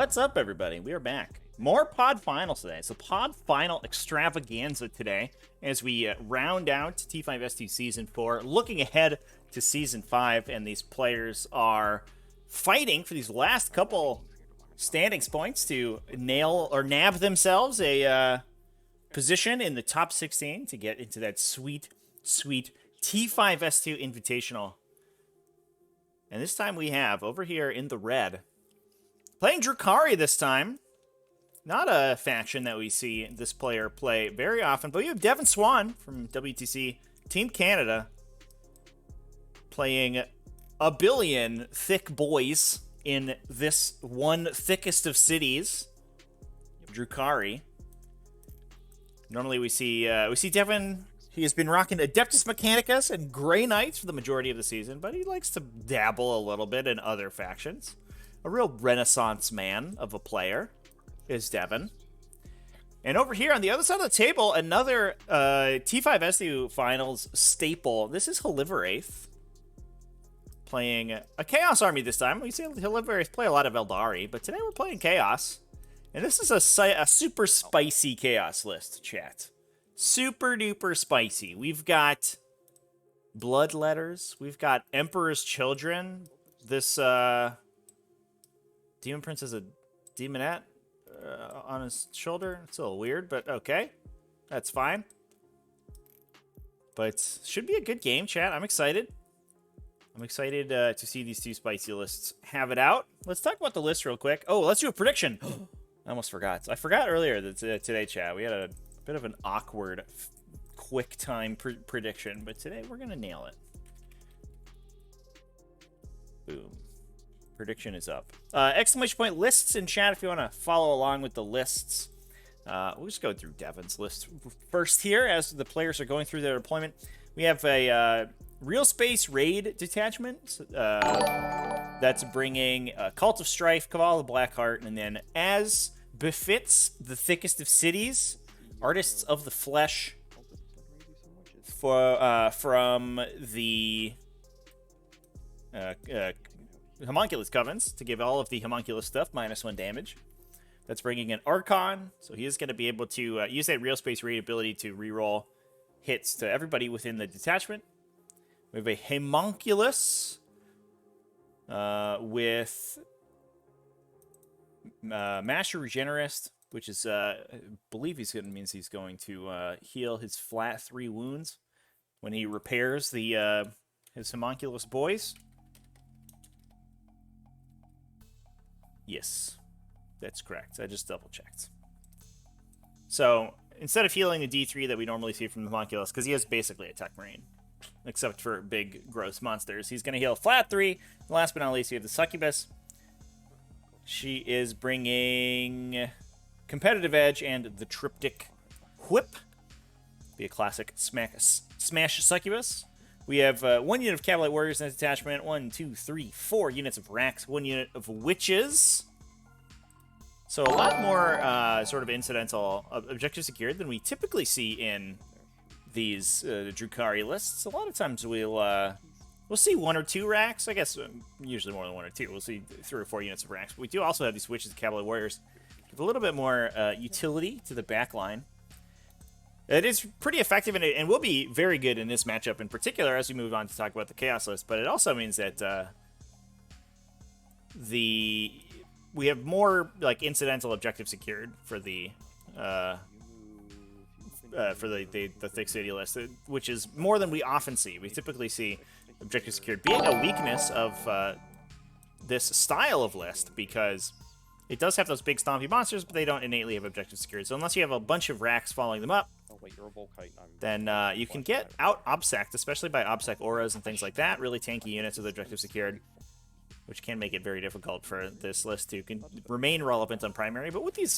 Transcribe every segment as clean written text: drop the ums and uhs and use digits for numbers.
What's up, everybody? We are back. More pod finals today. So pod final extravaganza today as we round out T5S2 Season 4, looking ahead to Season 5, and these players are fighting for these last couple standings points to nail or nab themselves a position in the top 16 to get into that sweet, sweet T5S2 Invitational. And this time we have, over here in the red, playing Drukhari this time. Not a faction that we see this player play very often, but we have Devin from WTC Team Canada playing a billion thick boys in this one thickest of cities, Drukhari. Normally we see Devin. He has been rocking Adeptus Mechanicus and Grey Knights for the majority of the season, but he likes to dabble a little bit in other factions. A real renaissance man of a player is Devin. And over here on the other side of the table, another T5S2 Finals staple. This is Haliveraith playing a Chaos Army this time. We see Haliveraith play a lot of Eldari, but today we're playing Chaos. And this is a super spicy Chaos list, chat. Super duper spicy. We've got Bloodletters. We've got Emperor's Children. This Demon Prince has a demonette on his shoulder. It's a little weird, but okay. That's fine. But should be a good game, chat. I'm excited. I'm excited to see these two spicy lists have it out. Let's talk about the list real quick. Oh, let's do a prediction. I almost forgot. I forgot earlier that today, chat, we had a bit of an awkward, quick time prediction, but today we're going to nail it. Boom. Prediction is up. Exclamation point lists in chat if you want to follow along with the lists. We'll just go through Devin's list first here as the players are going through their deployment. We have a Real Space Raid detachment that's bringing Cult of Strife, Cabal of the Blackheart, and then as befits the thickest of cities, Artists of the Flesh from the Homunculus Covens to give all of the Homunculus stuff -1 damage. That's bringing an Archon, so he is going to be able to use that Real Space Raid ability to reroll hits to everybody within the detachment. We have a Homunculus with Master Regenerist, which is, I believe means he's going to heal his flat 3 wounds when he repairs the his Homunculus boys. Yes, that's correct. I just double-checked. So, instead of healing the D3 that we normally see from the Homunculus, because he is basically a Tech Marine, except for big, gross monsters, he's going to heal flat 3. And last but not least, we have the Succubus. She is bringing Competitive Edge and the Triptych Whip. Be a classic smash Succubus. We have 1 unit of Cavalry Warriors in the detachment, 1, 2, 3, 4 units of Racks, 1 unit of Witches. So a lot more sort of incidental objectives secured than we typically see in these Drukhari lists. A lot of times we'll see 1 or 2 Racks. I guess usually more than 1 or 2. We'll see 3 or 4 units of Racks. But we do also have these Witches and Cavalry Warriors. Give a little bit more utility to the back line. It is pretty effective, and will be very good in this matchup in particular as we move on to talk about the Chaos list. But it also means that we have more like incidental objectives secured for the thick city list, which is more than we often see. We typically see objectives secured being a weakness of this style of list, because it does have those big stompy monsters, but they don't innately have objectives secured. So unless you have a bunch of racks following them up, then you can get out obsect, especially by obsec auras and things like that. Really tanky units with objectives secured, which can make it very difficult for this list to remain relevant on primary. But with these,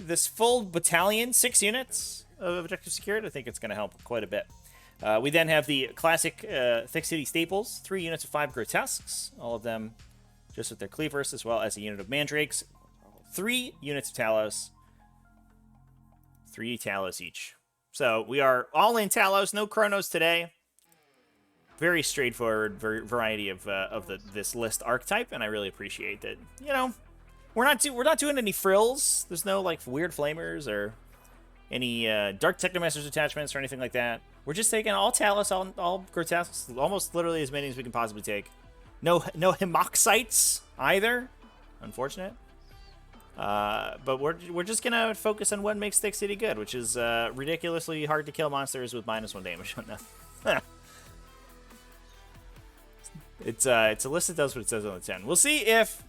this full battalion, 6 units of objectives secured, I think it's going to help quite a bit. We then have the classic Thick City staples, 3 units of 5 Grotesques, all of them just with their Cleavers, as well as a unit of Mandrakes, 3 units of Talos, 3 Talos each. So we are all in Talos, no Chronos today. very straightforward variety of this list archetype, and I really appreciate that. You know, we're not doing any frills. There's no like weird flamers or any dark technomancers attachments or anything like that. We're just taking all Talus, all grotesques, almost literally as many as we can possibly take. No Hemoxites either. Unfortunate. But we're just gonna focus on what makes Thick City good, which is ridiculously hard to kill monsters with -1 damage on them. It's a list that does what it says on the tin. We'll see if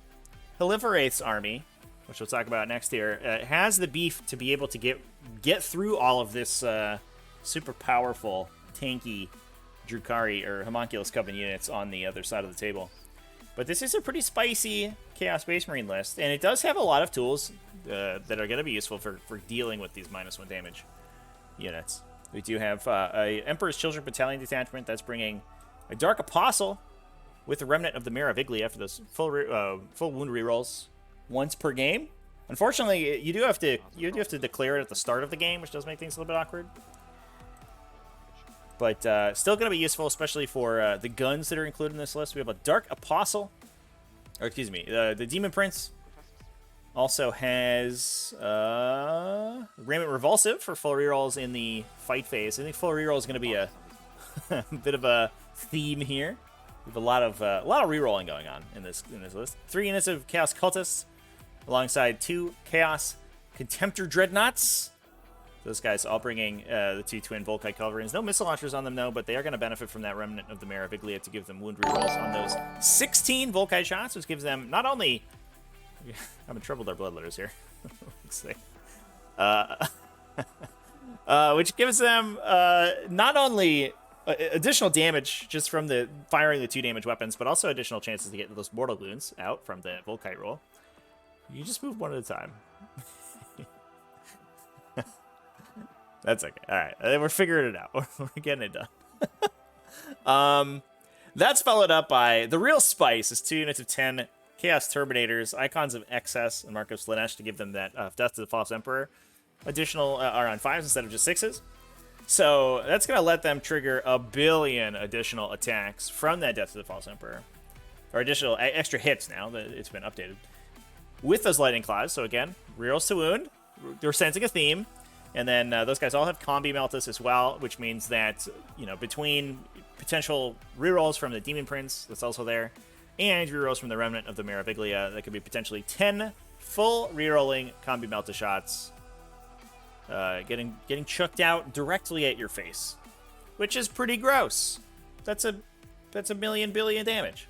Haliveraith's army, which we'll talk about next year, has the beef to be able to get through all of this super powerful, tanky Drukhari or Homunculus Coven units on the other side of the table. But this is a pretty spicy Chaos Space Marine list, and it does have a lot of tools that are going to be useful for dealing with these -1 damage units. We do have a Emperor's Children Battalion detachment that's bringing a Dark Apostle with a remnant of the Mare of Iglia for those full wound rerolls once per game. Unfortunately, you do have to declare it at the start of the game, which does make things a little bit awkward. But still going to be useful, especially for the guns that are included in this list. We have a Dark Apostle, or excuse me, the Demon Prince also has Raiment Revulsive for full rerolls in the fight phase. I think full reroll is going to be a bit of a theme here. We have a lot of rerolling going on in this list. 3 units of Chaos Cultists, alongside 2 Chaos Contemptor Dreadnoughts. Those guys all bringing the 2 twin Volkite Culverins. No missile launchers on them, no, but they are going to benefit from that remnant of the Mare of Iglia to give them wound rerolls on those 16 Volkite shots, which gives them not only... I'm having trouble with our blood letters here. Let's see. Which gives them not only additional damage just from the firing the 2 damage weapons, but also additional chances to get those mortal wounds out from the Volkite roll. You just move one at a time. That's okay. All right. We're figuring it out. We're getting it done. That's followed up by the real spice is 2 units of 10 Chaos Terminators, Icons of Excess, and Mark of Slaanesh to give them that Death to the False Emperor. Additional are on 5s instead of just 6s. So that's going to let them trigger 1 billion additional attacks from that Death to the False Emperor. Or additional extra hits now that it's been updated. With those Lightning Claws. So again, rerolls to wound. They're sensing a theme. And then those guys all have Combi Meltus as well, which means that, you know, between potential rerolls from the Demon Prince, that's also there, and rerolls from the Remnant of the Mare of Iglia, that could be potentially 10 full rerolling Combi Meltus shots, getting chucked out directly at your face, which is pretty gross. That's a billion damage.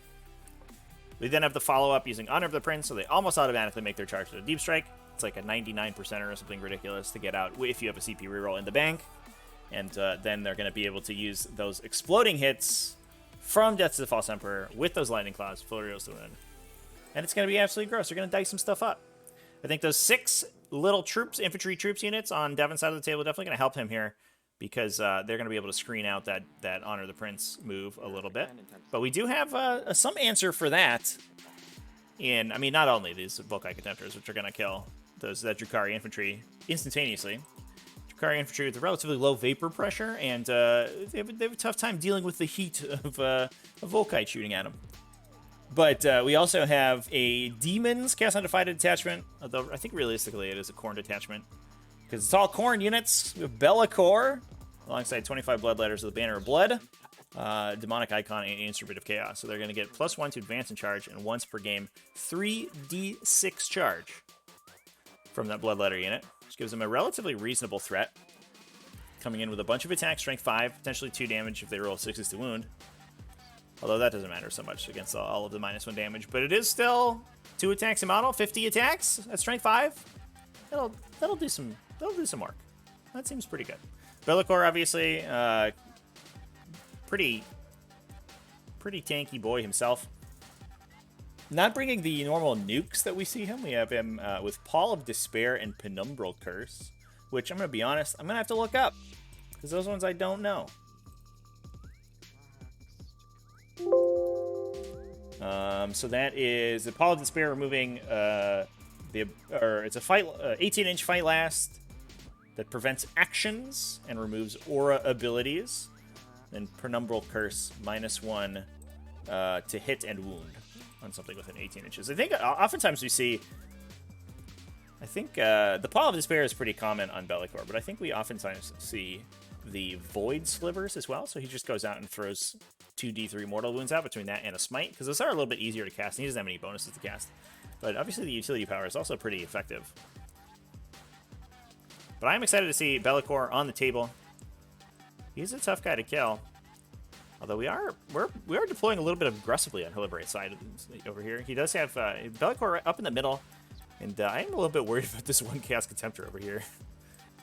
We then have the follow-up using Honor of the Prince, so they almost automatically make their charge to the Deep Strike. It's like a 99% or something ridiculous to get out if you have a CP reroll in the bank. And then they're going to be able to use those exploding hits from Death to the False Emperor with those Lightning Claws, full rerolls to win. And it's going to be absolutely gross. They're going to dice some stuff up. I think those 6 little infantry troops units on Devin's side of the table are definitely going to help him here, because they're going to be able to screen out that Honor of the Prince move a little bit. But we do have some answer for that in, I mean, not only these Volkite Contemptors, which are going to kill that Drukhari infantry instantaneously. Drukhari infantry with a relatively low vapor pressure, and they have a tough time dealing with the heat of Volkite shooting at them. But we also have a Demons Chaos Undivided detachment, although I think realistically it is a Khorne detachment, because it's all Khorne units. We have Be'lakor, alongside 25 Blood Letters of the Banner of Blood, Demonic Icon, and Instrument of Chaos. So they're going to get +1 to advance and charge, and once per game, 3d6 charge from that Blood Letter unit, which gives them a relatively reasonable threat. Coming in with a bunch of attack, strength 5, potentially 2 damage if they roll 6s to wound. Although that doesn't matter so much against all of the -1 damage, but it is still 2 attacks a model, 50 attacks at strength 5. That'll do some work. That seems pretty good. Be'lakor, obviously, pretty tanky boy himself. Not bringing the normal nukes that we see him. We have him with Pall of Despair and Penumbral Curse, which I'm going to be honest, I'm going to have to look up, because those ones I don't know. So that is the Pall of Despair removing it's a 18-inch fight last that prevents actions and removes aura abilities. and Penumbral Curse, -1 to hit and wound on something within 18 inches. I think oftentimes we see... I think the Paw of Despair is pretty common on Bellicor, but I think we oftentimes see the Void Slivers as well. So he just goes out and throws 2 D3 Mortal Wounds out between that and a Smite, because those are a little bit easier to cast, and he doesn't have any bonuses to cast. But obviously the utility power is also pretty effective. But I'm excited to see Bellicor on the table. He's a tough guy to kill. Although we are deploying a little bit aggressively on Haliveraith's side over here. He does have Bellicor up in the middle, and I'm a little bit worried about this one Chaos Contemptor over here.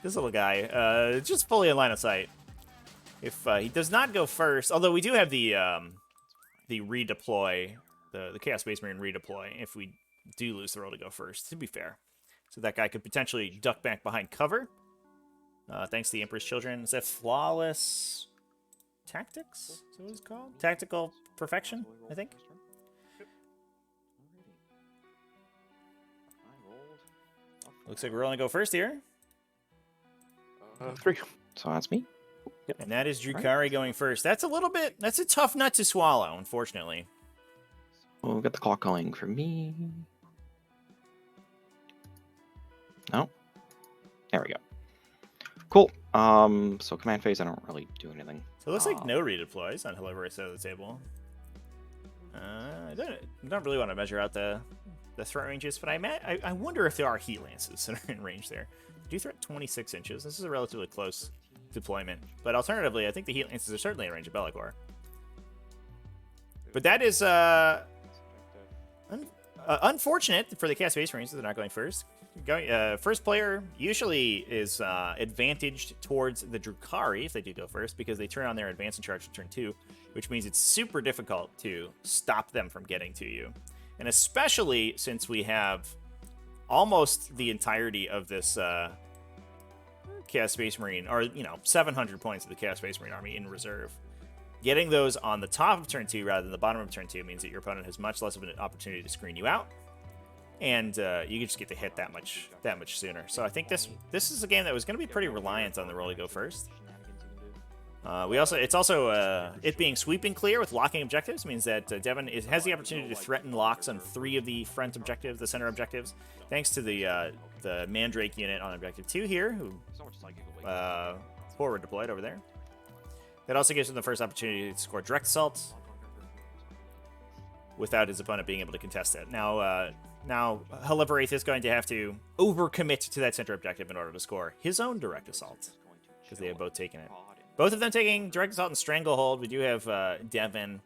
This little guy, just fully in line of sight. If he does not go first, although we do have the redeploy, the Chaos Space Marine redeploy, if we do lose the roll to go first, to be fair. So that guy could potentially duck back behind cover. Thanks to the Emperor's Children. Is that Flawless Tactics? Is that what it's called? Tactical Perfection, I think. Looks like we're rolling to go first here. 3. So that's me. Yep. And that is Drukhari going first. That's a tough nut to swallow, unfortunately. We'll get the clock going for me. No. There we go. Cool. So command phase, I don't really do anything. So it looks like no redeploys on Haliveraith's side of the table. I don't really want to measure out the threat ranges, but I wonder if there are heat lances that are in range there. Do threat 26 inches. This is a relatively close deployment. But alternatively, I think the heat lances are certainly in range of Bellicor. But that is unfortunate for the Chaos Space Marines that they're not going first. First player usually is advantaged towards the Drukhari if they do go first, because they turn on their advance and charge to turn 2, which means it's super difficult to stop them from getting to you. And especially since we have almost the entirety of this Chaos Space Marine, or 700 points of the Chaos Space Marine army in reserve. Getting those on the top of turn 2 rather than the bottom of turn 2 means that your opponent has much less of an opportunity to screen you out, and you just get to hit that much sooner. So I think this is a game that was going to be pretty reliant on the roll to go first. It's also it being sweeping clear with locking objectives means that Devin has the opportunity to threaten locks on 3 of the front objectives, the center objectives, thanks to the Mandrake unit on objective 2 here, who forward deployed over there. That also gives him the first opportunity to score direct assault without his opponent being able to contest it. Now Haliveraith is going to have to overcommit to that center objective in order to score his own direct assault, because they have both taken it. Both of them taking direct assault and stranglehold. We do have Devin,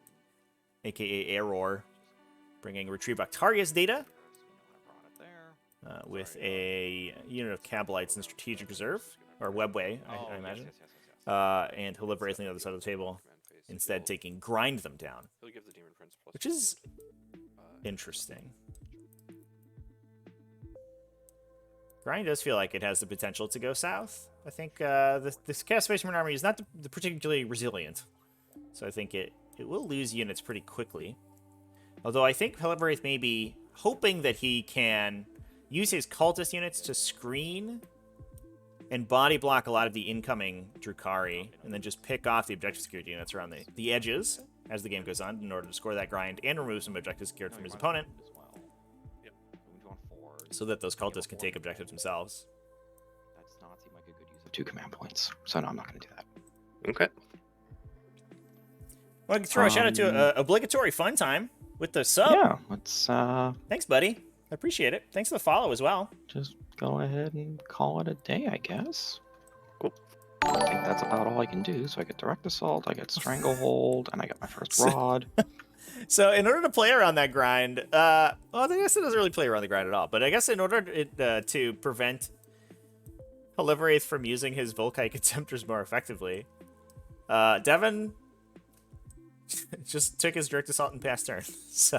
aka Error, bringing Retrieve Octaria's data with a unit of Kabalites in strategic reserve, or Webway, I imagine. And Haliveraith on the other side of the table, instead taking Grind Them Down, which is interesting. Grind does feel like it has the potential to go south. I think this Chaos Space Marine army is not particularly resilient, so I think it will lose units pretty quickly. Although I think Haliveraith may be hoping that he can use his cultist units to screen and body block a lot of the incoming Drukhari, and then just pick off the objective security units around the edges as the game goes on in order to score that grind and remove some objectives secured from his opponent, so that those cultists can take objectives themselves. That does not seem like a good use of 2 command points, so no, I'm not going to do that. Okay. Well, I can throw a shout out to obligatory fun time with the sub. Yeah, let's Thanks, buddy. I appreciate it. Thanks for the follow as well. just go ahead and call it a day, I guess. Cool. I think that's about all I can do. So I get direct assault, I get stranglehold, and I get my first rod. So in order to play around that grind, well, I guess it doesn't really play around the grind at all, but I guess in order to prevent Haliveraith from using his Volkite Contemptors more effectively, Devin just took his direct assault and passed turn. So,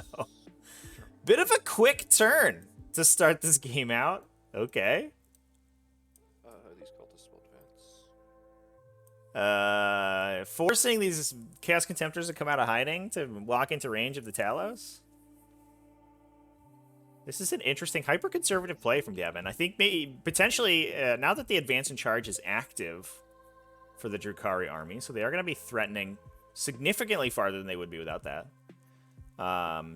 bit of a quick turn to start this game out. Okay. These cultists will advance. Forcing these Chaos Contemptors to come out of hiding to walk into range of the Talos. This is an interesting, hyper-conservative play from Devin. I think maybe, potentially, now that the Advance and Charge is active, for the Drukhari army, so they are going to be threatening significantly farther than they would be without that.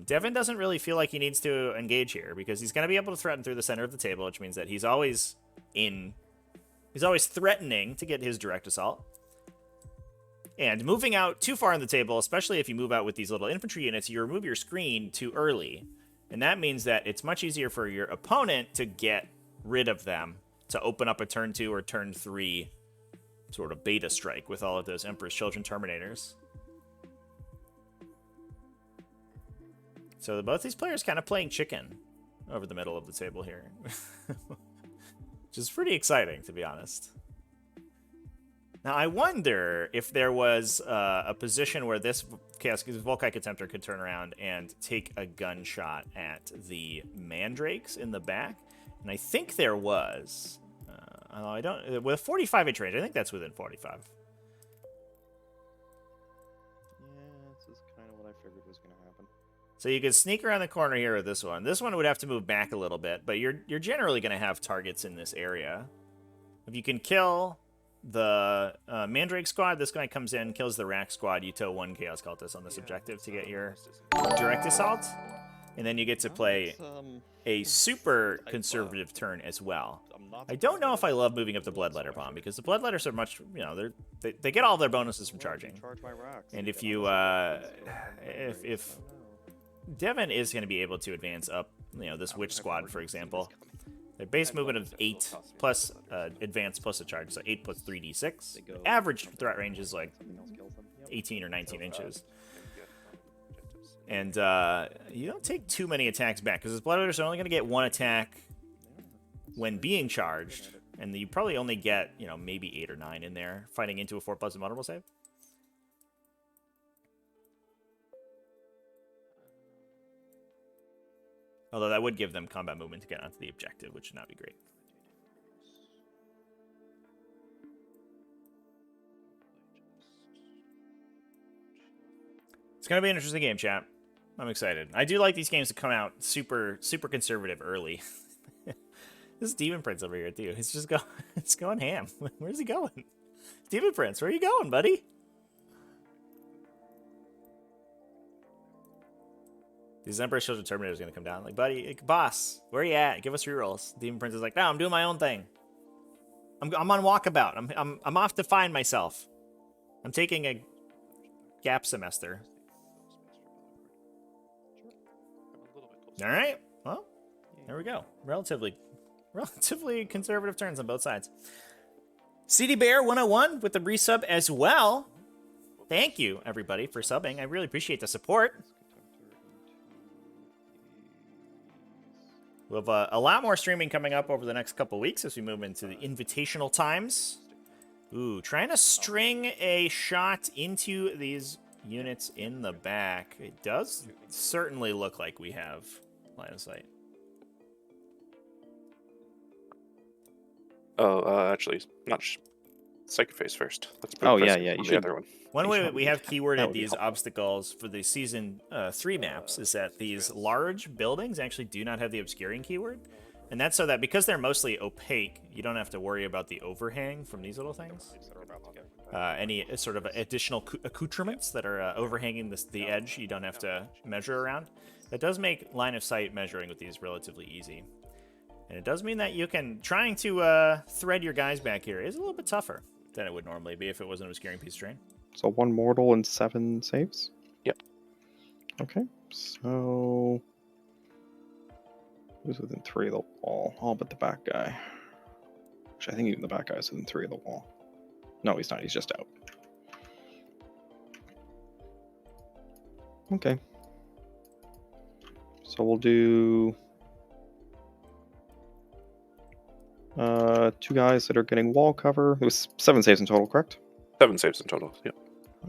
Devin doesn't really feel like he needs to engage here because he's going to be able to threaten through the center of the table, which means that he's always threatening to get his direct assault. And moving out too far on the table, especially if you move out with these little infantry units, you remove your screen too early. And that means that it's much easier for your opponent to get rid of them, to open up a turn 2 or turn 3 sort of beta strike with all of those Emperor's Children Terminators. So both these players kind of playing chicken over the middle of the table here. Which is pretty exciting, to be honest. Now, I wonder if there was a position where this Volkite Contemptor could turn around and take a gunshot at the Mandrakes in the back. And I think there was. I don't. With a 45-inch range, I think that's within 45. Yeah, this is kind of what I figured was going to happen. So you could sneak around the corner here with this one. This one would have to move back a little bit, but you're generally going to have targets in this area. If you can kill the Mandrake squad, this guy comes in, kills the Rack squad, you tow 1 Chaos Cultist on this objective to get your direct assault. And then you get to play a super conservative turn as well. I don't know if I love moving up the Bloodletter Bomb, because the Bloodletters are much, you know, they get all their bonuses from charging. And if you, if Devin is going to be able to advance up, you know, this Witch squad, for example, their base movement of 8 plus advance plus a charge, so 8 plus 3d6. Average threat range is like 18 or 19 inches. And you don't take too many attacks back, because his Bloodletters are only going to get 1 attack when being charged, and you probably only get, you know, maybe 8 or 9 in there, fighting into a 4+ invulnerable save. Although that would give them combat movement to get onto the objective, which would not be great. It's going to be an interesting game, chat. I'm excited. I do like these games to come out super conservative early. This is Demon Prince over here, too. He's just it's going ham. Where's he going? Demon Prince, where are you going, buddy? These Emperor's Children Terminator is going to come down. Like, buddy, boss, where are you at? Give us rerolls. Demon Prince is like, no, I'm doing my own thing. I'm on walkabout. I'm off to find myself. I'm taking a gap semester. All right. Well, there we go. Relatively conservative turns on both sides. CD Bear 101 with the resub as well. Thank you, everybody, for subbing. I really appreciate the support. We'll have a lot more streaming coming up over the next couple weeks as we move into the invitational times. Ooh, trying to string a shot into these units in the back. It does certainly look like we have line of sight. Oh, actually, not Psychic Phase first. Let's put yeah, you you should. The other one. One way that we have that keyworded would be these helpful. obstacles for the Season 3 maps is that these large buildings actually do not have the obscuring keyword. And that's so that because they're mostly opaque, you don't have to worry about the overhang from these little things. Any sort of additional accoutrements that are overhanging the edge, you don't have to measure around. That does make line of sight measuring with these relatively easy. And it does mean that you can, trying to thread your guys back here is a little bit tougher than it would normally be if it was an obscuring piece of terrain. So 1 mortal and 7 saves? Yep. Okay, so who's within 3 of the wall? All but the back guy. Which I think even the back guy is within 3 of the wall. No, he's not. He's just out. Okay. So we'll do 2 guys that are getting wall cover. It was 7 saves in total, correct? 7 saves in total. Yep.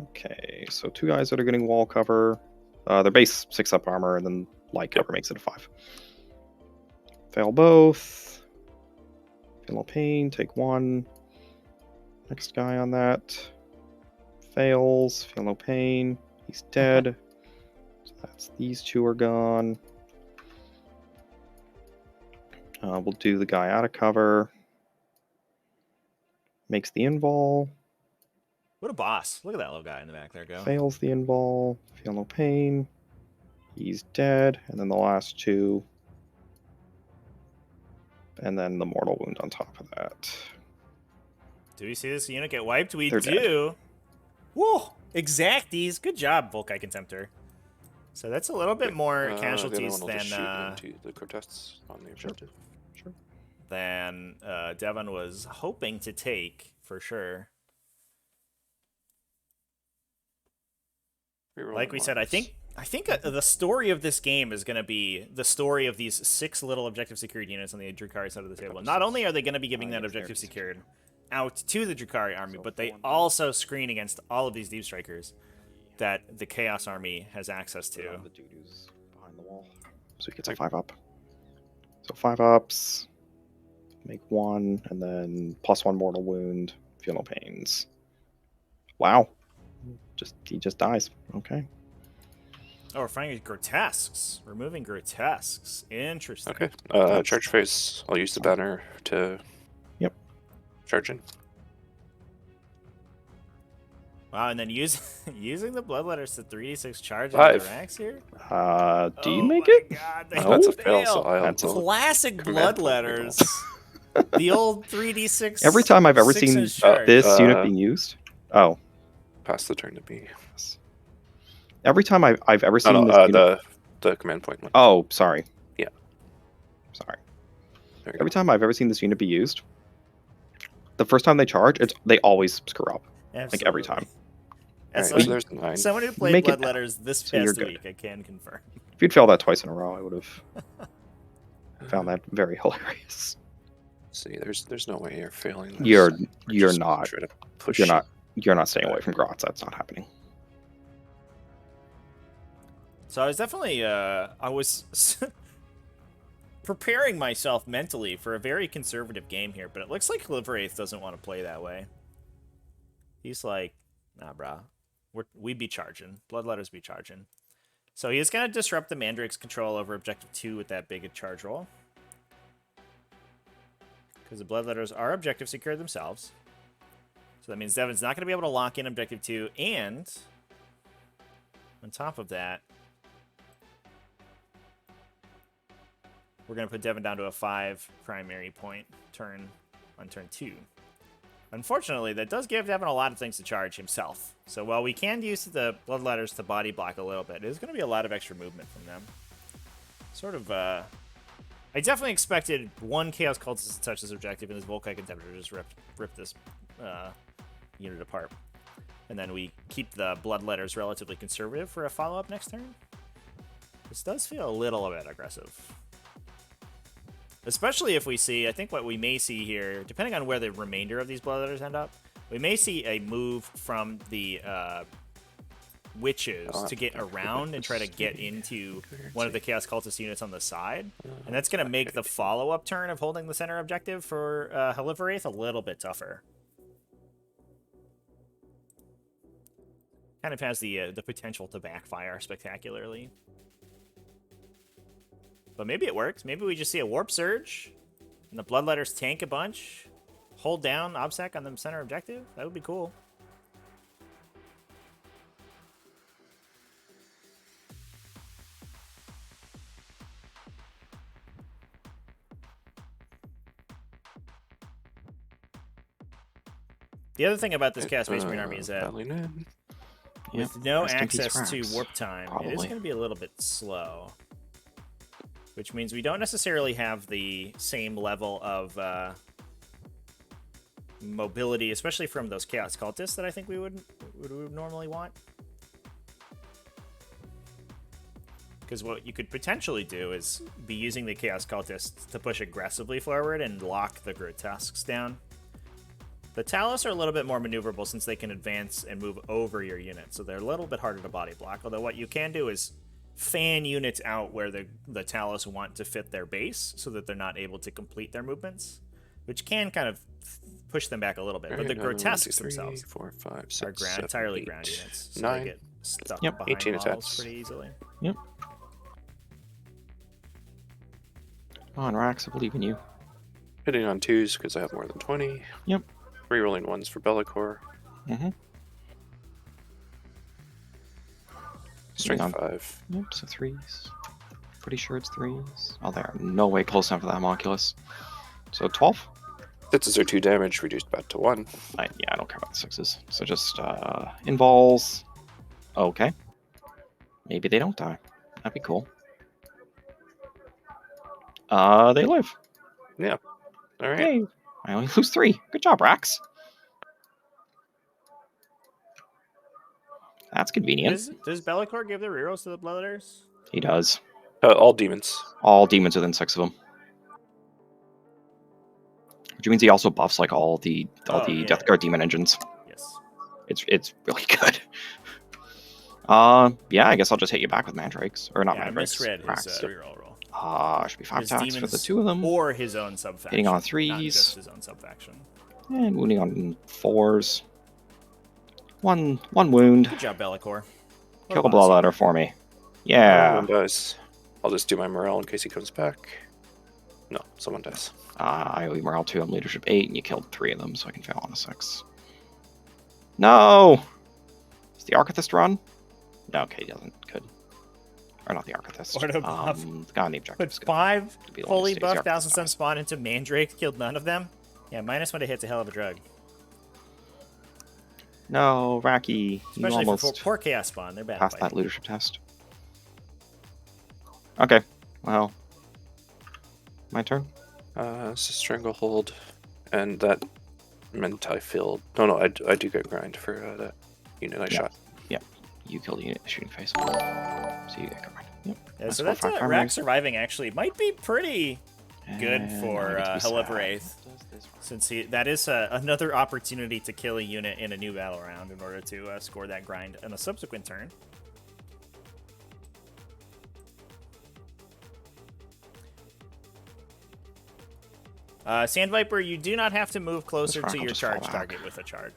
Okay, so 2 guys that are getting wall cover. Their base 6 up armor, and then light cover makes it a 5. Fail both. Feel no pain, take 1. Next guy on that. Fails, feel no pain. He's dead. So that's these 2 are gone. We'll do the guy out of cover. Makes the invul. What a boss. Look at that little guy in the back there go. Fails the invul. Feel no pain. He's dead. And then the last two. And then the mortal wound on top of that. Do we see this unit get wiped? We They're do. Woo! Exacties. Good job, Volkai Contemptor. So that's a little bit more The casualties other one will just shoot than into the Cortests on the objective. Sure. Devin was hoping to take, for sure. Like we said, I think the story of this game is going to be the story of these 6 little objective secured units on the Drukhari side of the table. Not only are they going to be giving that objective secured out to the Drukhari army, but they also screen against all of these deep strikers that the Chaos army has access to. The dude who's behind the wall. So he gets a 5-up. So 5-ups. Make 1, and then +1 mortal wound. Feel no pains. Wow. He just dies. Okay. Oh, we're finding grotesques. Removing grotesques. Interesting. Okay. Charge phase. I'll use the banner to charge in. Wow, and then using the bloodletters to 3d6 charge into 5. the ranks here? Do you make my it? God, they No? That's a fail. fail, so I That's also Classic command point bloodletters. The old 3d6. Every time I've ever seen 6-inch charge. this unit being used. Oh. pass the turn to B. Every time I've ever seen No, this unit... the command point one. Oh, sorry. Yeah. Sorry. There you Every go. time I've ever seen this unit be used, the first time they charge, they always screw up. Like every time. As Alright, so someone, there's the 9. someone who played Make it- bloodletters this so you're past good. week, I can confirm. If you'd failed that twice in a row, I would have found that very hilarious. See, there's no way you're failing this. You're We're just gonna not. try to push You're not staying away from Grots. That's not happening. So I was definitely, I was preparing myself mentally for a very conservative game here, but it looks like Haliveraith doesn't want to play that way. He's like, nah, brah. We'd be charging. Bloodletters be charging. So he's going to disrupt the Mandrake's control over Objective 2 with that big charge roll. Because the Bloodletters are Objective secure themselves. So that means Devin's not going to be able to lock in Objective 2, and on top of that, we're going to put Devin down to a 5 primary point turn on turn 2. Unfortunately, that does give Devin a lot of things to charge himself. So while we can use the Bloodletters to body block a little bit, there's going to be a lot of extra movement from them. Sort of, I definitely expected one Chaos Cultist to touch this objective, and this Volkai Contemptor just rip this unit apart. And then we keep the Bloodletters relatively conservative for a follow-up next turn. This does feel a little bit aggressive. Especially if we see, I think what we may see here, depending on where the remainder of these Bloodletters end up, we may see a move from the Witches to get around and try to get into one of the Chaos Cultist units on the side. And that's going to make the follow-up turn of holding the center objective for Haliveraith a little bit tougher. Kind of has the potential to backfire spectacularly. But maybe it works. Maybe we just see a Warp Surge, and the Bloodletters tank a bunch, hold down OBSEC on the center objective. That would be cool. The other thing about this Chaos Space Marine army is that with no Rest in peace, access to Rax. warp time, it is Probably. going to be a little bit slow. Which means we don't necessarily have the same level of mobility, especially from those Chaos Cultists that I think we would normally want. Because what you could potentially do is be using the Chaos Cultists to push aggressively forward and lock the Grotesques down. The Talos are a little bit more maneuverable since they can advance and move over your unit, so they're a little bit harder to body block. Although what you can do is fan units out where the Talos want to fit their base so that they're not able to complete their movements, which can kind of push them back a little bit. But the Grotesques themselves 4, 5, are 6, entirely 7, ground 8, units, so 9. they get stuck Yep. behind 18 walls attacks. pretty easily. Yep. Come on, Rax, I believe in you. Hitting on 2s because I have more than 20. Yep. Rerolling 1s for Bellicor. Mm-hmm. Swing on. 5. Yep, so 3s. Pretty sure it's 3s. Oh, there. No way close enough for that homunculus. So 12? 6s are 2 damage, reduced back to 1. Yeah, I don't care about the 6s. So just invols. Okay. Maybe they don't die. That'd be cool. They live. Yeah. All right. Yay. I only lose 3. Good job, Rax. That's convenient. Does Be'lakor give the rerolls to the Bloodletters? He does. All demons. All demons within 6 of them. Which means he also buffs like all the Death Guard demon engines. Yes. It's really good. Yeah, I guess I'll just hit you back with mandrakes. Or not I mandrakes. misread his Rax. reroll roll. Should be 5 His attacks for the demons 2 of them. Or his own subfaction. Hitting on Not 3s. just his own subfaction. And wounding on 4s. One wound. Good job, Be'lakor. Kill the Bloodletter for me. Yeah. One dies. I'll just do my morale in case he comes back. No, someone dies. I owe you morale 2. I'm leadership 8, and you killed 3 of them, so I can fail on a 6. No! Is the Archithist run? No, okay, he doesn't. Good. Or not the Archithist. Or to buff. The guy on the objective. Put 5 To be the fully longest buffed days, the 1,000 Sun Archithist spawn into Mandrake, killed none of them. Yeah, -1 to hit's a hell of a drug. No, Racky. You Especially almost for poor Chaos Spawn. They're bad. passed fighting. that leadership test. Okay, well. My turn? It's a stranglehold, and that meant I failed. No, I do get grind for that unit I shot. Yep. You killed the unit in the shooting phase. So you get covered. Yep. Yeah, Nice so 4, that's 5 Rack primary. surviving actually might be pretty good And for now I get to be sad. Haliveraith, What does this since that is another opportunity to kill a unit in a new battle round in order to score that grind in a subsequent turn. Sand Viper, you do not have to move closer Rock to will your just fall charge back. target with a charge.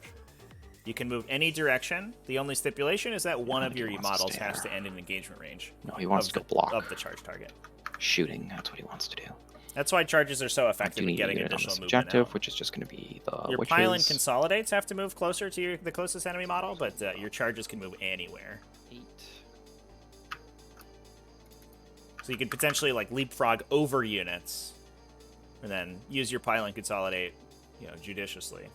You can move any direction. The only stipulation is that one I of think your he wants to models stay has there. to end in engagement range. No, he wants of to go the- block. of the charge target. Shooting, that's what he wants to do. That's why charges are so I effective do in need a getting unit on additional this movement objective, out. which is just going to be the Your witches. pile and consolidates have to move closer to the closest enemy model, but your charges can move anywhere. 8. So you could potentially like leapfrog over units, and then use your pile and consolidate, judiciously.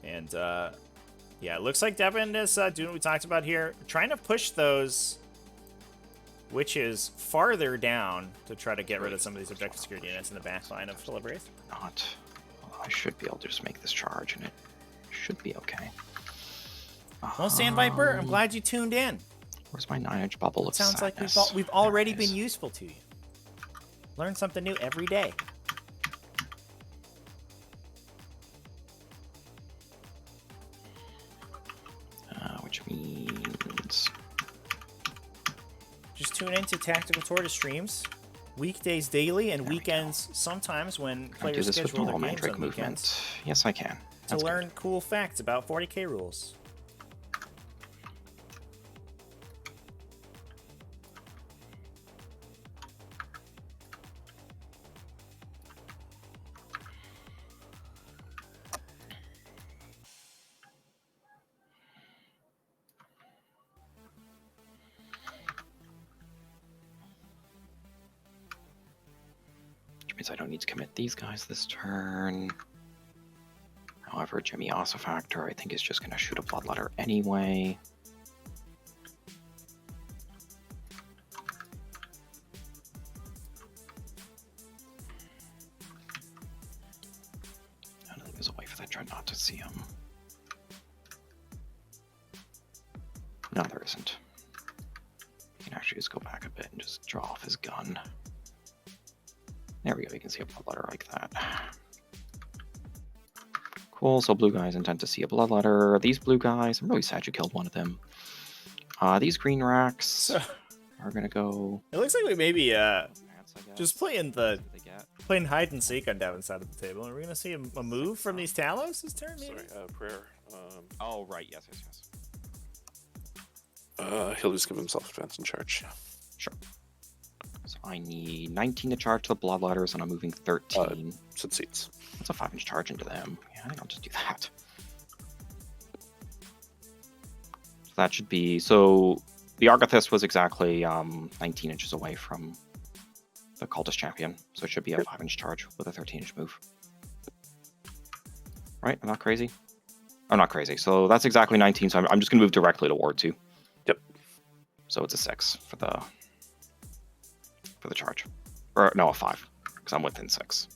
And yeah, it looks like Devin is doing what we talked about here, trying to push those witches farther down to try to get rid of some of these objective security units in the back line of Haliveraith. Not. Well, I should be able to just make this charge, and it should be okay. Well, Sand Viper, I'm glad you tuned in. Where's my 9-inch bubble It of sounds like sadness? we've already There it been is. useful to you. Learn something new every day. Which means... Just tune into Tactical Tortoise streams, weekdays daily and There we weekends sometimes when Can I do players this with schedule their normal games mandrake on movement? weekends Yes, I can. to That's good. learn cool facts about 40k rules. Which means I don't need to commit these guys this turn. However, Jimmy Ossifactor, I think, is just going to shoot a Bloodletter anyway. I don't think there's a way for that dreadnought to see him. No, there isn't. He can actually just go back a bit and just draw off his gun. There we go, you can see a Bloodletter like that. Cool, so blue guys intend to see a Bloodletter. These blue guys, I'm really sad you killed one of them. These green racks So, are gonna go... it looks like we maybe just playing playing hide and seek on Devin's side of the table. Are we gonna see a move from these Talos this turn? Maybe? Sorry, prayer. Oh, right, yes. He'll just give himself advance and charge. Sure. So I need 19 to charge to the Bloodletters, and I'm moving 13. Succeeds. That's a 5-inch charge into them. Yeah, I think I'll just do that. So that should be... So The Argothist was exactly 19 inches away from the Cultist Champion, so it should be a 5-inch charge with a 13-inch move. Right? I'm not crazy? I'm not crazy. So that's exactly 19, so I'm just going to move directly to Ward 2. Yep. So it's a 6 for the charge. Or, no, a 5, because I'm within 6.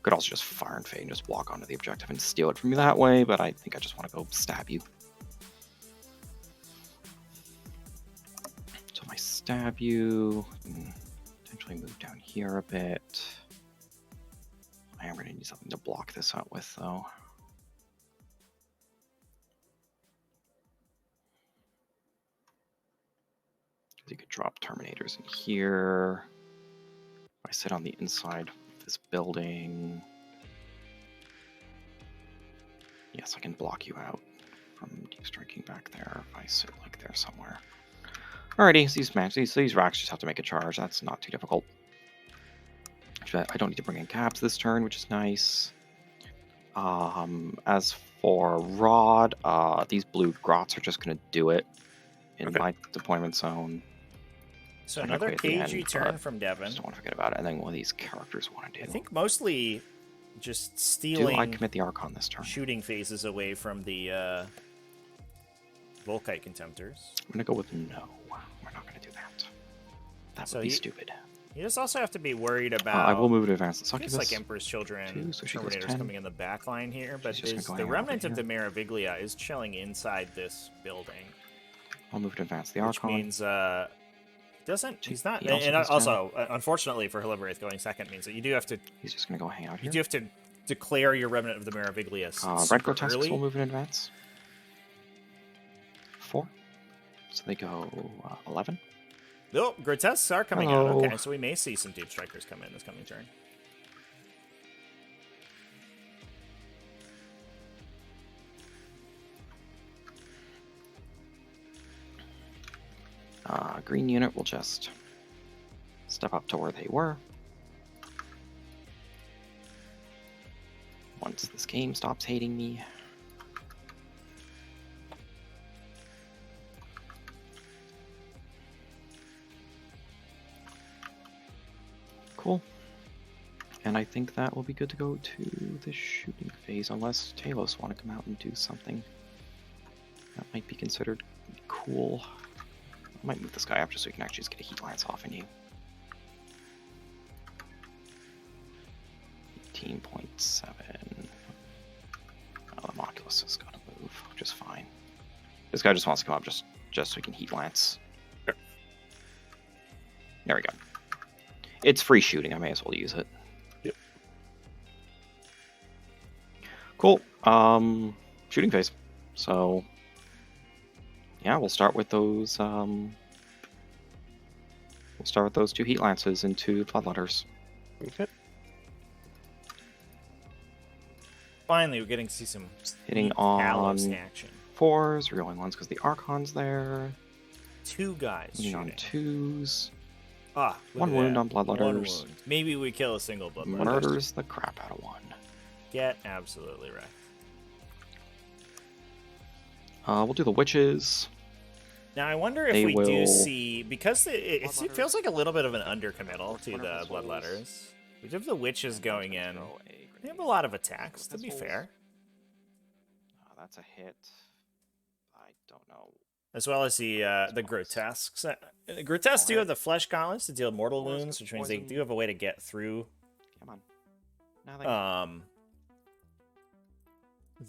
Could also just Fire and Fade and just walk onto the objective and steal it from you that way, but I think I just want to go stab you. So if I stab you, potentially move down here a bit. I am going to need something to block this out with, though. You could drop Terminators in here. If I sit on the inside of this building, yes, I can block you out from deep striking back there if I sit like there somewhere. Alrighty, these racks just have to make a charge. That's not too difficult. I don't need to bring in caps this turn, which is nice. As for Rod, these blue grots are just going to do it in my deployment zone. So another cagey turn from Devin. Just don't want to forget about it. And then what do these characters want to do? I think mostly just stealing. Do I commit the Archon this turn? Shooting phases away from the Volkite Contemptors. I'm going to go with no. We're not going to do that. That would be stupid. You just also have to be worried about. I will move to advance the Succubus. It's like Emperor's Children, so she Terminators coming in the back line here, but the remnant of the Meraviglia is chilling inside this building. I'll move to advance the Archon. Which means he's not, and also unfortunately for Haliveraith going second means that you do have to. He's just gonna go hang out here. You do have to declare your remnant of the Meraviglia. Red Grotesques will move in advance. 4. So they go 11. Oh, Grotesques are coming out. Okay, so we may see some Deep Strikers come in this coming turn. Green unit will just step up to where they were. Once this game stops hating me. Cool. And I think that will be good to go to the shooting phase, unless Talos want to come out and do something that might be considered cool. I might move this guy up just so we can actually just get a Heat Lance off in you. 18.7. Oh, the Moculus is going to move, which is fine. This guy just wants to come up just so he can Heat Lance. There we go. It's free shooting, I may as well use it. Yep. Cool. Shooting phase. So yeah, we'll start with those 2 Heat Lances into Bloodletters. Okay. Finally, we're getting to see some hitting on action. 4s, reeling 1s because the Archon's there. 2 guys hitting on 2s. 1 wound on Bloodletters. Maybe we kill a single Bloodletter. Murders the crap out of 1. Get absolutely wrecked. We'll do the Witches. Now, I wonder if we do see, because it feels like a little bit of an undercommittal to the Bloodletters. We have the Witches going in. They have a lot of attacks, to be fair. That's a hit. I don't know. As well as the Grotesques. Grotesques do have the Flesh Gauntlets to deal mortal wounds, which means they do have a way to get through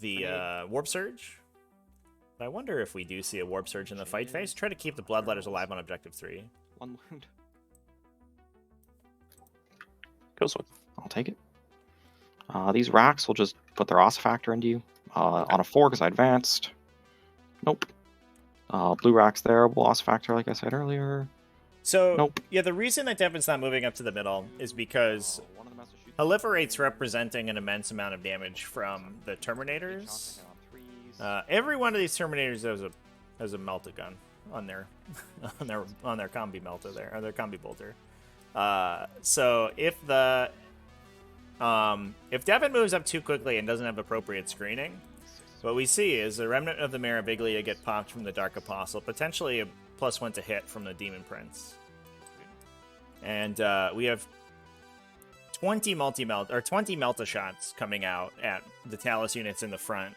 the Warp Surge. But I wonder if we do see a Warp Surge in the fight phase. Try to keep the Bloodletters alive on Objective 3. 1 wound. Goes one. I'll take it. These racks will just put their Ossifactor into you. On a 4 because I advanced. Nope. Blue racks there will Ossifactor, like I said earlier. So, yeah, the reason that Devin's not moving up to the middle is because Haliveraith's representing an immense amount of damage from the Terminators. Every one of these Terminators has a melta gun on their combi melta there, or their combi bolter. So if the If Devin moves up too quickly and doesn't have appropriate screening, what we see is a remnant of the Mirabiglia get popped from the Dark Apostle, potentially a +1 to hit from the Demon Prince. And we have 20 Melta shots coming out at the Talos units in the front.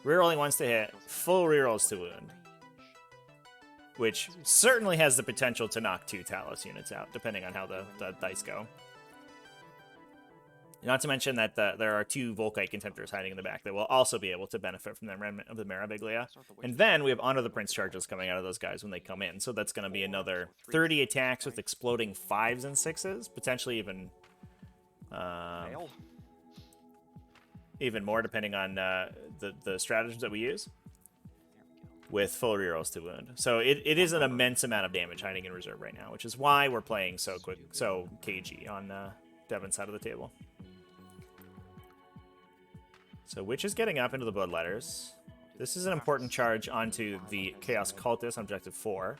Rerolling ones to hit, full rerolls to wound. Which certainly has the potential to knock 2 Talos units out, depending on how the dice go. Not to mention that there are 2 Volkite Contemptors hiding in the back that will also be able to benefit from the remnant of the Mirabiglia. And then we have Honor the Prince charges coming out of those guys when they come in. So that's going to be another 30 attacks with exploding 5s and 6s, potentially even more depending on the stratagems that we use, with full rerolls to wound. So it is an immense amount of damage hiding in reserve right now, which is why we're playing so cagey on Devin's side of the table. So Witch is getting up into the Bloodletters. This is an important charge onto the Chaos Cultist on objective 4.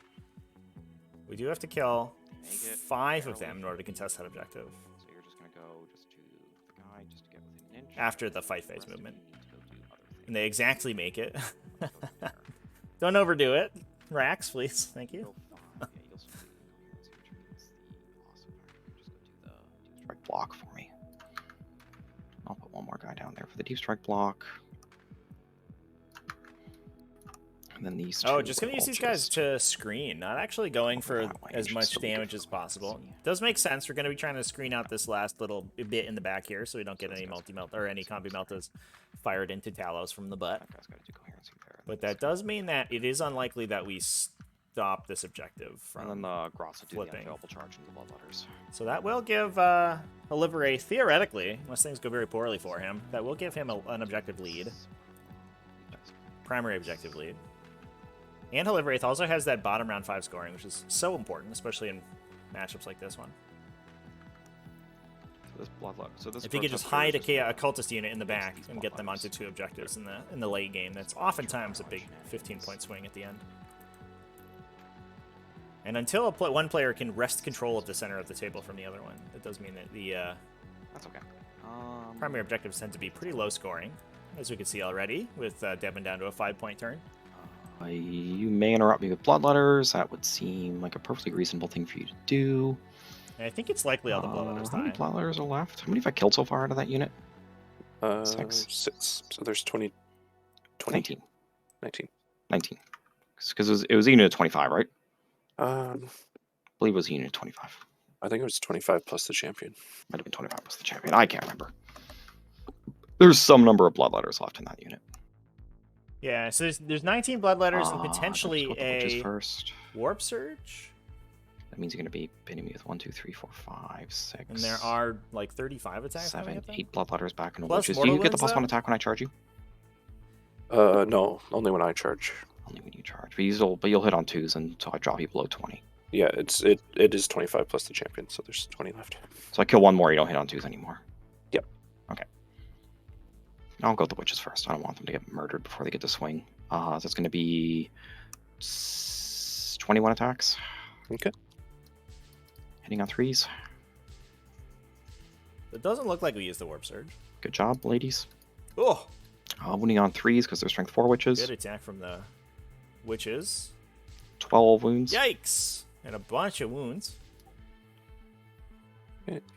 We do have to kill 5 of them in order to contest that objective. So you're just gonna go just to the guy just to get within an inch. After the fight phase movement. And they exactly make it. Don't overdo it. Rax, please. Thank you. Strike block for me. I'll put one more guy down there for the deep strike block. And then these two. Oh, just gonna use these guys to screen, not actually going for as much damage as possible. Does make sense. We're gonna be trying to screen out this last little bit in the back here, so we don't get any multi-melt or any combi meltas fired into Talos from the butt. But that does mean that it is unlikely that we stop this objective from and then the Gross will do flipping. the unavailable charge into the Bloodletters. So that will give Haliveraith, theoretically, unless things go very poorly for him, that will give him an objective lead. Primary objective lead. And Haliveraith also has that bottom round 5 scoring, which is so important, especially in matchups like this one. So this If he could just hide a cultist unit in the back and get them onto 2 objectives in the late game, that's oftentimes a big 15-point swing at the end. And until one player can wrest control of the center of the table from the other one, that does mean that the that's okay. Primary objectives tend to be pretty low scoring, as we can see already, with Devin down to a 5-point turn. You may interrupt me with Bloodletters. That would seem like a perfectly reasonable thing for you to do. And I think it's likely all the Bloodletters How many die. Bloodletters are left? How many have I killed so far out of that unit? 6. So there's 20. 19. 19. 19. Because it was a unit of 25, right? I I believe it was a unit of 25. think it was 25 plus the champion. Might have been 25 plus the champion. I can't remember. There's some number of Bloodletters left in that unit. Yeah, so there's 19 Bloodletters and potentially a first Warp Surge. That means you're going to be pinning me with 1, 2, 3, 4, 5, 6. And there are like 35 attacks. 7, 8 Bloodletters back in Plus Witches. Do you get the Mortal +1 Wounds, attack when I charge you? No, only when I charge. Only when you charge. But you'll hit on 2s until I drop you below 20. Yeah, it is 25 plus the champion, so there's 20 left. So I kill one more, you don't hit on 2s anymore. Yep. Okay. I'll go with the Witches first. I don't want them to get murdered before they get to swing. So it's going to be 21 attacks. Okay. Hitting on 3s. It doesn't look like we used the Warp Surge. Good job, ladies. Oh, Wounding on 3s because they're strength 4 Witches. good attack from the Witches. 12 wounds. Yikes! And a bunch of wounds.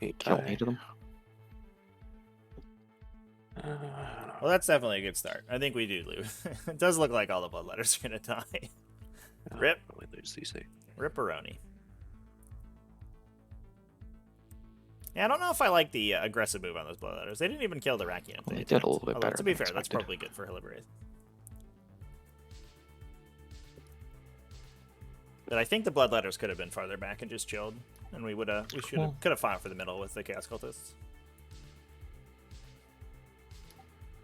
8 Kill die. 8 of them. Well, that's definitely a good start. I think we do lose. It does look like all the Bloodletters are going to die. Rip. We lose these 8. Ripperoni. Yeah, I don't know if I like the aggressive move on those Bloodletters. They didn't even kill the Rakian. Well, they did a little bit better To be than fair, that's expected. probably good for Haliveraith. But I think the Bloodletters could have been farther back and just chilled, and could have fought for the middle with the Chaos Cultists.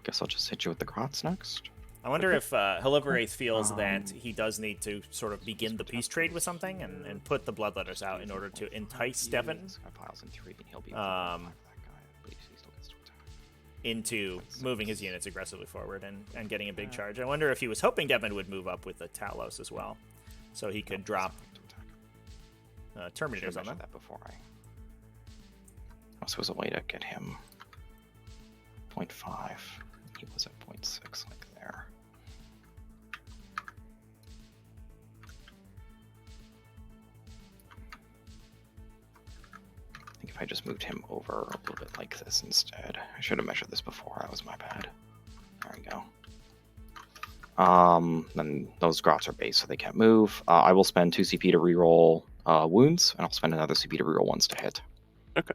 Guess I'll just hit you with the Grots next. I wonder if Haliveraith feels that he does need to sort of begin the peace trade with something and put the Bloodletters out in order to entice Devin into moving his units aggressively forward and getting a big charge. I wonder if he was hoping Devin would move up with the Talos as well, so he could drop Terminators on them. That before I... Oh, so it was a way to get him 0.5. He was at 0.6, like there. I think if I just moved him over a little bit like this instead. I should have measured this before. That was my bad. There we go. Then those grots are base, so they can't move. I will spend 2 CP to reroll wounds, and I'll spend another CP to reroll ones to hit. Okay.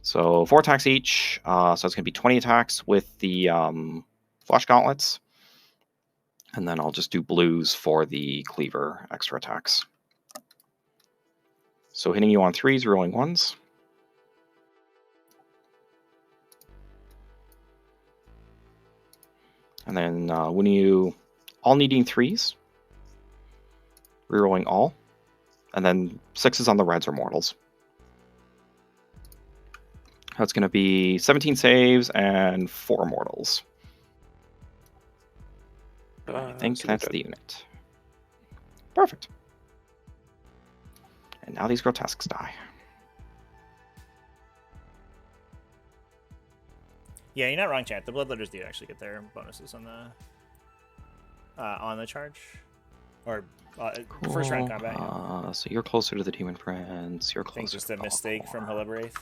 So 4 attacks each. So it's going to be 20 attacks with the flash gauntlets. And then I'll just do blues for the cleaver extra attacks. So hitting you on 3s, rolling 1s. And then when you all needing 3s, rerolling all. And then 6s on the reds or mortals. That's going to be 17 saves and 4 mortals. I think so that's the unit. Perfect. And now these grotesques die. Yeah, you're not wrong, chat. The Bloodletters do actually get their bonuses on the charge. Or Cool. first round combat. Yeah. So you're closer to the Demon Prince. You're I think closer just to a mistake from Haliveraith.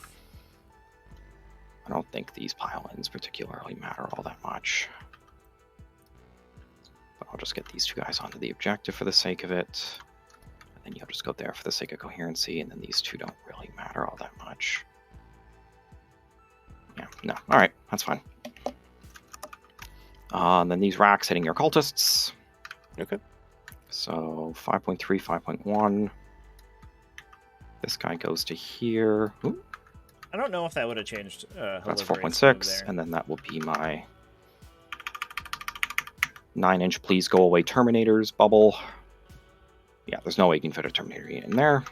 I don't think these pile-ins particularly matter all that much. But I'll just get these 2 guys onto the objective for the sake of it. And then you'll just go there for the sake of coherency, and then these 2 don't really matter all that much. Yeah, no. Alright, that's fine. And then these racks hitting your cultists. Okay. So 5.3, 5.1. This guy goes to here. Ooh, I don't know if that would have changed. that's Haliveraith's 4.6, move and then that will be my 9-inch please go away Terminators bubble. Yeah, there's no way you can fit a Terminator in there.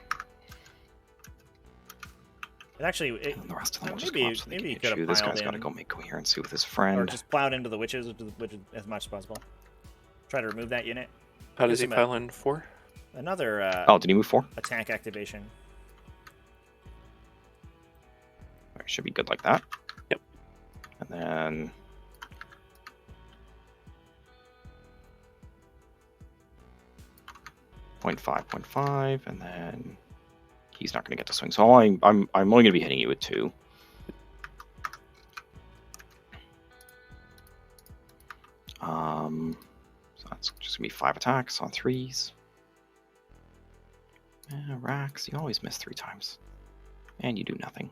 It actually, And the rest of them will just maybe come up so they maybe can you hit could have you. This piled guy's got to in, go make coherency with his or friend. just plowed into the witches, which is as much as possible. Try to remove that unit. How does Gives he him pile in 4? Another Oh, did he move 4? attack activation. Alright, should be good like that. Yep. And then 0.5, and then he's not going to get to swing. So I'm only going to be hitting you with 2. So that's just going to be 5 attacks on 3s. Rax, you always miss 3 times. And you do nothing.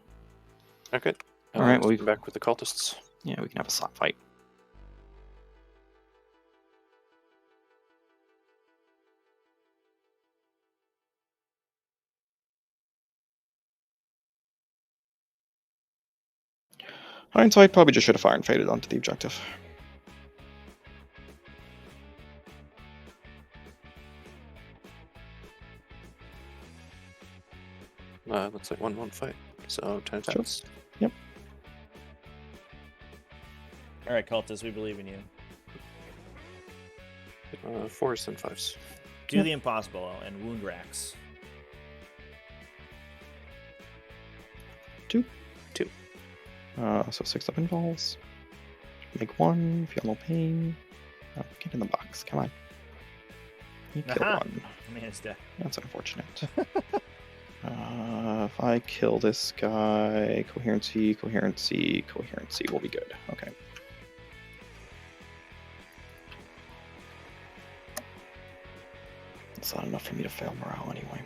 Okay. Alright, well, let's come back with the cultists. yeah, we can have a slap fight. Hindsight, probably just should have fire and faded onto the objective. Looks like 1-1 fight. So 10 attacks. Yep. All right, cultists, we believe in you. 4s and 5s. Do the impossible and wound racks. 2. 2. So 6 up involves. Make 1, feel no pain. Oh, get in the box, come on. You kill Aha! 1. I mean, it's death. That's unfortunate. If I kill this guy, coherency will be good. Okay. It's not enough for me to fail morale anyway.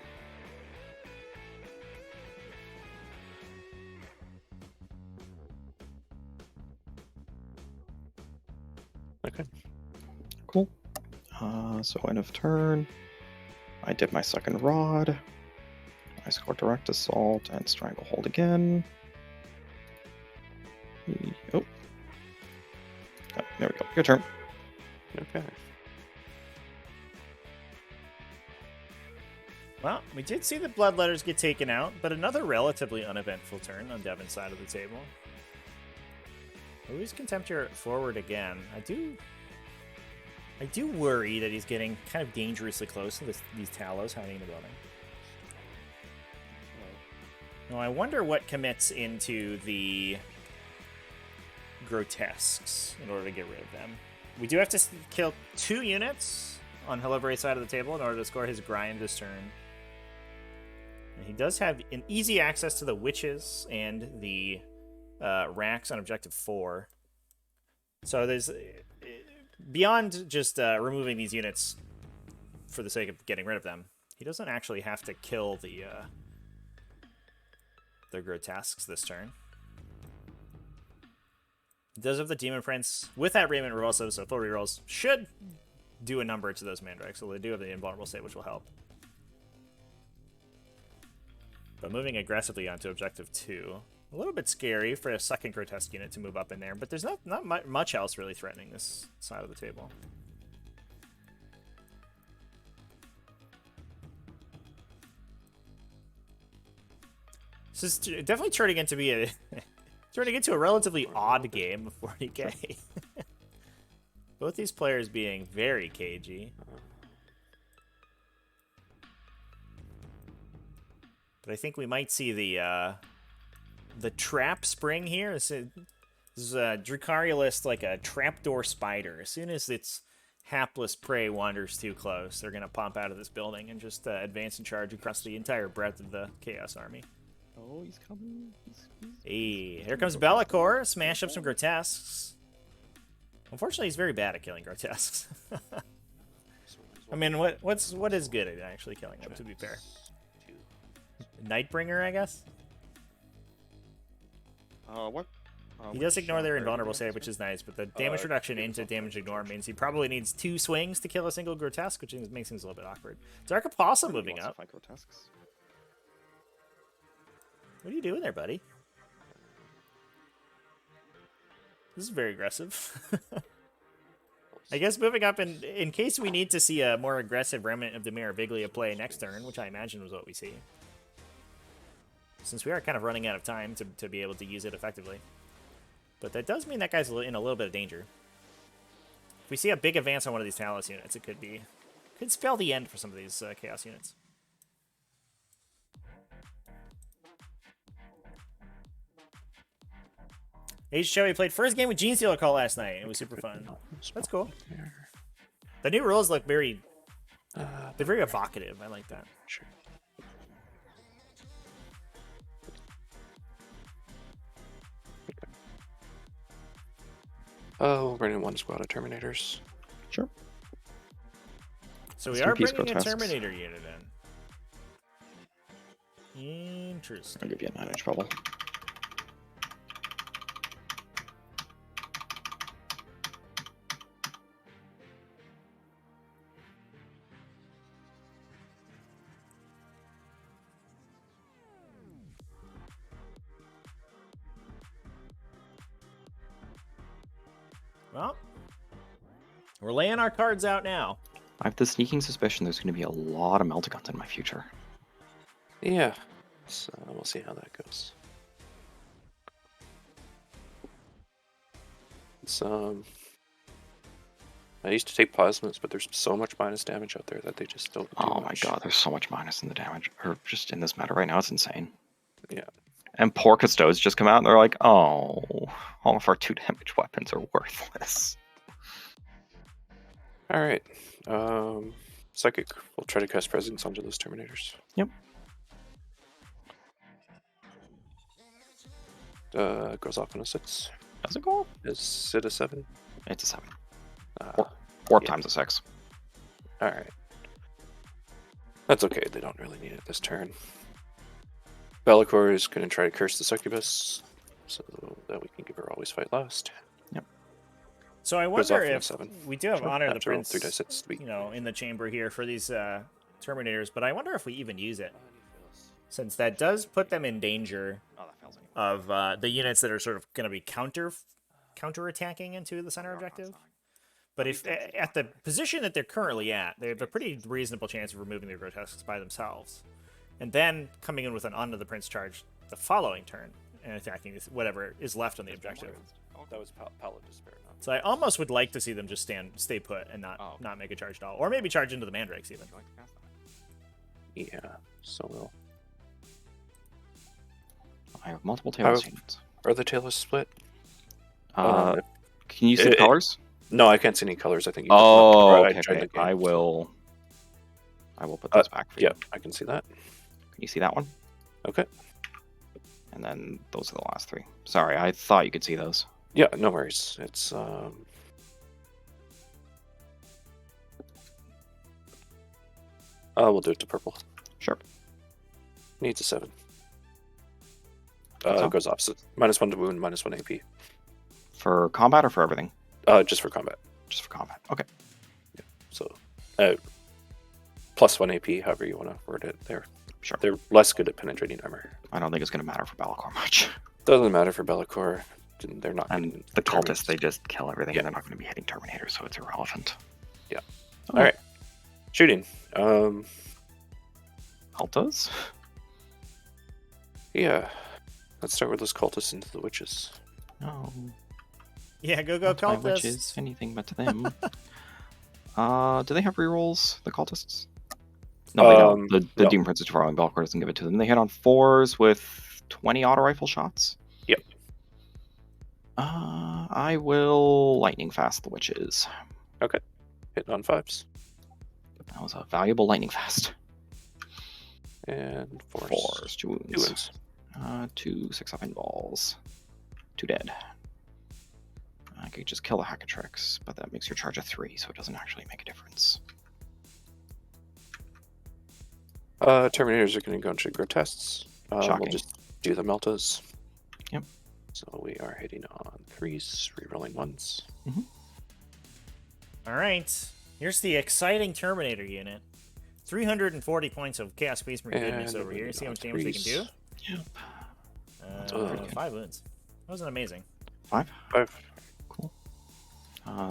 Okay. Cool. So end of turn. I did my second rod. I scored direct assault and stranglehold again. Oh. Oh, there we go. Your turn. Okay. Well, we did see the Bloodletters get taken out, but another relatively uneventful turn on Devin's side of the table. Louis Contemptor forward again. I do worry that he's getting kind of dangerously close to these Talos hiding in the building. Now, I wonder what commits into the grotesques in order to get rid of them. We do have to kill 2 units on Haliveraith's side of the table in order to score his grind this turn. And he does have an easy access to the witches and the racks on objective 4. So there's beyond just removing these units for the sake of getting rid of them, he doesn't actually have to kill the grotesques this turn. He does have the Demon Prince with that Raiment Revulsive, so full rerolls should do a number to those mandrakes, so they do have the invulnerable state, which will help. But moving aggressively onto objective 2, a little bit scary for a second grotesque unit to move up in there, but there's not much else really threatening this side of the table. This is definitely turning into a relatively odd game of 40k. Both these players being very cagey. But I think we might see the trap spring here. This is a Drukhari list like a trapdoor spider. As soon as its hapless prey wanders too close, they're going to pop out of this building and just advance and charge across the entire breadth of the Chaos Army. Oh, he's coming. Hey, here comes Be'lakor. Smash up some grotesques. Unfortunately, he's very bad at killing grotesques. I mean, what is good at actually killing them, to be fair? Nightbringer, I guess? What? He does ignore their invulnerable save, which is nice, but the damage reduction into damage ignore means he probably needs 2 swings to kill a single grotesque, which makes things a little bit awkward. Dark Apostle moving up. What are you doing there, buddy? This is very aggressive. I guess moving up in case we need to see a more aggressive Remnant of the Meraviglia play next turn, which I imagine was what we see. Since we are kind of running out of time to be able to use it effectively. But that does mean that guy's in a little bit of danger. If we see a big advance on one of these Talos units, it could spell the end for some of these Chaos units. Age Show, he played first game with Gene Stealer Call last night. It was super fun. That's cool. The new rules look they're very evocative. I like that. Sure. Oh, we're bringing 1 squad of Terminators. Sure. So we are bringing a Terminator unit in. Interesting. I'll give you a 9-inch bubble. Well, we're laying our cards out now. I have the sneaking suspicion there's going to be a lot of Meltagons in my future. Yeah, so we'll see how that goes. It's I used to take plasmas, but there's so much minus damage out there that they just don't do Oh much. my god, there's so much minus in the damage, or just in this meta right now. It's insane. Yeah. And poor Custodes just come out and they're like, oh, all of our 2 damage weapons are worthless. All right. Psychic. We'll try to cast Presence onto those Terminators. Yep. Goes off on a 6. Does it go? Is it a 7? It's a 7. Warp yeah. times a 6. All right. That's okay. They don't really need it this turn. Be'lakor is going to try to curse the Succubus so that we can give her always fight last. Yep. So I wonder if we do have Honor of the Prince, 3d6 you know, in the chamber here for these Terminators, but I wonder if we even use it, since that does put them in danger of the units that are sort of going to be counter-attacking into the center objective. But if at the position that they're currently at, they have a pretty reasonable chance of removing their grotesques by themselves, and then coming in with an Honor of the Prince charge the following turn and attacking whatever is left on the objective. That was Pallid Despair. So I almost would like to see them just stay put and not make a charge at all, or maybe charge into the Mandrakes even. Yeah, so we'll. I have multiple Talos units. Are the Talos split? Can you see the colors? No, I can't see any colors. I think you Oh, I okay. tried the game. I will put those back for you. Yeah, I can see that. Can you see that one? Okay. And then those are the last 3. Sorry, I thought you could see those. Yeah, no worries. It's we'll do it to purple. Sure. Needs a 7. So? It goes opposite. -1 to wound, -1 AP. For combat or for everything? Just for combat. Just for combat. Okay. Yeah. So, +1 AP, however you want to word it there. Sure. They're less good at penetrating armor. I don't think it's going to matter for Be'lakor much. Doesn't matter for Be'lakor. They're not. And the cultists, they just kill everything. Yeah. And they're not going to be hitting Terminators, so it's irrelevant. Yeah. Okay. All right. Shooting. Altas? Yeah. Let's start with those cultists into the witches. No. Yeah, go Not my cultists. witches, anything but to them. Do they have rerolls, the cultists? No, they don't. The no. Doom Prince is Tuvalu and Be'lakor doesn't give it to them. They hit on 4s with 20 auto rifle shots? Yep. I will lightning fast the witches. Okay. Hitting on 5s. That was a valuable lightning fast. And 4s. 4s, 2 wounds. 2 wounds. 2 6-up balls. 2 dead. I could just kill the Hackatrix, but that makes your charge a 3, so it doesn't actually make a difference. Terminators are going to go into grotesques. We'll Shocking. just do the meltas. Yep. So we are hitting on 3s, rerolling 1s. All right. Here's the exciting Terminator unit. 340 points of Chaos Space Marine goodness And over here. we're See how much on damage they can do? 3s. Yep. 5 wounds. That wasn't amazing. 5? 5. Cool.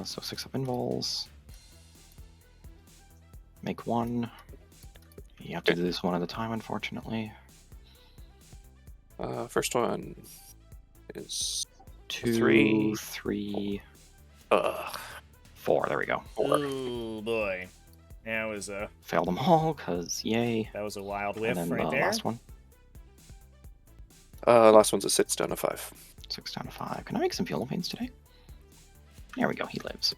So 6-up invols. Make 1. You have to do this one at a time, unfortunately. First one is 2, 3. 3, Ugh. 4. There we go. 4. Oh boy. That was a Failed them all, because yay. wild And whiff then right the there. last one. Last one's a 6 down to 5. 6 down to 5. Can I make some fuel pains today? There we go, he lives.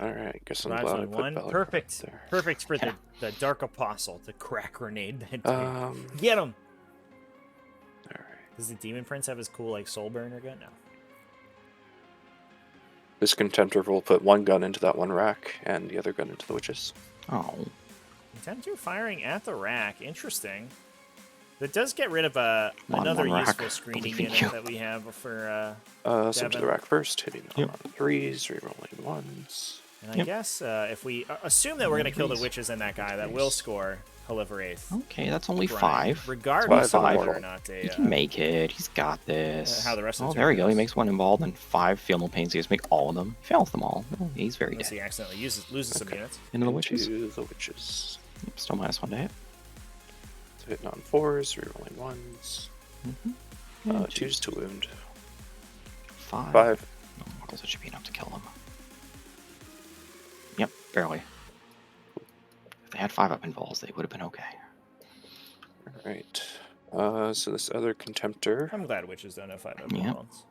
Alright, guess I'm Lives glad I on put 1. Be'lakor Perfect. there. Perfect for Yeah. the Dark Apostle to crack grenade that dude. Alright. Get him! Does the Demon Prince have his cool like soul burner gun? No. This Contemptor will put 1 gun into that 1 rack and the other gun into the witches. Oh. Contemptor firing at the rack. Interesting. That does get rid of Come on, another 1 rack. useful screening Believe in unit you. that we have for So to Devin. the rack first, hitting Yep. on 3s, rerolling 1s. And I Yep. guess if we assume that we're going to kill the Threes. witches and that guy, that will score Haliveraith. Okay, that's only Brian, 5. Regardless of 5 whether or and not He a can make it. He's got this. how the rest of Oh, the there we turn go. He goes. makes 1 involved and 5 feel pains. He has to make all of them. He fails them all. Oh, he's very unless he dead. accidentally loses some units. Into the witches. Into the witches. Yep, still -1 to hit. So hitting on 4s, rerolling 1s. Yeah, 2s to wound. 5. 5. No mortals, it should be enough to kill them. Yep, barely. If they had 5-up involves, they would have been okay. Alright. So this other Contemptor. I'm glad witches don't have 5 up Yeah. bones.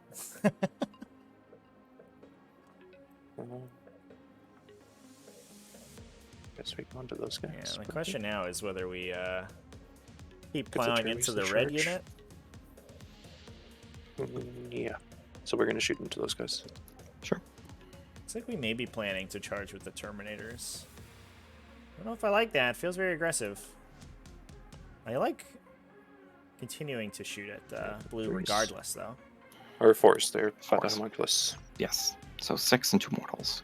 Guess we go on to those guys. Yeah, the question now is whether we keep Get the plowing Terries into to the red charge. unit. Yeah. So we're going to shoot into those guys. Sure. Looks like we may be planning to charge with the Terminators. I don't know if I like that. Feels very aggressive. I like continuing to shoot at blue Threes. regardless, though. Or 4s. They're 5 Fours. homunculus. Yes. So 6 and 2 mortals.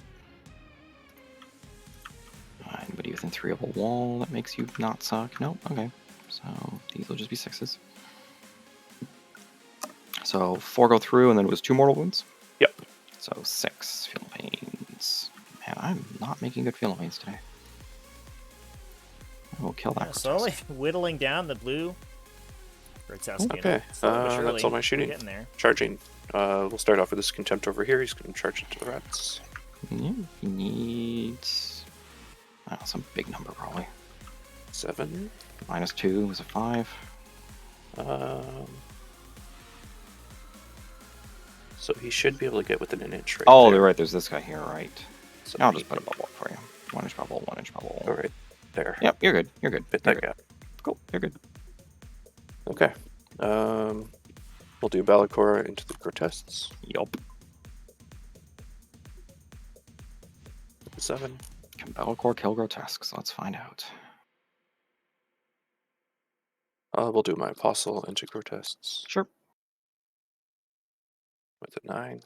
Anybody within 3 of a wall that makes you not suck? Nope. Okay. So these will just be 6s. So 4 go through, and then it was 2 mortal wounds? Yep. So 6 feel pains. Man, I'm not making good feel pains today. I will kill that. Yeah, slowly whittling down the blue grotesque unit. Okay, Slowly but surely, that's all my we're shooting. Getting there. Charging. We'll start off with this Contempt over here. He's going to charge into the rats. Yeah, he needs... I don't know, some big number probably. 7. -2 was a 5. So he should be able to get within an inch right Oh, there. they're right. There's this guy here, right? So I'll he just put a can bubble up for you. 1 inch bubble, 1 inch bubble. go right there. Yep, you're good. You're good. Fit You're that good. gap. Cool. You're good. Okay. We'll do Balakora into the Grotesques. Yup. 7. Can Bellacore kill Grotesques? Let's find out. We'll do my Apostle into Grotesques Sure. with a 9.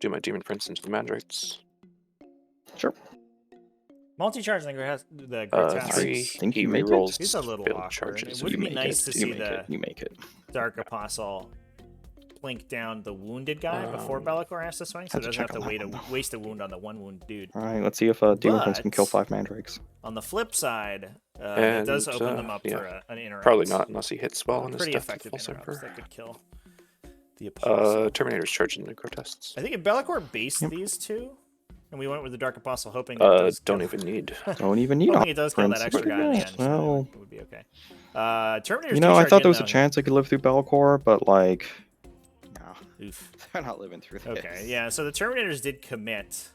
Do my Demon Prince into the Mandrakes. Sure. Multi-charge the I Grotesques. think he you make rerolls it. He's a little failed awkward. charges. It would You be make nice it. to You see make the it. You make it. Dark Apostle blink down the wounded guy before Bellacore has to swing, so it Have to doesn't have check to on that one, waste a wound on the one wound dude. All right, let's see if Demon Prince can kill But- 5 Mandrakes. On the flip side, it does And, open them up yeah. for an interrupt. Probably not unless he hits well on his Pretty Death to effective False interrupts Emperor. that could kill the Apostle. Terminator's charging the Grotesques. I think if Bellacore based these two, and we went with the Dark Apostle, hoping it does Don't kill, even need. Don't even need hoping a it does kill that Prince. extra Look at guy in the that. end. Well, It would be okay. Terminators. you know, I do thought charge there was in, a though. chance I could live through Bellacore, but like, no, Oof. they're not living through this. Okay, yeah, so the Terminators did commit,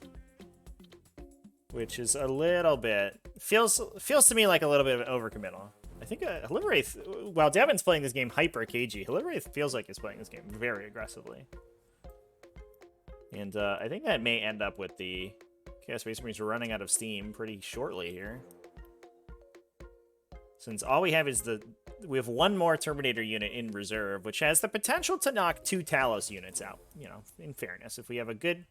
which is a little bit feels to me like a little bit of overcommittal. I think Haliveraith, while Devin's playing this game hyper cagey, Haliveraith feels like he's playing this game very aggressively, and I think that may end up with the Chaos Space Marines running out of steam pretty shortly here, since all we have is we have one more Terminator unit in reserve, which has the potential to knock 2 Talos units out. You know, in fairness, if we have a good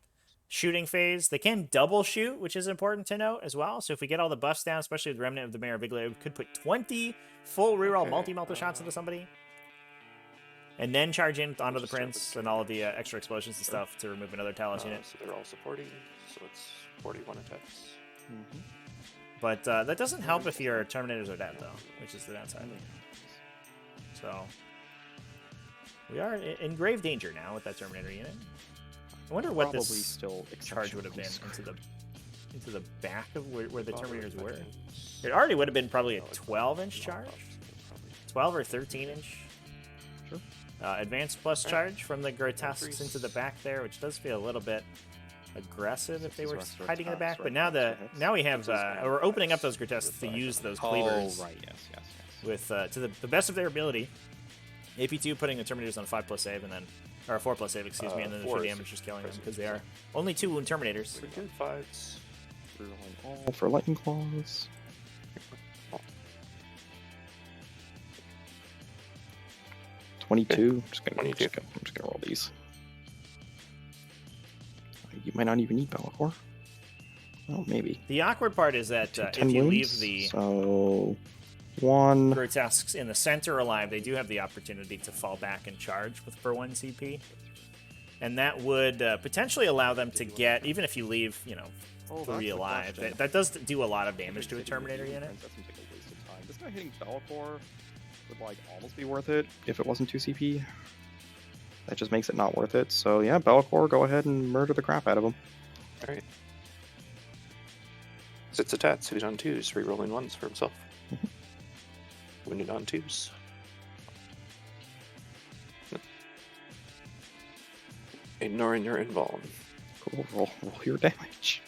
shooting phase, they can double shoot, which is important to note as well. So if we get all the buffs down, especially with Remnant of the Mayor of Biglia, we could put 20 full reroll multi-melter shots into somebody, and then charge in onto the Prince and all of the extra explosions and stuff to remove another Talos unit. So they're all supporting, so it's 41 attacks. But that doesn't help if your Terminators are dead, though, which is the downside. So we are in grave danger now with that Terminator unit. I wonder what Probably this still charge would have been exceptional. into the back of where the Terminators were. It already would have been probably a 12-inch charge, 12 or 13-inch. Sure. Advanced plus charge from the Grotesques into the back there, which does feel a little bit aggressive if they were hiding in the back. But now we have we're opening up those Grotesques to use those cleavers. Oh, right, yes. With to the best of their ability. AP2 putting the Terminators on a 5+ save, and then or a 4+ save, excuse me, and then the 3 damage just killing them because they are only 2 wound Terminators. We can fights. All for Lightning Claws. $22. I'm just gonna roll these. You might not even need Bellacore. Oh, maybe. The awkward part is that if 10 you wounds, leave the so 1. Grotesques in the center alive, they do have the opportunity to fall back and charge for 1 CP. And that would potentially allow them to get, even if you leave, 3 alive, that does do a lot of damage to a Terminator unit. That seems like a waste of time. This guy hitting Bellacore would almost be worth it if it wasn't 2 CP. That just makes it not worth it. So yeah, Bellacore, go ahead and murder the crap out of him. Alright. 6 attacks, he's on 2s, rerolling 1s for himself. Wounded on 2s. Ignoring your invuln. Cool, roll your damage.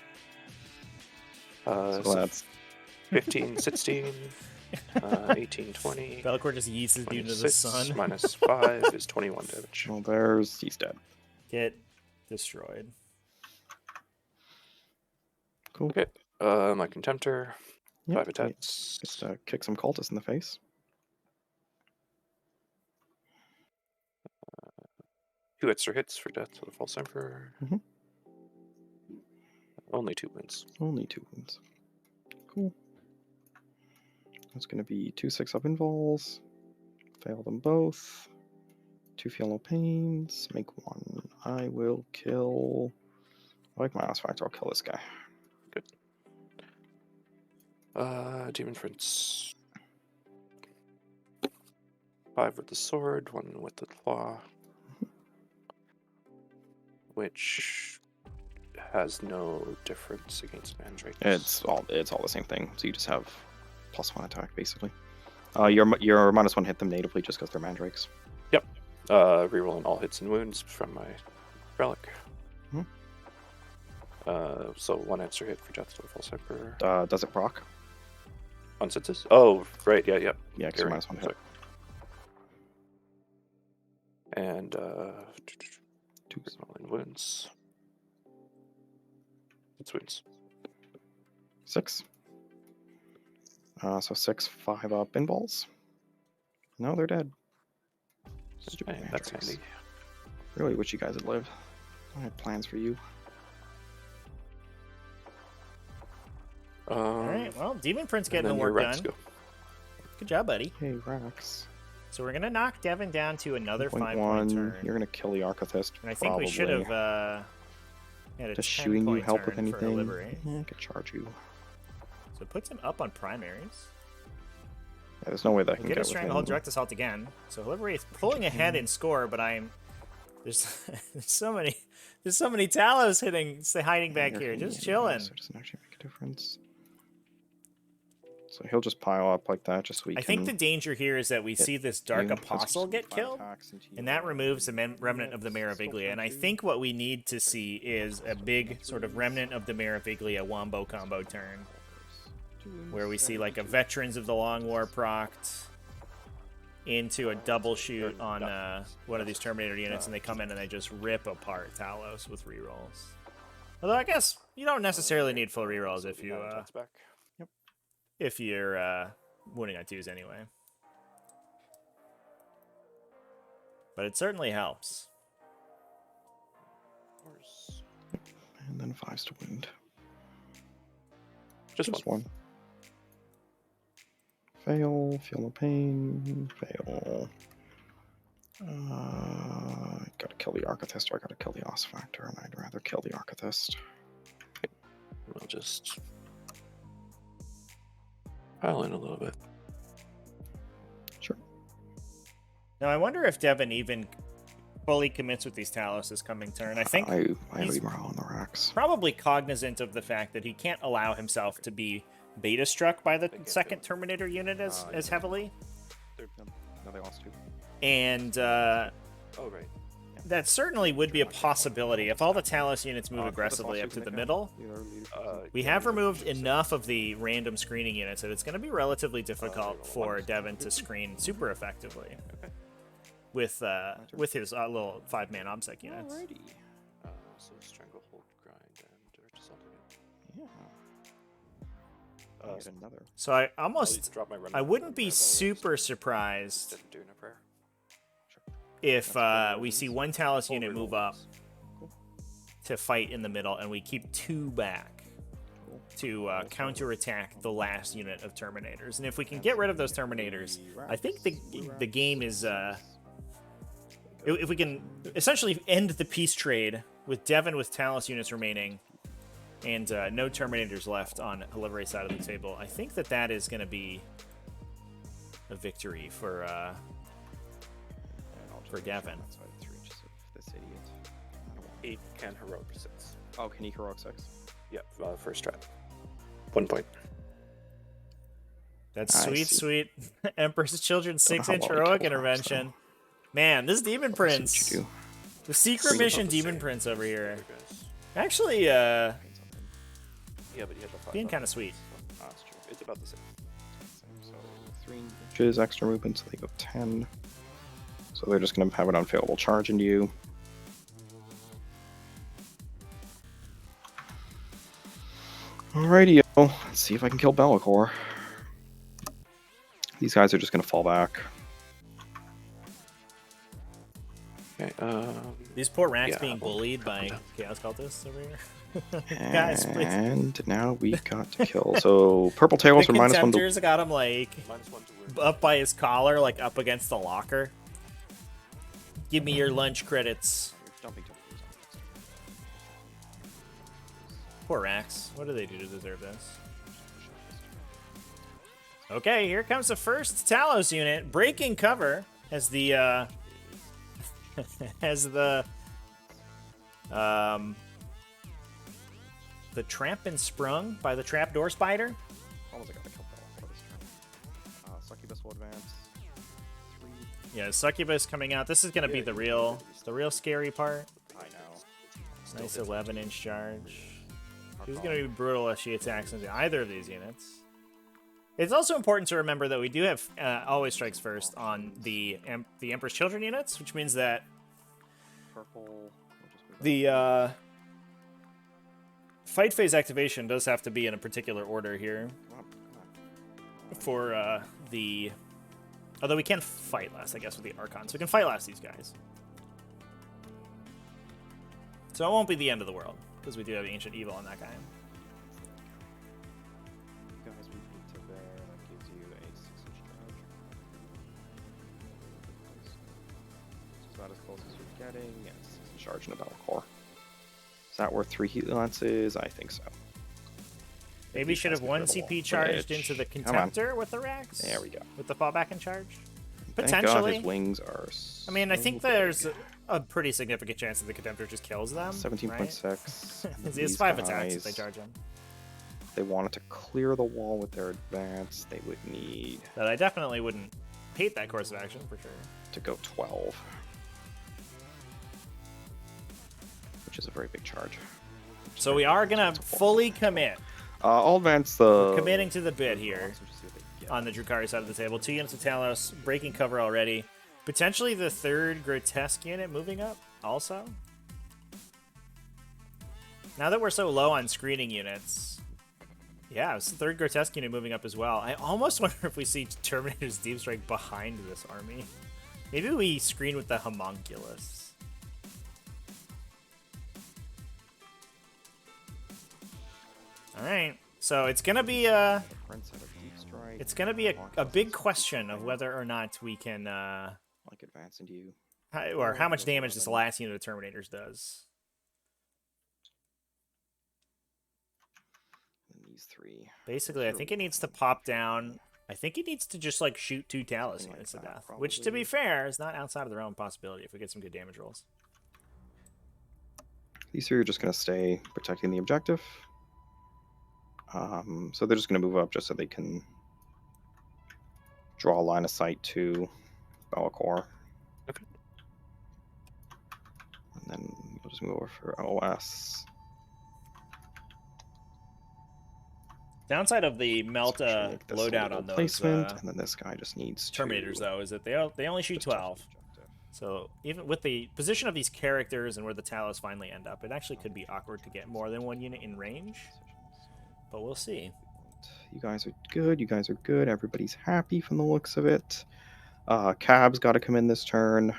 So that's 15, 16, 18, 20. Bellacore just yeets his dude into the 26 sun. minus 5 is 21 damage. well, he's dead. Get destroyed. Cool. Okay, my Contemptor, Yep, 5 attacks. Just kick some cultists in the face. 2 extra hits for death to the False Emperor. Mhm. Only 2 wins. Only 2 wounds. Cool. That's going to be 2 6-up invols. Fail them both. 2 feel no pains. Make 1. I will kill. I like my last factor. I'll kill this guy. Good. Demon Prince. 5 with the sword, 1 with the claw. Which has no difference against mandrakes. It's all the same thing. So you just have +1 attack basically. Your -1 hit them natively just because they're mandrakes. Yep. Rerolling all hits and wounds from my relic. Hmm. So 1 answer hit for Death to the False Emperor. Does it proc? On senses? Oh, right. Yeah. Yeah, because You're you're right. -1 hit. Sorry. And 2. rerolling wounds. It's wounds. 6. So 6, 5 up in balls. No, they're dead. Stupid Okay, that's mandrakes. handy. Really wish you guys had lived. I had plans for you. All right, well, Demon Prince getting the and then your work Rex done. go. Good job, buddy. Hey, Rax. So we're gonna knock Devin down to another 5-point 1. turn. You're gonna kill the Archithist. And I think we should have had a Does shooting you 10-point help with turn for anything? Haliveraith. Yeah, I could charge you. So it puts him up on primaries. Yeah, there's no way that I We'll can get get a stranglehold within. direct assault again. So Haliveraith pulling ahead in score, but there's there's so many Talos hiding back You're here, hitting just anyway, chilling. So it doesn't actually make a difference. So he'll just pile up like that just so we I can... think the danger here is that we see this Dark you, 'cause Apostle you get five killed, attacks into and your that removes the remnant of the still Maraviglia. And I charging. think what we need to see is a big sort of remnant of the Maraviglia wombo combo turn, where we see like a Veterans of the Long War proct into a double shoot on one of these Terminator units, and they come in and they just rip apart Talos with rerolls. Although I guess you don't necessarily need full rerolls if you back. if you're wounding on 2s anyway. But it certainly helps. And then 5s to wound. Just one. Fail, feel no pain, fail. Gotta kill the Archithist, or I gotta kill the Os Factor, and I'd rather kill the Archithist. We'll just pile in a little bit. Sure. Now I wonder if Devin even fully commits with these Talos this coming turn. I think I he's leave morale on the racks. probably cognizant of the fact that he can't allow himself to be beta struck by the second Terminator unit as heavily. No, they lost 2. And Oh, right. that certainly would be a possibility if all the Talos units move aggressively up to the middle. We have removed enough of the random screening units that it's going to be relatively difficult for Devin to screen super effectively with his little 5-man OBSEC units. Alrighty. So stranglehold, grind, and direct assault again. Yeah. Get another. So I I'll almost drop my run I up wouldn't on be Bravo super surprised instead of doing a prayer. if we see one Talos unit move up to fight in the middle and we keep 2 back to counterattack the last unit of Terminators. And if we can get rid of those Terminators, I think the game is if we can essentially end the peace trade with Devin with Talos units remaining and no Terminators left on Haliveraith's side of the table, I think that is going to be a victory for Devin. Outside 3 inches of this idiot. 8 can heroic 6. Oh, can he heroic 6? Yep, first try. 1 point. That's I sweet, see. sweet Emperor's Children Don't know 6-inch how well heroic he killed Fox, intervention. Man, this Demon Let's see what Prince, you do. the secret Bring mission about the Demon same. Prince over here, Guys. actually Yeah, but you had the 5. being kind of sweet. That's true. It's about the same. So 3 inches extra movement, so they go 10. So they're just going to have an unfailable charge into you. Alrighty, let's see if I can kill Be'lakor. These guys are just going to fall back. Okay, These poor rats Yeah, being we'll bullied cut by them Chaos Cultists over here. Guys, please. And now we got to kill. So purple tails The are -1 to... Contemptors got him like -1 to wound. up by his collar, like up against the locker. Give me your lunch credits. Poor Rax. What do they do to deserve this? Okay, here comes the first Talos unit breaking cover as the the Tramp and Sprung by the Trapdoor Spider. Almost got to kill Bellacore this turn. Succubus will advance. 3. Yeah, Succubus coming out. This is gonna be the real scary part. I know. Nice 11-inch charge. She's gonna be brutal if she attacks into either of these units. It's also important to remember that we do have always strikes first on the Emperor's Children units, which means that Purple. the fight phase activation does have to be in a particular order here for the... Although we can fight last, I guess, with the Archons. We can fight last these guys. So it won't be the end of the world, because we do have Ancient Evil on that guy. You guys move to there. That gives you a 6-inch charge. It's about as close as you're getting. Yeah, 6-inch charge in a battle core. Is that worth 3 heat lances? I think so. Maybe should have 1 CP charged into the Contemptor with the Rex. There we go. With the fallback and charge. Thank God Potentially. his wings are I mean, I think so there's big. a pretty significant chance that the Contemptor just kills them. 17.6. He has 5 attacks if they charge him. If they wanted to clear the wall with their advance, they would need But I definitely wouldn't hate that course of action for sure. to go 12. Which is a very big charge. So we are going to fully commit. I'll advance the... We're committing to the bit here on the Drukhari side of the table. 2 units of Talos, breaking cover already. Potentially the 3rd Grotesque unit moving up also. Now that we're so low on screening units, yeah, it's the 3rd Grotesque unit moving up as well. I almost wonder if we see Terminator's Deep Strike behind this army. Maybe we screen with the Homunculus. Alright, so it's gonna be a big question of whether or not we can like advance into you. how much damage this last unit of Terminators does. And these 3. Basically, I think it needs to pop down. I think it needs to just like shoot 2 Talos units to death, which to be fair is not outside of the realm of possibility if we get some good damage rolls. These 3 are just going to stay protecting the objective. So they're just going to move up just so they can draw a line of sight to Bellacore. Okay. And then we'll just move over for OS. Downside of the Melt Make this a loadout little on those placement, and then this guy just needs Terminators, to though, is that they only shoot just check 12. the objective. So even with the position of these characters and where the Talos finally end up, it actually could be awkward to get more than 1 unit in range. But we'll see. You guys are good. You guys are good. Everybody's happy from the looks of it. Cab's got to come in this turn.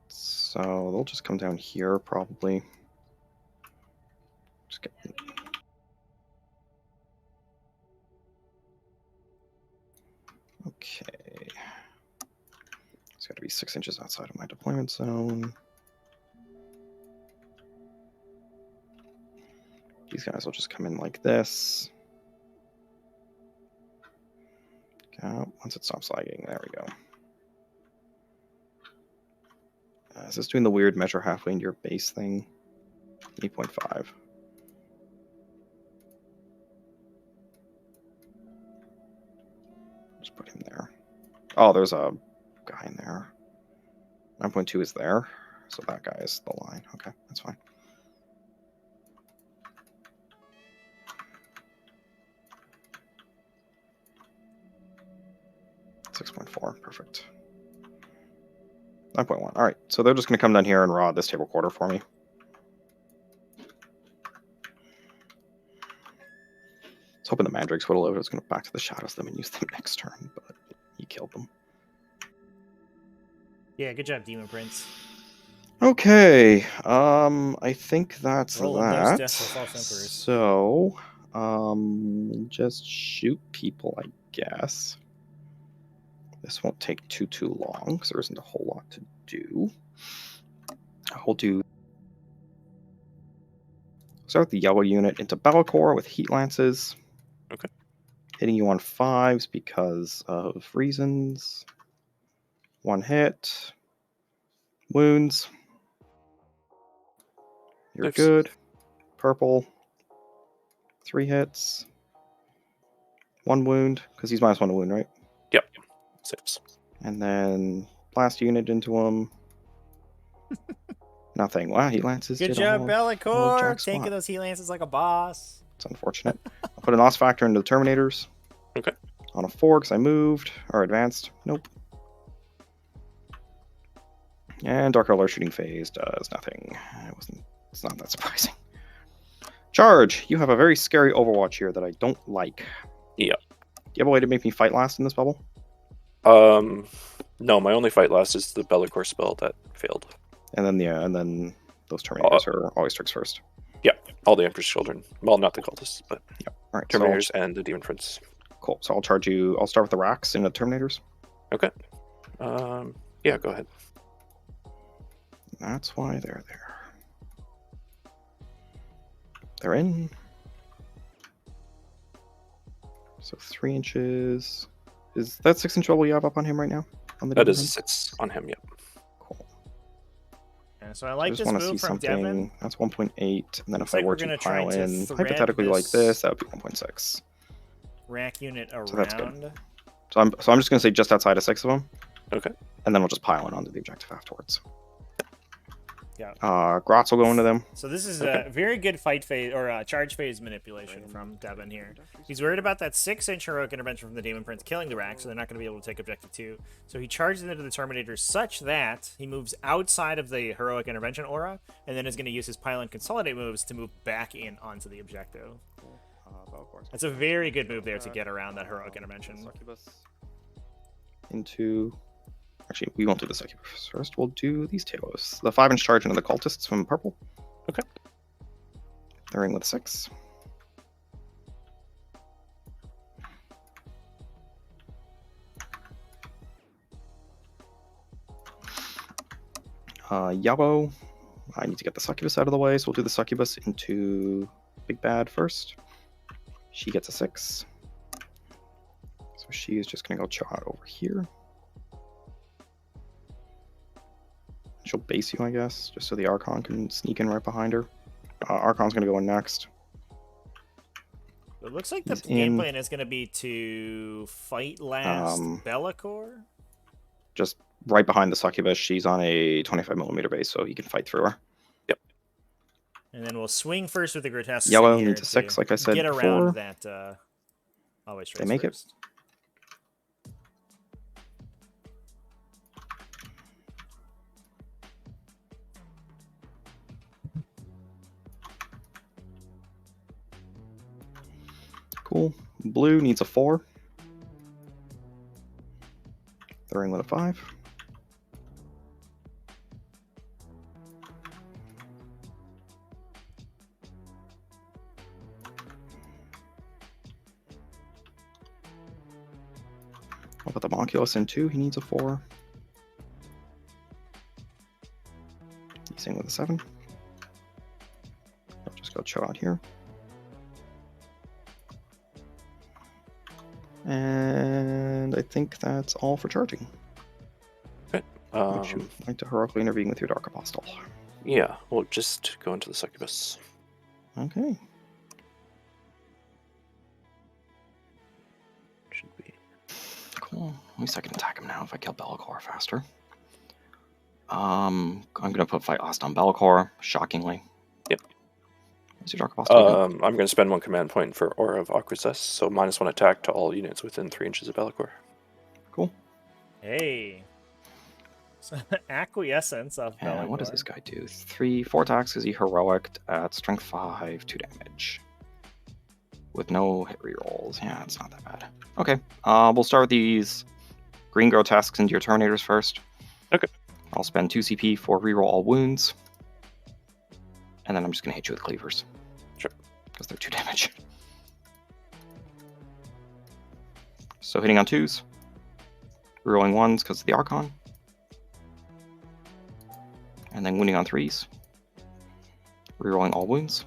So they'll just come down here probably. Just get... Okay. It's got to be 6 inches outside of my deployment zone. These guys will just come in like this. Once it stops lagging, there we go. Is this doing the weird measure halfway into your base thing? 8.5. Just put him there. Oh, there's a guy in there. 9.2 is there, so that guy is the line. Okay, that's fine. Perfect. 9.1. All right, so they're just going to come down here and rod this table quarter for me. I was hoping the Mandrakes would have lived. I was going to back to the Shadows them and use them next turn, but he killed them. Yeah, good job, Demon Prince. Okay, I think that's Roll of those that. deaths for false emperors. So, just shoot people, I guess. This won't take too long because there isn't a whole lot to do. I'll do start with the yellow unit into Bellacore with heat lances. Okay. Hitting you on 5s because of reasons. 1 hit. Wounds. You're Nice. good. Purple. 3 hits. 1 wound, because he's -1 to wound, right? Yep. 6. And then blast unit into him. Nothing. Wow, he lances. Good did job, all of Bellicor. Jack's Taking spot. those heat lances like a boss. It's unfortunate. I'll put a loss factor into the Terminators. Okay. On a 4 because I moved or advanced. Nope. And Dark Elder Shooting Phase does nothing. It's not that surprising. Charge! You have a very scary Overwatch here that I don't like. Yeah. Do you have a way to make me fight last in this bubble? No, my only fight last is the Bellicor spell that failed. And then those Terminators are always tricks first. Yeah, all the Emperor's Children. Well, not the cultists, but Yep. All right. Terminators and the Demon Prince. Cool. So I'll charge you. I'll start with the racks and the Terminators. Okay. Yeah, go ahead. That's why they're there. They're in. So 3 inches. Is that 6-inch bubble you have up on him right now? On the That Demon is Prince? 6 on him, yep. Cool. Yeah, so I I like just this want to move see from something. Devin. That's 1.8. And then Looks if I like were we're to gonna try pile to in thread hypothetically like this this, that would be 1.6. Rack unit around. So that's good. So I'm just going to say just outside of 6 of them. Okay. And then we'll just pile in onto the objective afterwards. Yeah. Grots will go into them. So this is Okay. a very good fight phase or charge phase manipulation from Devin here. He's worried about that 6-inch heroic intervention from the Demon Prince killing the rack, so they're not going to be able to take objective 2. So he charges into the Terminator such that he moves outside of the heroic intervention aura, and then is going to use his pile and consolidate moves to move back in onto the objective. That's a very good move there to get around that heroic intervention. Into. Actually, we won't do the succubus first. We'll do these talos. The 5-inch charge into the cultists from purple. Okay. They're in with 6. Yellow. I need to get the succubus out of the way, so we'll do the succubus into Big Bad first. She gets a 6. So she is just going to go chill out over here. She'll base you, I guess, just so the Archon can sneak in right behind her. Archon's going to go in next. It looks like the He's game in. plan is going to be to fight last Bellicor. Just right behind the succubus. She's on a 25mm base, so he can fight through her. Yep. And then we'll swing first with the grotesque. Yellow here needs a to 6, like I said get before. around that. Always They make it. first. Cool. Blue needs a 4. They're in with a 5. I'll put the Monculus in 2. He needs a 4. He's in with a 7. I'll just go chill out here. And I think that's all for charging. Okay. Would you like to heroically intervene with your Dark Apostle? Yeah, we'll just go into the succubus. Okay. Should be. Cool. At least I can attack him now if I kill Bellicor faster. I'm gonna put fight last on Bellicor, shockingly. Yep. What's your Dark Apostle? I'm going to spend 1 command point for Aura of Acquiescence, so -1 attack to all units within 3 inches of Bellicor. Cool. Hey. Acquiescence of Bellicor. And what does this guy do? 4 attacks because he heroic at strength 5, 2 damage. With no hit rerolls. Yeah, it's not that bad. Okay. We'll start with these green grotesques into your Terminators first. Okay. I'll spend 2 CP for reroll all wounds. And then I'm just going to hit you with cleavers. Sure. Because they're 2 damage. So hitting on 2s. Rerolling 1s because of the Archon. And then wounding on 3s. Rerolling all wounds.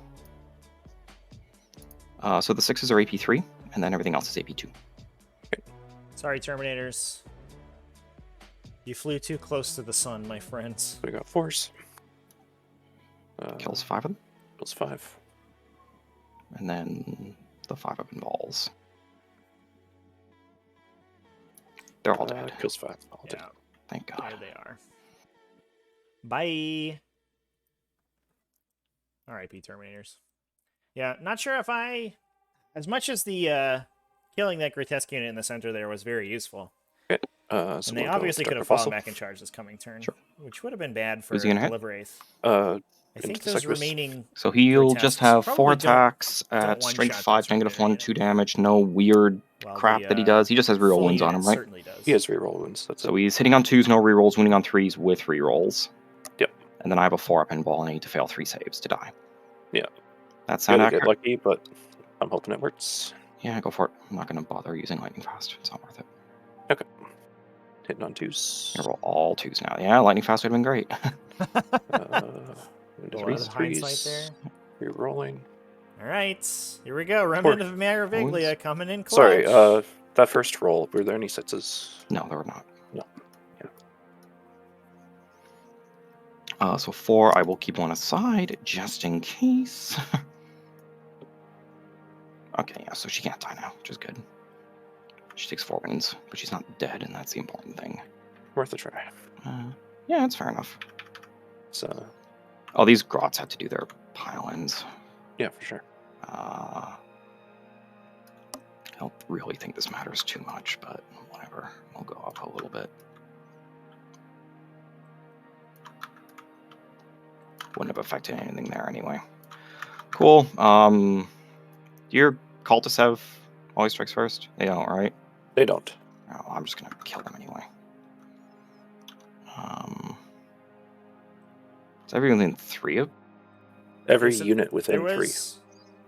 So the 6s are AP 3, and then everything else is AP 2. Sorry, Terminators. You flew too close to the sun, my friends. We got force. Kills 5 of them. Kills 5. And then the 5 open balls. They're all dead. Kills 5. All dead. Yeah, Thank God. there they are. Bye. R.I.P. Terminators. Yeah, not sure if as much as the killing that grotesque unit in the center there was very useful. So And they we'll go obviously with could have Dark fallen Apostle. back in charge this coming turn, Sure. which would have been bad for Who's he gonna hit? Haliveraith. I I think the those succubus. remaining So he'll just grotesques have 4 probably don't attacks at one-shot strength those 5, negative remaining 1, 2 units. damage. No weird Well, crap the, that he does. He just has reroll full wounds on unit him, right? certainly does. He has reroll wounds. That's So it. he's hitting on 2s, no rerolls, wounding on 3s with rerolls. Yep. And then I have a 4-up in ball and I need to fail 3 saves to die. Yeah. That's You not gotta get accurate. lucky, but I'm hoping it works. Yeah, go for it. I'm not going to bother using lightning fast. It's not worth it. Okay. Hitting on 2s. I roll all 2s now. Yeah, lightning fast would have been great. A lot of hindsight there. Rerolling. All right, here we go. Remnant of Maraviglia Wounds. coming in clutch. Sorry, that first roll, were there any sixes? No, there were not. No. So 4, I will keep 1 aside just in case. Okay, yeah, so she can't die now, which is good. She takes 4 wounds, but she's not dead, and that's the important thing. Worth a try. Yeah, that's fair enough. So, Oh, these grots had to do their pile-ins. yeah, for sure. I don't really think this matters too much, but whatever. We'll go up a little bit. Wouldn't have affected anything there anyway. Cool. Do your cultists have always strikes first? They don't, right? They don't. Oh, I'm just gonna kill them anyway. Is everyone within 3 of? Every So unit within there 3. was,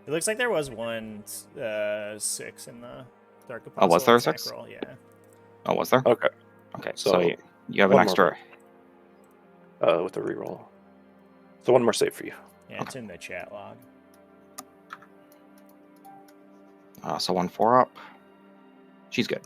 It looks like there was 1 6 in the Dark Apostle. Oh, was there a attack 6? roll, yeah. Oh, was there? Okay. Okay, So, so you have an one more. extra. With a reroll. So one more save for you. Yeah, it's in the chat log. So 1 4-up. She's good.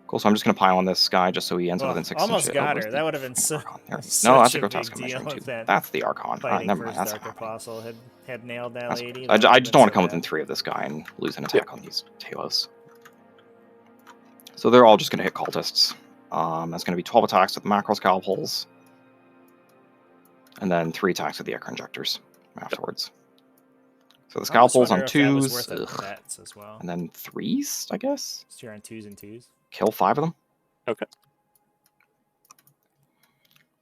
Cool, so I'm just going to pile on this guy just so he ends up within 6 almost inches. got where's her. the That would have been freaking so, Archon? There. such No, that's a a grotesque big deal measuring if too. that That's the Archon. fighting Never first mind, that's Dark happening. Apostle had nailed that That's lady. fine. That I would've just been don't want to so come bad. within 3 of this guy and lose an attack on these Talos. So they're all just going to hit cultists. That's going to be 12 attacks with the macro scalpels. And then 3 attacks with the Echo Injectors afterwards. So the I almost scalpels wonder on if that was 2s. worth it bets as well. And then 3s, I guess? So you're on 2s and 2s. Kill 5 of them. Okay.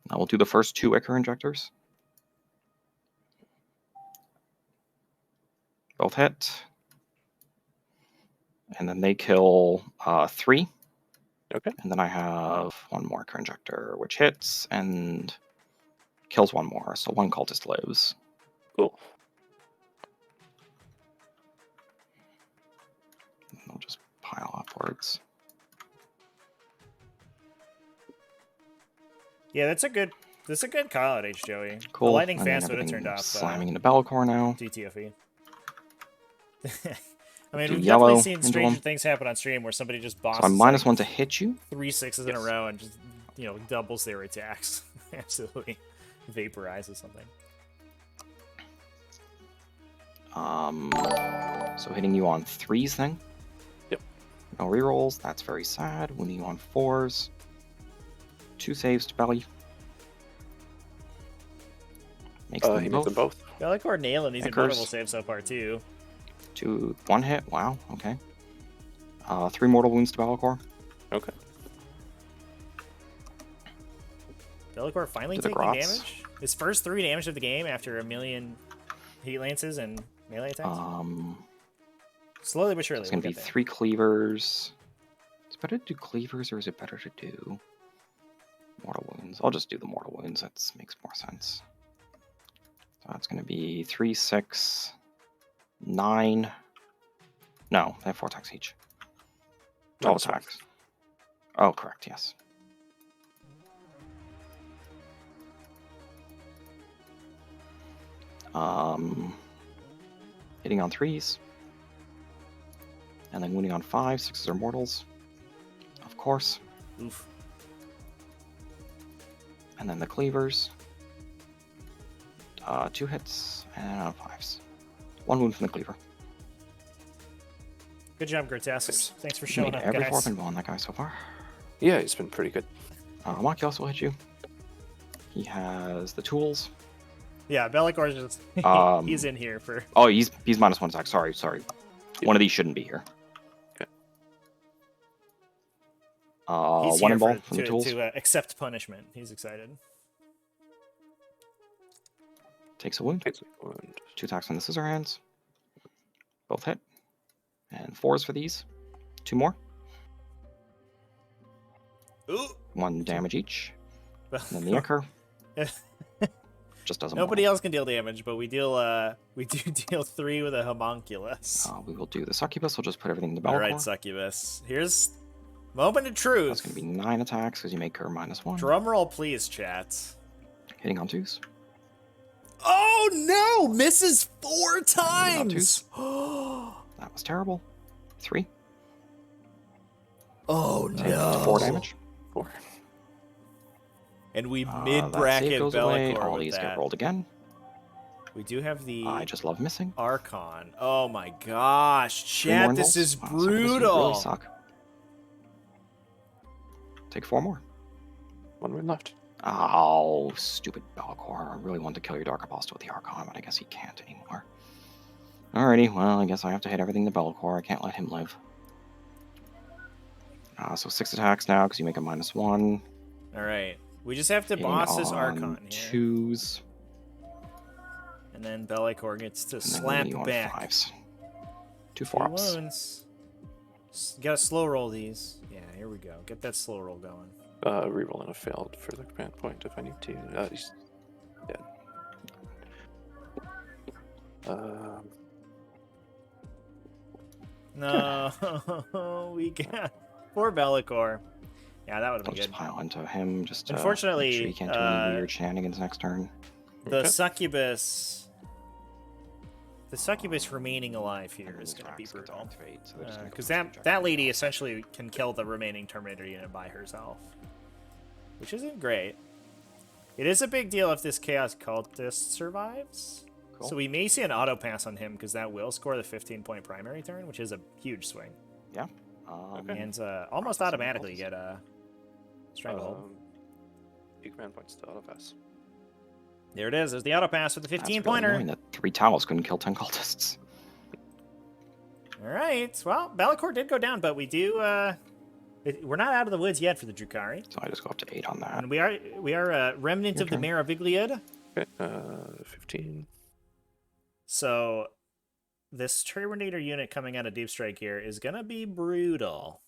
Now we'll do the first 2 Ichor Injectors. Both hit. And then they kill 3. Okay. And then I have 1 more Ichor Injector, which hits and kills 1 more. So 1 cultist lives. Cool. And they'll just pile upwards. Yeah, that's a good call out, H. Joey. Cool. The lightning And then fast would have everything turned off slamming into Be'lakor now. GTFE. I mean, Do we've yellow definitely seen into stranger them. things happen on stream where somebody just bosses So I'm minus like 1 to hit you. 3 6s in a Yes. row and just, doubles their attacks. Absolutely vaporizes something. So hitting you on 3s then. Yep. No rerolls. That's very sad. Wounding you on 4s. 2 saves to belly. Makes He them makes both. them both. Be'lakor nailing these Eckers. incredible saves so far too. 2 1 hit. Wow. Okay. 3 mortal wounds to Be'lakor. Okay. Be'lakor finally To the taking grots. damage. His first 3 damage of the game after 1,000,000 heat lances and melee attacks. Slowly but surely. It's going to we'll be get there. 3 cleavers. Is it better to do cleavers or is it better to do mortal wounds? I'll just do the mortal wounds. That makes more sense. So that's going to be 3, 6, 9. No, they have 4 attacks each. 12 sorry. attacks. Oh, correct, yes. Hitting on 3s. And then wounding on 5. 6s are mortals. Of course. Oof. and then the cleavers. 2 hits and 5s. 1 wound from the cleaver. Good job, Grotesques. Thanks for He's showing made up, every guys. 4 pinball on that guy so far. Yeah, he's been pretty good. Homunculus will hit you. He has the tools. Yeah, Bellicor's just he's in here for. Oh, he's -1 attack. Sorry. Yeah. One of these shouldn't be here. Okay. He's 1 here in ball from the to tools. accept punishment. He's excited. Takes a wound. Takes a wound. 2 attacks on the scissor hands. Both hit. And 4s for these. 2 more. Ooh. 1 damage each. And then the Ichor just doesn't. Nobody else can deal damage, but we do deal 3 with a homunculus. We will do the succubus. We'll just put everything in the All Bellicor. right, succubus. Here's moment of truth. That's going to be 9 attacks because you make her -1. Drum roll, please, chat. Hitting on 2s. Oh no! Misses 4 Not times. 2s. That was terrible. 3. Oh Take no! 4 damage. 4. And we That mid-bracket save goes away. Bellicor All with these that. get rolled again. We do have the I just love missing. Archon. Oh my gosh, 3 more chat! in This rolls. is Wow, succubuses brutal. really suck. Take 4 more. 1 wound left. Oh, stupid Bellicor. I really wanted to kill your Dark Apostle with the Archon, but I guess he can't anymore. Alrighty, well, I guess I have to hit everything the Bellicor. I can't let him live. So 6 attacks now, because you make a -1. All right, we just have to Hitting boss this on Archon here, 2s. and then Bellicor gets to And then slap you on back. 5s. 2 2 4-ups. wounds. Gotta slow roll these. Yeah, here we go. Get that slow roll going. Rerolling a failed for the command point if I need to. He's dead. No, we got poor Bellicor. Yeah, that would have I'll been just good. pile into him. Just Unfortunately, make sure he can't do any weird shenanigans next turn. The Okay. succubus. The succubus remaining alive here is going to be brutal. Because that lady essentially can kill the remaining Terminator unit by herself. Which isn't great. It is a big deal if this Chaos Cultist survives. Cool. So we may see an auto pass on him because that will score the 15-point primary turn, which is a huge swing. Yeah. And almost automatically get a stranglehold. You command points to auto pass. There it is. There's the auto pass with the 15-pointer. Really that 3 towels couldn't kill 10 cultists. All right. Well, Bellicor did go down, but we do. We're not out of the woods yet for the Drukhari, So I just go up to 8 on that. and we are a remnant of the Maravigliad. Okay, 15. So this Terminator unit coming out of Deep Strike here is gonna be brutal.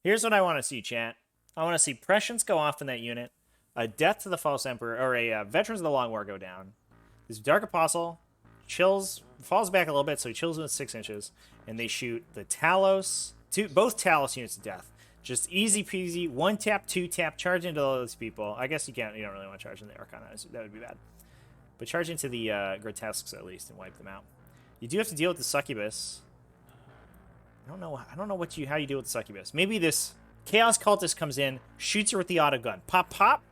Here's what I want to see, chat. I want to see Prescience go off in that unit, a Death to the False Emperor, or a Veterans of the Long War go down. This Dark Apostle falls back a little bit, so he chills with 6 inches, and they shoot the Talos, both Talos units to death. Just easy peasy, 1 tap, 2 tap, charge into all those people. I guess you don't really want to charge into the Archon, that would be bad. But charge into the Grotesques at least and wipe them out. You do have to deal with the Succubus. I don't know how you deal with the Succubus. Maybe this Chaos Cultist comes in, shoots her with the auto gun. Pop, pop.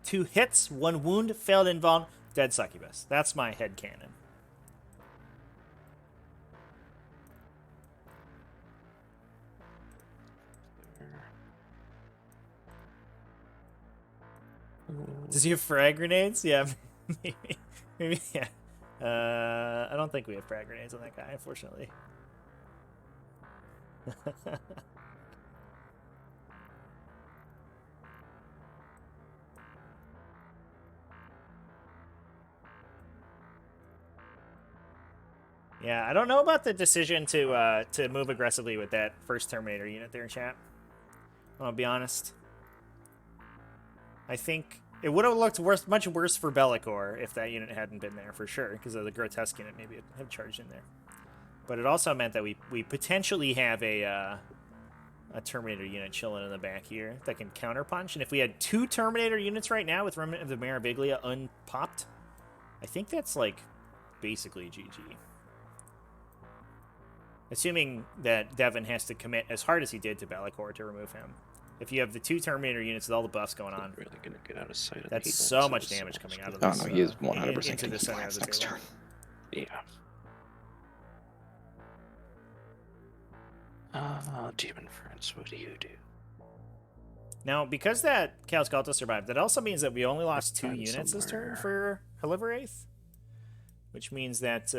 2 hits, 1 wound, failed invuln, dead Succubus. That's my head cannon. Does he have frag grenades? Yeah, maybe, yeah. I don't think we have frag grenades on that guy, unfortunately. Yeah, I don't know about the decision to move aggressively with that first Terminator unit there, chat. I'll be honest. I think it would have looked much worse for Bellicor if that unit hadn't been there, for sure, because of the Grotesque unit maybe it had charged in there. But it also meant that we potentially have a Terminator unit chilling in the back here that can counterpunch. And if we had 2 Terminator units right now with Remnant of the Maraviglia unpopped, I think that's, like, basically GG. Assuming that Devin has to commit as hard as he did to Bellicor to remove him. If you have the 2 Terminator units with all the buffs going on, Really gonna get out of sight. that's so much damage coming out of Oh this. no, he is in- 100% into the going to center of last the next table. turn. Yeah. Demon friends, what do you do? Now, because that Chaos Cultist survived, that also means that we only lost 2 Find units this turn somewhere. for Haliveraith. Which means that,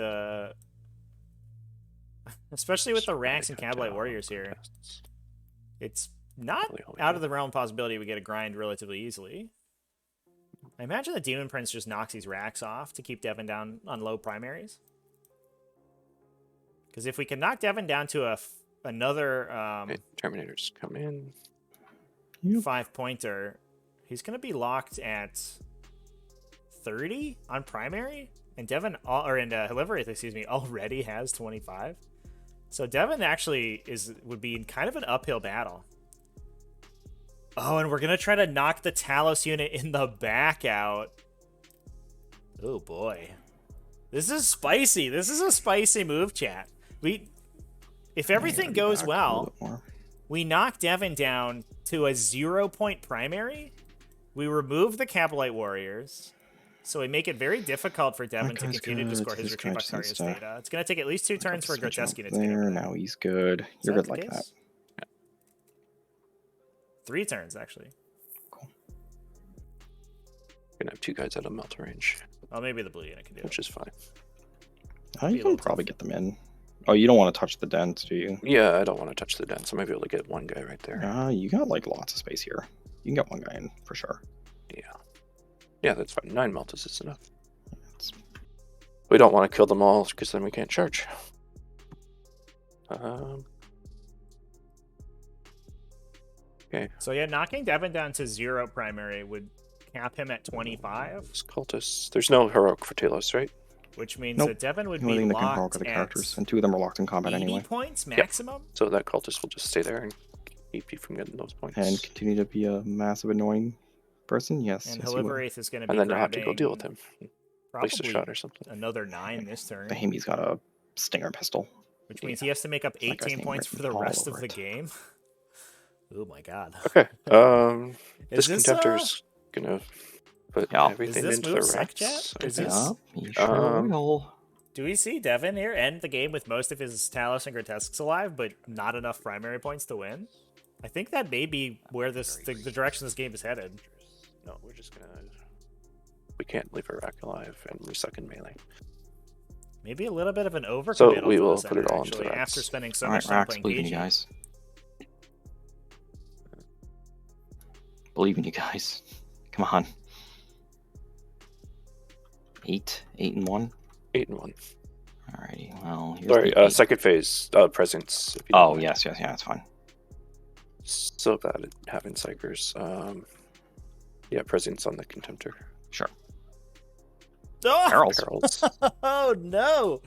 especially with the Rax and Cabalite Warriors here, it's not out of the realm of possibility we get a grind relatively easily. I imagine the Demon Prince just knocks these Rax off to keep Devin down on low primaries. Because if we can knock Devin down to another Terminators come in. 5-pointer, he's going to be locked at 30 on primary, and Haliveraith, excuse me, already has 25. So Devin actually would be in kind of an uphill battle. Oh, and we're going to try to knock the Talos unit in the back out. Oh boy. This is spicy. This is a spicy move, chat. If everything goes well, we knock Devin down to a 0-point primary. We remove the Cabalite Warriors. So we make it very difficult for Devin to continue to score his Retreat Victorious data. It's going to take at least 2 turns for Grotesque unit to get over Now he's good. You're good like that. Yeah. 3 turns, actually. Cool. Gonna have 2 guys out of melt range. Oh, maybe the blue unit can do which it. is fine. You can probably get them in. Oh, you don't want to touch the dents, do you? Yeah, I don't want to touch the dents. I might be able to get 1 guy right there. You got like lots of space here. You can get 1 guy in for sure. Yeah. Yeah, that's fine. 9 Meltas is enough. We don't want to kill them all because then we can't charge. Okay. So yeah, knocking Devin down to 0 primary would cap him at 25. This cultist. There's no heroic for Talos, right? Which means Nope. that Devin would The only be thing that can locked heroic are the at characters, and 2 of them are locked in combat 80 anyway. points maximum. So that cultist will just stay there and keep you from getting those points. And continue to be a massive annoying person. Yes. And yes, he will. Haliveraith is going to be And then you'll have to go deal with him. Place a probably shot or something. another 9 this turn. Bahami's got a stinger pistol. Which means he has to make up That guy's 18 name points for written the all rest of over the it. game. Oh my god. Okay. This this, contemptor's gonna put Yeah. everything Is this into move the sick, rats. chat? I Is think. this- Yeah, he sure Um, will. Do we see Devin here end the game with most of his Talos and Grotesques alive, but not enough primary points to win? I think that may be where the direction this game is headed. No, we're just gonna. We can't leave our rack alive, and we're stuck in melee. Maybe a little bit of an overcommittal So we for will the put it center, all into actually, the after racks. spending so All much right, time Rax, playing believe in KG. you guys. Believe in you guys. Come on. 8 and 1. 8 and 1. Alrighty. Well, here's Sorry, the 8. second phase presence. If you Oh don't mind. yes, that's fine. So bad at having psychers. Yeah, presence on the contemptor. Sure. Oh! Perils. Heralds. Oh no!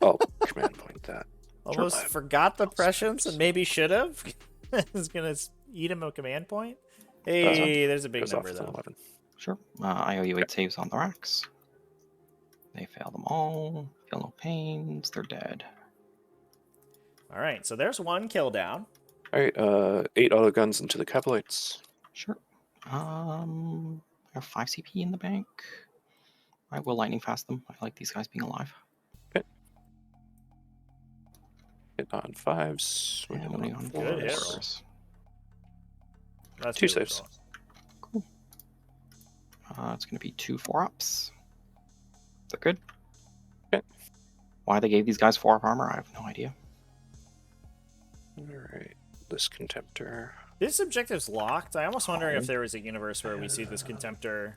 Oh, command point that. Almost Sure. forgot the prescience and maybe should have. Is gonna eat him a command point. Hey, there's a big Goes off number with an though. 11. Sure. I owe you 8 saves on the racks. They fail them all. Feel no pains. They're dead. All right, so there's 1 kill down. All right, 8 auto guns into the Capelites. Sure. I have 5 CP in the bank. I will lightning fast them. I like these guys being alive. Hit on 5s. We're And doing winning on on Good hit 4s. That's 2 really saves. cool. Cool. It's going to be 2 4-ups. Is that good? Okay. Why they gave these guys 4-up armor, I have no idea. Alright, this Contemptor. This objective's locked. I almost wondering if there was a universe where we see this Contemptor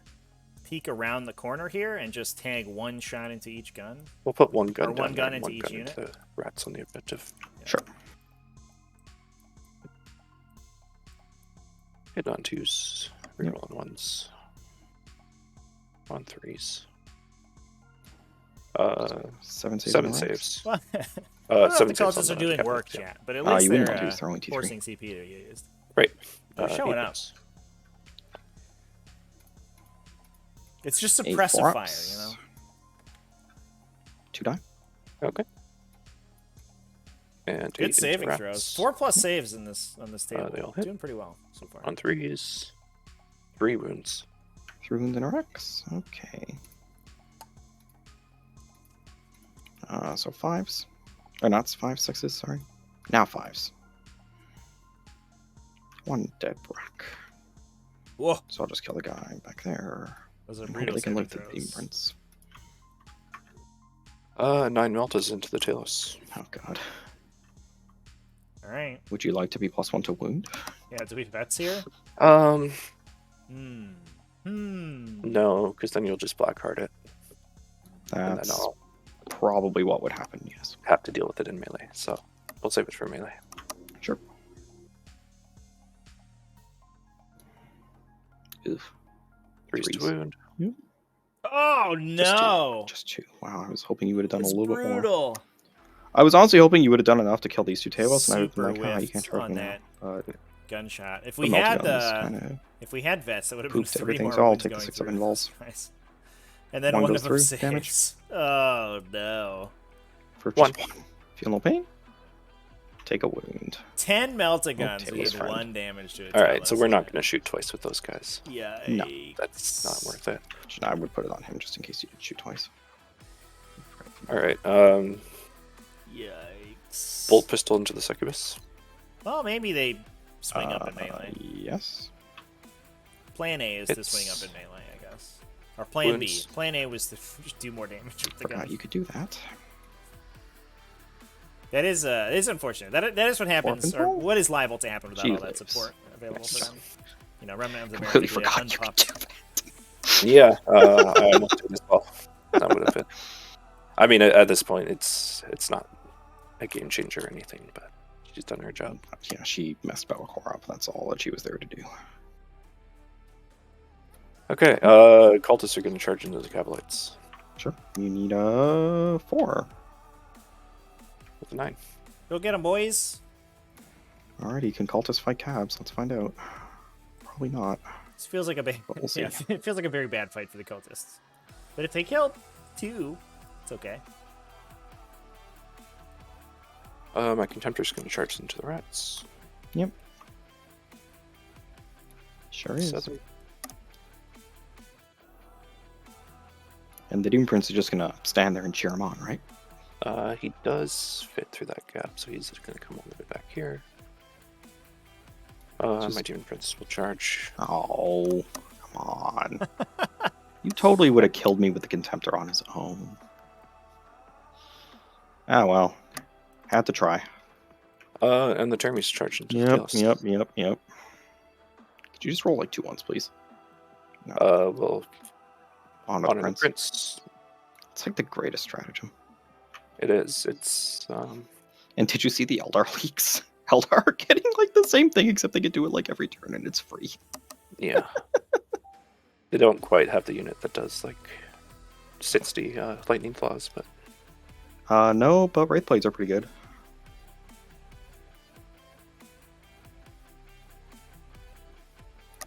peek around the corner here and just tag 1 shot into each gun. We'll put 1 gun Or down one there gun and into 1 each gun unit? into rats on the objective. Sure. Hit on 2s. Reroll on 1s. On 3s. 7 saves. 7 on the racks. saves. Well, I don't know if 7 the saves cultists on are the doing Capelite, work, yeah. chat, but at least you wouldn't they're want to use throwing T3. forcing CP to get used. Right. They're showing 8 up. dice. It's just 8 suppressive fire, 4-ups. you know? 2 die. Okay. And Good 8 saving into throws. rats. 4+ saves in this on this table. They all hit. Doing pretty well so far. On 3s. 3 wounds. 3 wounds and a Rex. Okay. So 5s. Or not 5s, 6s, sorry. Now 5s. 1 dead Brock. Whoa. So I'll just kill the guy back there. Those are And hope brutal they can saving live the throws. imprints. 9 Meltas into the Talos. Oh god. All right. Would you like to be +1 to wound? Yeah, do we have vets here? No, No. because then you'll just blackheart it. And then That's I'll probably what would happen, yes. have to deal with it in melee. So we'll save it for melee. Sure. Oof. 3s to wound. Oh no! Just 2. Wow, I was hoping you would have done It's a little bit more. brutal. I was honestly hoping you would have done enough to kill these 2 tables, and I would have been Super like, you whiffed can't charge on me now. that But gunshot. If the we had multi-gun was kinda if we had vets, that would have been pooped 3 everything, more so I'll wounds take the going 6 through. of involves. Nice. And then 1 one goes of them through, damage. saves. Oh no! For 1. just 1. Feel no pain? Take a wound. 10 Meltaguns. We Talos did friend. 1 damage to it. Alright, so we're not going to shoot twice with those guys. Yikes. That's not worth it. I would put it on him just in case you did shoot twice. Alright, Yikes. bolt pistol into the succubus. Well, maybe they swing up in melee. Yes. Plan A is to swing up in melee, I guess. Or Plan B. Wounds. Plan A was to do more damage with the Forgot gun. you could do that. That is unfortunate. That is what happens, or control? what is liable to happen without all that G-Lives. support available Yes. for them. You know, Remnant of the Completely American forgot you could do unpopped. Yeah, I almost did as well. That would have been. I mean, at this point, it's not a game changer or anything, but she's done her job. Yeah, she messed Bellacore up. That's all that she was there to do. Okay, cultists are going to charge into the Cavalites Sure. You need a 4. with a 9. Go get them, boys. Alrighty, can cultists fight cabs? Let's find out. Probably not. This feels like a big. But we'll see. Yeah, it feels like a very bad fight for the cultists. But if they killed 2, it's okay. My Contemptor's going to charge into the rats. Yep. Sure is. 7. And the Doom Prince is just gonna stand there and cheer him on, right? He does fit through that gap, so he's going to come all the way back here. My Demon Prince will charge. Oh, come on. You totally would have killed me with the Contemptor on his own. Ah, well. Had to try. And the Termy's charged into the Talos. Yep. Could you just roll like 2 ones, please? Well, Honor Honor the the Prince. Prince. It's like the greatest stratagem. It is. It's And did you see the Eldar leaks? Eldar are getting like the same thing, except they can do it like every turn and it's free. yeah. They don't quite have the unit that does like 60 lightning claws, but No, but Wraith Blades are pretty good.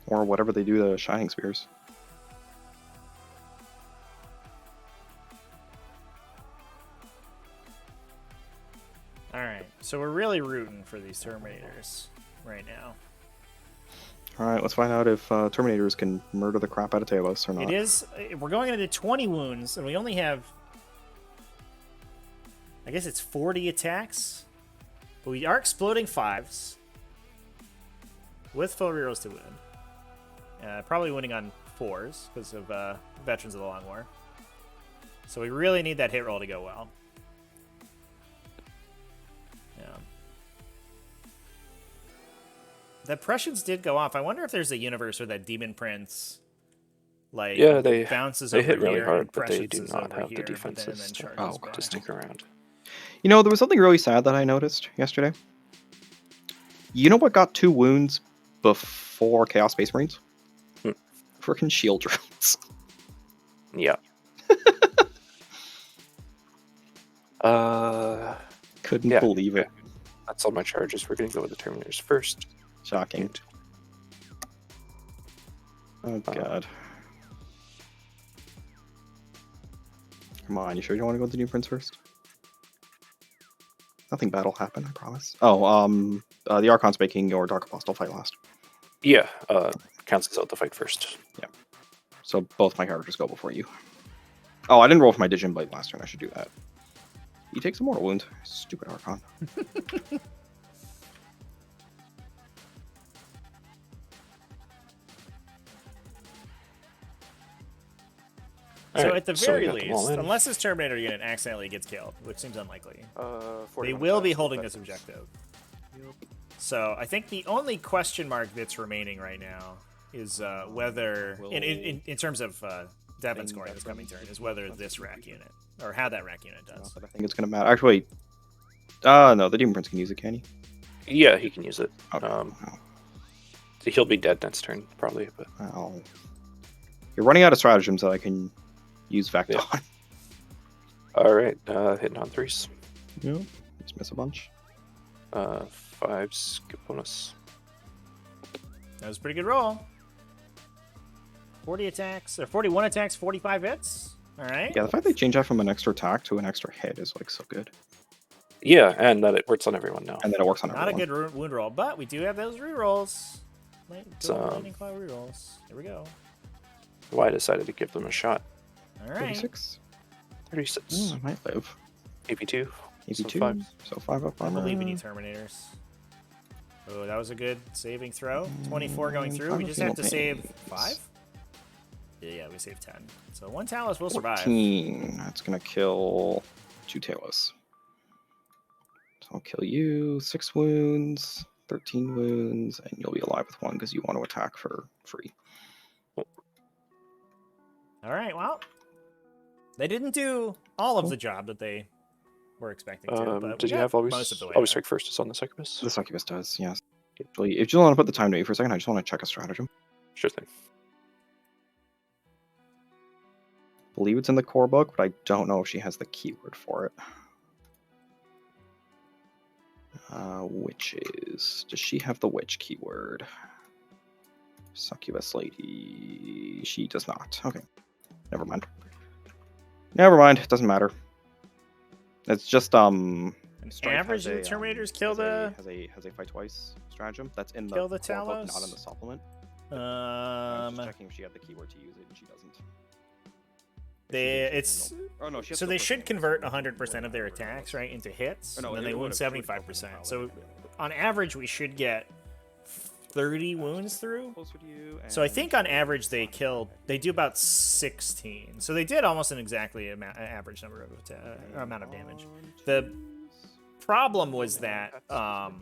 Or whatever they do to Shining Spears. Alright, so we're really rooting for these Terminators right now. Alright, let's find out if Terminators can murder the crap out of Talos or not. It is. We're going into 20 wounds, and we only have. I guess it's 40 attacks. But we are exploding 5s. With full rerolls to wound. Probably winning on 4s because of Veterans of the Long War. So we really need that hit roll to go well. Yeah. The Prussians did go off. I wonder if there's a universe where that Demon Prince, like, yeah, they bounces they over hit really here hard, and but they Prussians do is not over have here, the but then- and then defenses charges back. to stick around. You know, there was something really sad that I noticed yesterday. You know what got 2 wounds before Chaos Space Marines? Frickin' shield drones. Yeah. Couldn't Yeah, believe it. That's all my charges. We're gonna go with the Terminators first. Shocking. Oh god. Come on, you sure you don't want to go with the New Prince first? Nothing bad will happen, I promise. Oh, the Archon's making your Dark Apostle fight last. Yeah, cancels out the fight first. So both my characters go before you. Oh, I didn't roll for my Digion Blade last turn. I should do that. He takes a mortal wound. Stupid Archon. So Alright, at the so we very got them all least, in. unless his Terminator unit accidentally gets killed, which seems unlikely, 40 they will be holding this objective. So I think the only question mark that's remaining right now is whether, in terms of Devin scoring this coming turn, is whether this rack unit, or how that rack unit does. But I think it's going to matter. Actually, no, the Demon Prince can use it, can he? Yeah, he can use it. Okay. He'll be dead next turn, probably. But Well, you're running out of stratagems that I can use Vector Yeah. on. all right, hitting on 3s. Yep. Just miss a bunch. 5 skip bonus. That was a pretty good roll. 40 attacks, or 41 attacks, 45 hits. All right. Yeah, the fact they change that from an extra attack to an extra hit is like so good. Yeah, and that it works on everyone now. And then it works on Not a everyone. good wound roll, but we do have those rerolls. So- Lightning Claw rerolls. Here we go. Why I decided to give them a shot. All right. 36? 36. I might live. AP2. Maybe So 2. five. So 5 up I armor. believe in you, Terminators. Oh, that was a good saving throw. 24 going through. I'm We a just have to single save pace. 5? Yeah, we saved 10. So one Talus will survive. 14. That's going to kill 2 Talus. So I'll kill you. 6 wounds. 13 wounds. And you'll be alive with 1 because you want to attack for free. All right, well. They didn't do all of the job that they were expecting to. But we Did you got have always most of the way always there. strike first is on the succubus? The succubus does, yes. Actually, if you want to put the time to me for a second, I just want to check a stratagem. Sure thing. Believe it's in the core book, but I don't know if she has the keyword for it. Witches. Does she have the witch keyword? Succubus lady. She does not. Okay. Never mind. Never mind. It doesn't matter. It's just Strife Average has a, Terminators kill has a fight twice stratagem. That's in the kill the core book, Talos? not in the supplement. I was just Um, checking if she had the keyword to use it, and she doesn't. Oh no, she has so to they put should the- convert 100% of their attacks right into hits, Or no, and then it they wound would've- 75%. So on average, we should get 30 wounds through. Closer to you, So I and think on average they do about 16. So they did almost an exactly average number of amount of damage. The problem was that Oh,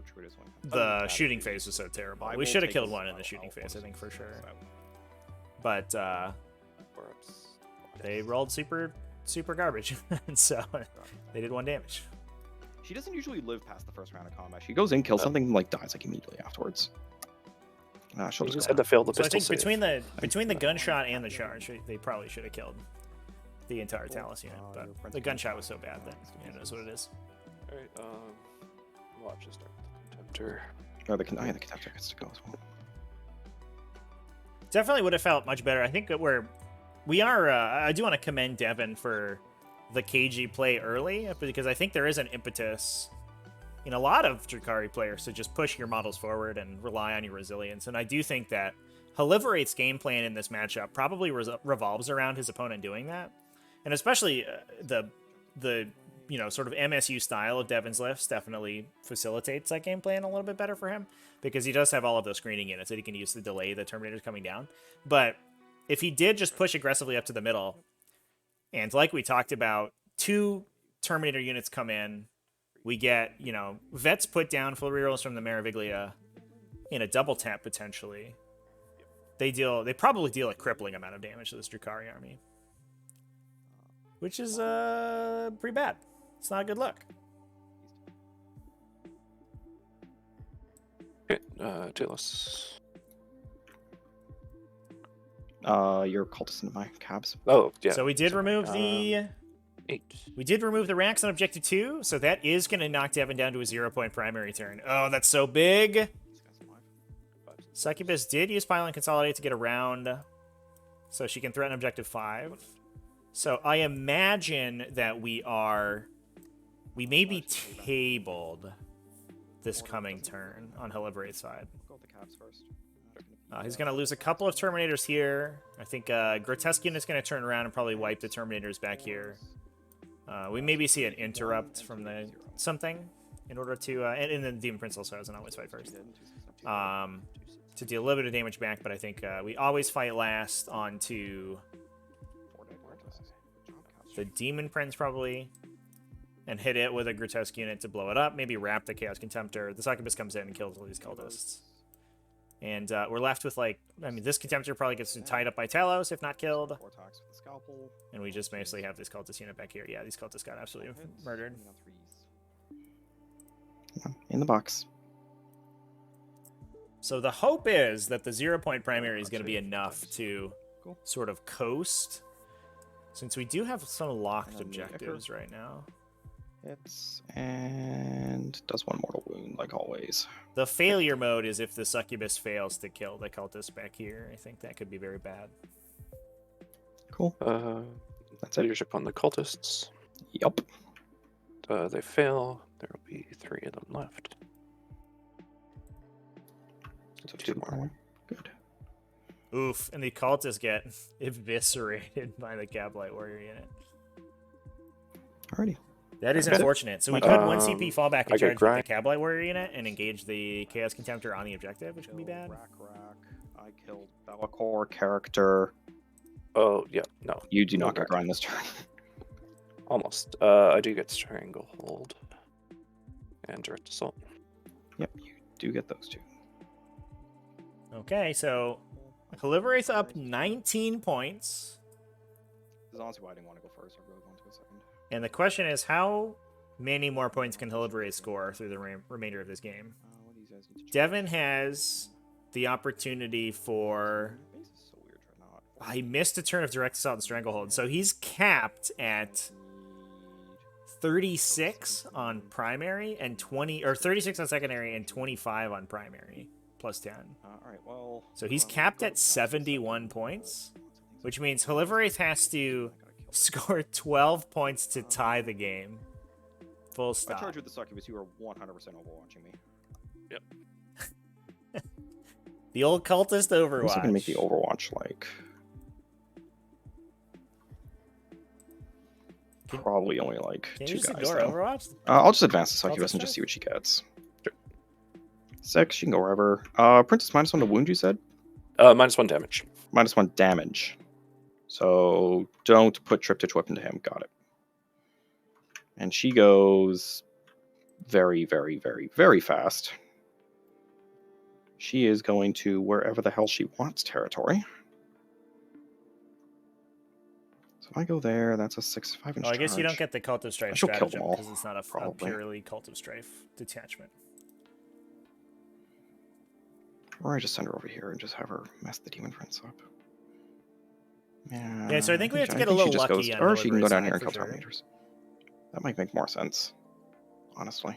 true, it is one. the shooting phase was so terrible. We should have killed one in the shooting phase, I think, for sure. But they rolled super garbage, and so they did 1 damage. She doesn't usually live past the first round of combat. She goes in, kills something, and like dies like immediately afterwards. She'll You just just go had to fail the So I pistol think save. between the gunshot and the charge, they probably should have killed the entire Talus unit. But the gunshot was so bad that it is what it is. Alright, watch this start with the Contemptor. Oh, the Contemptor gets to go as well. Definitely would have felt much better. I think that we are. I do want to commend Devin for the KG play early, because I think there is an impetus in a lot of Drukhari players to just push your models forward and rely on your resilience. And I do think that Haliveraith's game plan in this matchup probably revolves around his opponent doing that, and especially the sort of MSU style of Devin's lifts definitely facilitates that game plan a little bit better for him, because he does have all of those screening units that he can use to delay the Terminators coming down. But if he did just push aggressively up to the middle, and like we talked about, 2 Terminator units come in, we get, Vets put down full rerolls from the Maraviglia in a double tap potentially. They probably deal a crippling amount of damage to this Drukhari army, which is pretty bad. It's not a good look. Okay, Talus. Your cultist into my cabs. Oh, yeah. So we did sorry. remove the 8. We did remove the racks on objective 2, so that is going to knock Devin down to a 0-point primary turn. Oh, that's so big. Succubus did use Pile and Consolidate to get around, so she can threaten objective 5. So I imagine that we are We may be tabled this coming turn on Haliveraith's side. Go with the Cavs first. He's going to lose a couple of Terminators here. I think Grotesque Unit's going to turn around and probably wipe the Terminators back here. We maybe see an interrupt from the something in order to... and then Demon Prince also has an always fight first. To deal a little bit of damage back, but I think we always fight last onto the Demon Prince probably. And hit it with a Grotesque Unit to blow it up. Maybe wrap the Chaos Contemptor. The Succubus comes in and kills all these cultists. And we're left with, like, I mean, this Contemptor probably gets tied up by Talos, if not killed. And we just basically have this cultist unit back here. Yeah, these cultists got absolutely murdered. In the box. So the hope is that the 0-point primary is going to be enough to sort of coast. Since we do have some locked objectives right now. Hits and does 1 mortal wound, like always. The failure mode is if the Succubus fails to kill the cultist back here. I think that could be very bad. Cool. That's leadership on the cultists. Yup. They fail. There will be 3 of them left. So 2 more. Good. Oof, and the cultists get eviscerated by the Gablight Warrior unit. Alrighty. That is unfortunate. So we could 1 CP fall back and charge with the Gablight Warrior unit and engage the Chaos Contemptor on the objective, which could be bad. Rack. I killed Bellacore character. Oh, yeah, no. You do not get grind this turn. Almost. I do get Stranglehold and Direct Assault. Yep, you do get those 2. Okay, so Haliveraith up 19 points. This is honestly why I didn't want to go first. I really wanted to go second. And the question is, how many more points can Haliveraith score through the remainder of this game? Devin has the opportunity for... He missed a turn of Direct Assault and Stranglehold, so he's capped at 36 on primary and 20, or 36 on secondary and 25 on primary, plus 10. Alright, well... So he's capped at 71 points, which means Haliveraith has to score 12 points to tie the game. Full stop. I charge with the Succubus, you are 100% overwatching me. Yep. The old cultist Overwatch. I'm going to make the Overwatch, like... probably only, like, Can 2 you just guys, ignore though. Overwatch? I'll just advance the Succubus and just see what she gets. Sure. 6, she can go wherever. Princess -1 to wound, you said? -1 damage. -1 damage. So don't put Triptych Whip into him. Got it. And she goes very, very, very, very fast. She is going to wherever the hell she wants territory. So if I go there, that's a 5-inch Oh, I guess you don't charge. get the Cult of Strife She'll kill them stratagem all, because it's not a probably. purely Cult of Strife detachment. Or I just send her over here and just have her mess the Demon Prince up. Yeah, so I think we have to get a she little just lucky goes, on or she can go Haliveraith's down here side and kill for sure. Terminators. That might make more sense, honestly.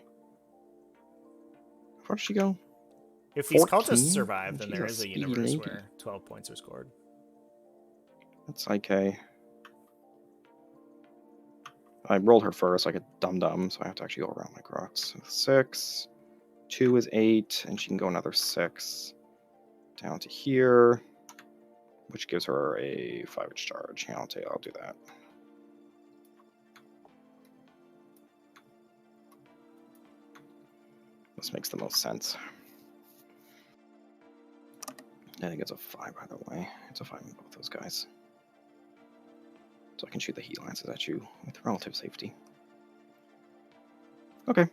How far does she go? If these 14? cultists survive, then She's there a is a speedy universe lady. where 12 points are scored. That's IK. I rolled her first like a dum-dum, so I have to actually go around like rocks. 6. 2 is 8, and she can go another 6. Down to here, which gives her a 5-inch charge. Yeah, I'll do that. This makes the most sense. I think it's a 5, by the way. It's a 5 in both those guys. So I can shoot the heat lances at you with relative safety. Okay.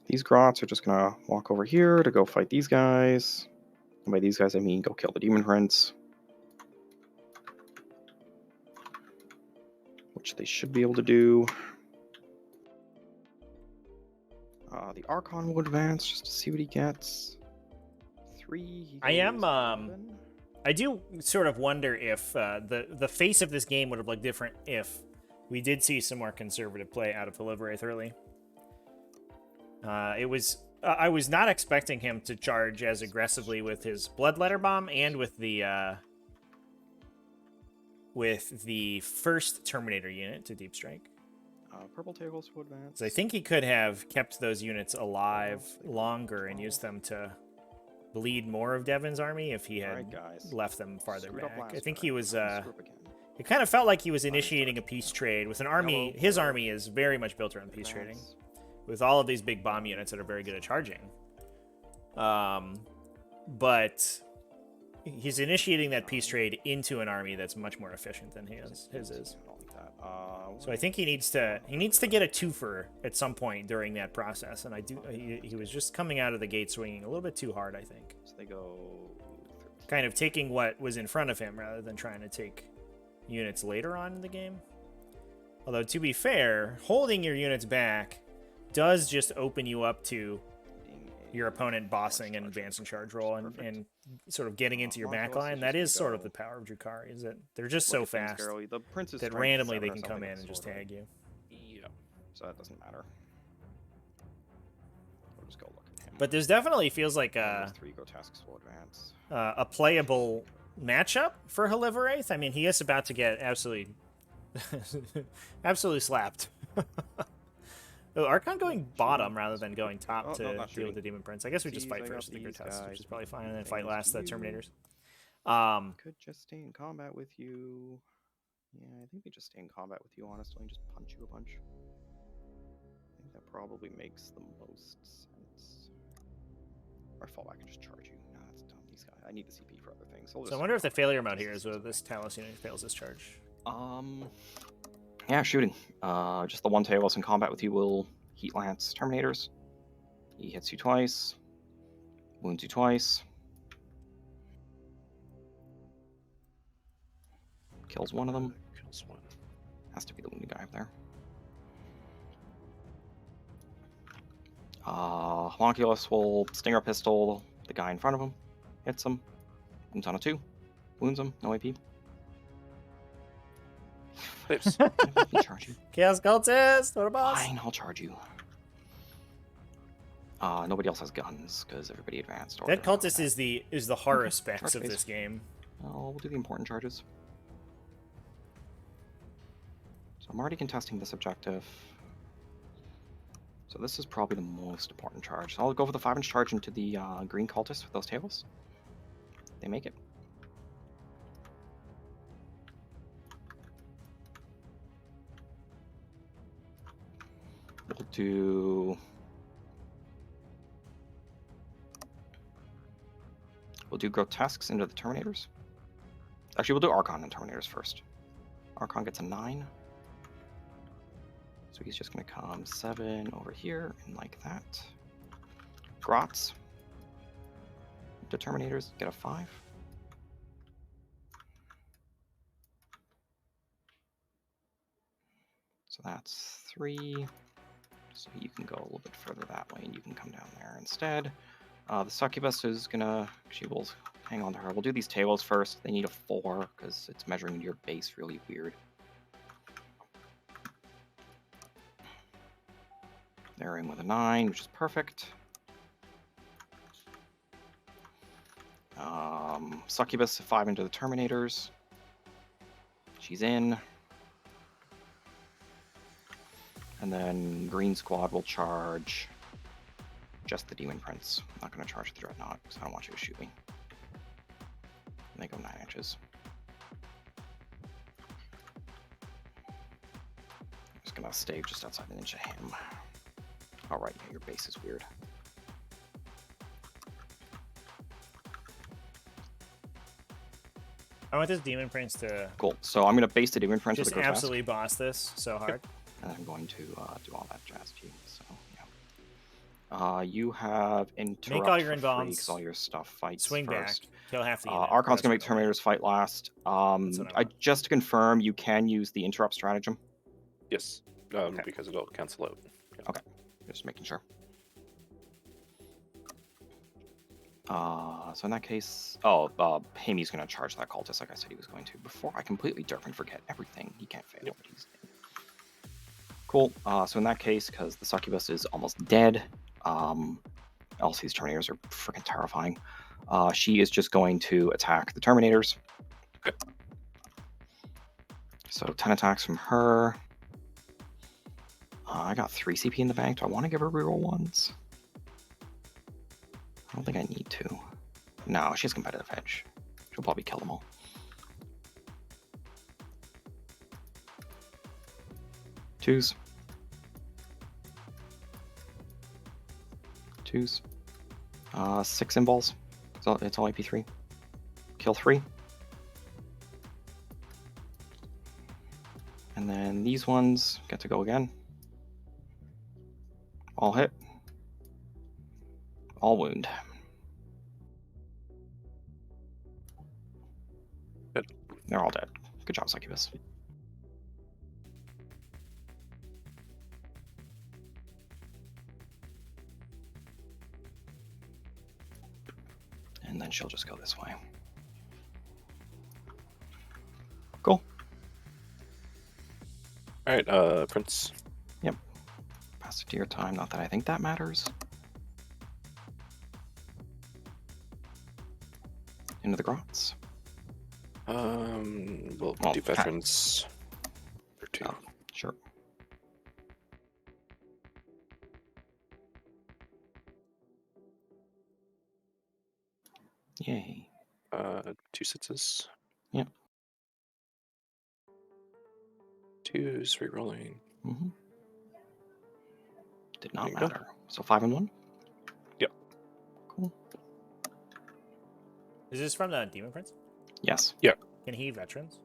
These grots are just gonna walk over here to go fight these guys. And by these guys, I mean go kill the Demon Prince. Which they should be able to do. The Archon will advance just to see what he gets. 3. I do sort of wonder if the face of this game would have looked different if we did see some more conservative play out of Haliveraith early. I was not expecting him to charge as aggressively with his Bloodletter Bomb and with the first Terminator unit to Deep Strike. Purple tables will advance. So I think he could have kept those units alive longer and used them to bleed more of Devin's army if he had Alright, guys. left them farther Screwed up back. I last think turn. he was. Screw up again. It kind of felt like he was initiating a peace trade with an army. Yellow, His red, army is very much built around peace trading, advance. with all of these big bomb units that are very good at charging. But he's initiating that peace trade into an army that's much more efficient than his is. I don't like that. So I think he needs to get a twofer at some point during that process. And he was just coming out of the gate swinging a little bit too hard, I think. So they go. Kind of taking what was in front of him rather than trying to take units later on in the game. Although, to be fair, holding your units back does just open you up to your opponent bossing and advance and charge roll and sort of getting into your backline. That is sort of the power of Drukhari, is that they're just so fast The prince is that strength randomly 7 they or can come something in of and the just sort, tag you. Yeah. So that doesn't matter. We'll just go look at him. But there's definitely feels like Those 3 grotesques will advance. A playable matchup for Haliveraith. I mean, he is about to get absolutely slapped. Oh, Archon going bottom rather than going top to deal with the Demon Prince. I guess we just fight first the Grotesques, which is probably fine, and then fight last the Terminators. Could just stay in combat with you. Yeah, I think we just stay in combat with you, honestly, and just punch you a bunch. I think that probably makes the most sense. Or fall back and just charge you. No, that's dumb. These guys, I need the CP for other things. So I wonder if the failure mode here is whether this Talos unit fails this charge. Yeah, shooting. Just the one Talos in combat with you will heat lance Terminators. He hits you twice, wounds you twice, kills one of them. Kills one. Has to be the wounded guy up there. Homunculus will Stinger Pistol the guy in front of him, hits him, wounds on a 2, wounds him, no AP. Lives. Let me charge you. Chaos Cultist! What a boss! Fine, I'll charge you. Nobody else has guns because everybody advanced. That Cultist is the horror specs of Charge this game. We'll do the important charges. So I'm already contesting this objective. So this is probably the most important charge. So I'll go for the 5-inch charge into the green cultist with those tables. They make it. We'll do grotesques into the Terminators. Actually, we'll do Archon and Terminators first. Archon gets a 9. So he's just going to come 7 over here and like that. Grots. The Terminators get a 5. So that's 3. So you can go a little bit further that way and you can come down there instead. The Succubus is gonna, she will hang on to her. We'll do these tables first. They need a 4 because it's measuring your base really weird. They're in with a 9, which is perfect. Succubus 5 into the Terminators. She's in. And then Green Squad will charge just the Demon Prince. I'm not going to charge the Dreadnought because I don't want you to shoot me. And they go 9 inches. I'm just going to stay just outside an inch of him. Alright, yeah, your base is weird. I want this Demon Prince to Cool. So I'm going to base the Demon Prince just with a Grotesque. absolutely boss this so hard. And I'm going to do all that jazz to you. So, yeah. You have interrupt all your for free inbounds. 'cause all your stuff fights Swing first. back. Kill half the unit. Archon's going to make That's what I want. Terminators fight last. what I want. Just to confirm, you can use the interrupt stratagem. Yes. Okay. Because it'll cancel out. Yeah. Okay. Just making sure. So in that case, Hamy's going to charge that cultist like I said he was going to. Before I completely derp and forget everything, he can't fail. Yep. But he's cool. So in that case, because the Succubus is almost dead, also these Terminators are freaking terrifying. She is just going to attack the Terminators. Okay. So 10 attacks from her. I got 3 CP in the bank. Do I want to give her reroll ones? I don't think I need to. No, she has competitive edge. She'll probably kill them all. Twos. Twos. 6 involves. It's all AP3. Kill 3. And then these ones get to go again. All hit. All wound. Good. They're all dead. Good job, Succubus. And then she'll just go this way. Cool. Alright, Prince. Yep. Pass it to your time. Not that I think that matters. Into the grots. We'll Oh, do veterans for 2. Oh, sure. Yay. 2 sixes. Yep. 2s, rerolling. Mm-hmm. Did not There you go. matter. So 5 and 1? Yep. Cool. Is this from the Demon Prince? Yes. Can he veterans?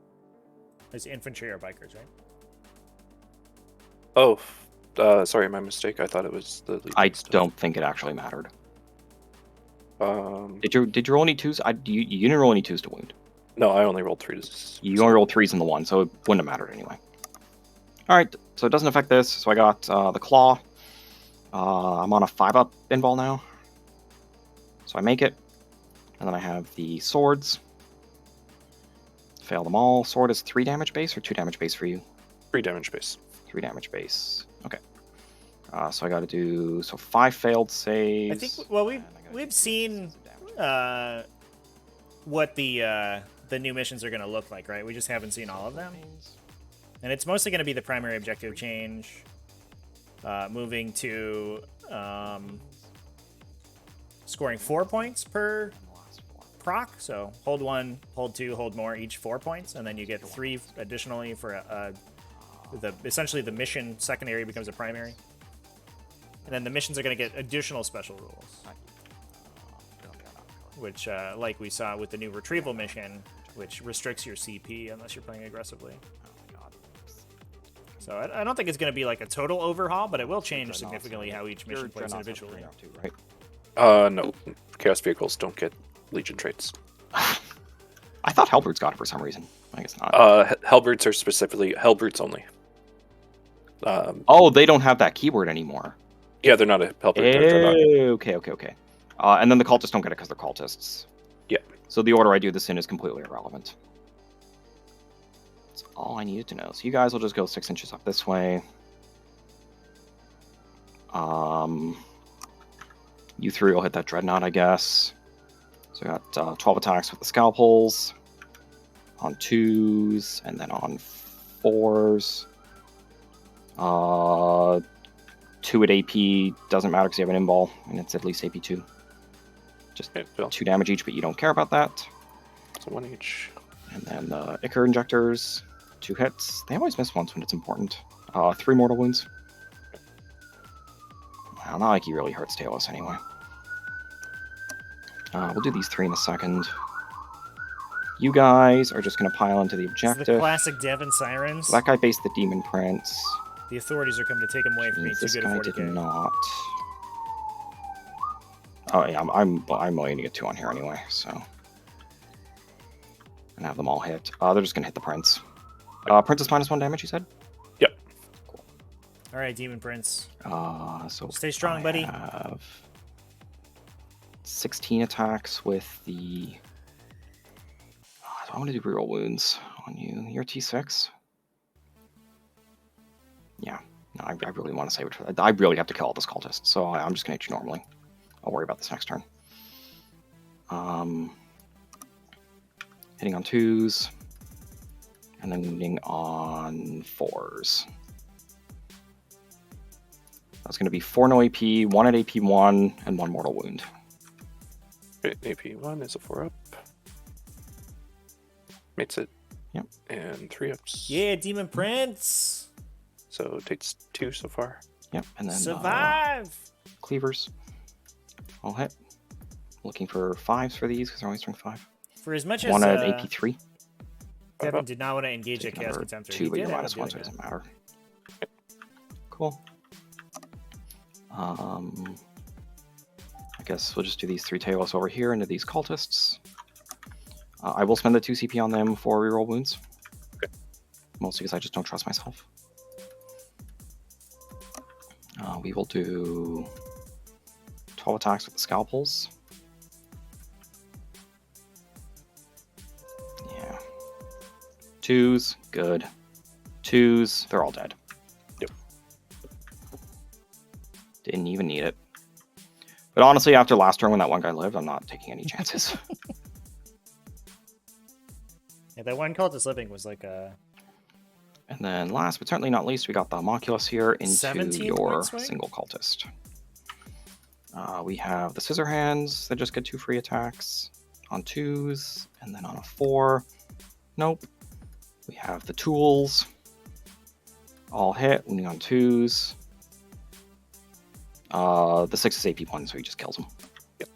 It's infantry or bikers, right? Oh, sorry, my mistake. I thought it was the Legion I stuff. don't think it actually mattered. Um, Did you roll any 2s? You didn't roll any 2s to wound. no, I only rolled 3s. You only rolled 3s in the 1, so it wouldn't have mattered anyway. Alright, so it doesn't affect this. So I got the claw. I'm on a 5-up pinball now. So I make it. And then I have the swords. Fail them all. Sword is 3 damage base or 2 damage base for you? 3 damage base. 3 damage base. Okay. So I got to do 5 failed saves. I think. Well, and I gotta we've do seen 6 damage. what the new missions are going to look like, right? We just haven't seen all of them, and it's mostly going to be the primary objective change, moving to scoring 4 points per proc. So hold 1, hold 2, hold more, each 4 points, and then you get 3 additionally for essentially the mission secondary becomes a primary. And then the missions are going to get additional special rules, which, like we saw with the new retrieval mission, which restricts your CP unless you're playing aggressively. So I don't think it's going to be like a total overhaul, but it will change significantly how each mission plays individually. Right? No. Chaos vehicles don't get Legion traits. I thought Hellbrutes got it for some reason. I guess not. Hellbrutes are specifically Hellbrutes only. Oh, they don't have that keyword anymore. Yeah, they're not a Hellbrute. They're not. Okay. And then the cultists don't get it because they're cultists. Yeah. So the order I do this in is completely irrelevant. That's all I needed to know. So you guys will just go 6 inches up this way. You 3 will hit that dreadnought, I guess. So I got 12 attacks with the scalpels on 2s and then on 4s. 2 at AP doesn't matter because you have an invul and it's at least AP2. Just Okay, Phil. 2 damage each, but you don't care about that. So 1 each. And then the Ichor injectors, 2 hits. They always miss once when it's important. 3 mortal wounds. Well, not like he really hurts Talos anyway. We'll do these 3 in a second. You guys are just going to pile into the This objective. is the classic Devin Sirens. That guy faced the Demon Prince. The authorities are coming to take him away from me. Too This good guy at did 40k. not. Oh yeah, I'm only gonna get 2 on here anyway, so. And have them all hit. They're just gonna hit the Prince. Prince is -1 damage, you said? Yep. Cool. All right, Demon Prince. So Stay strong, I buddy. have 16 attacks with the. I want to do reroll wounds on you. You're T6. Yeah. No, I really want to save it for that. I really have to kill all this cultist, so I'm just gonna hit you normally. I'll worry about this next turn. Hitting on 2s, and then wounding on 4s. That's going to be 4 no AP, 1 at AP 1, and 1 mortal wound. Right, AP 1 is a 4 up. Makes it. Yep. And 3 ups. Yeah, Demon Prince. So it takes 2 so far. Yep, and then Survive. cleavers. All hit. Looking for 5s for these because they're only strength 5. For as much as 1 at AP 3. Devin did not want to engage a Take Chaos number Contemptor. 2, He but did you're end minus up 1, so doing it it. doesn't matter. Cool. I guess we'll just do these 3 Talos over here into these cultists. I will spend the 2 CP on them for reroll wounds. Okay. Mostly because I just don't trust myself. We will do 12 attacks with the scalpels. Yeah. 2s, good. 2s, they're all dead. Yep. Didn't even need it. But honestly, after last turn when that one guy lived, I'm not taking any chances. Yeah, that one cultist living was like a And then last but certainly not least, we got the homunculus here into 17 your point swing? single cultist. We have the scissor hands that just get 2 free attacks on 2s, and then on a 4. Nope. We have the tools. All hit, wounding on 2s. The 6 is AP 1, so he just kills him. Yep.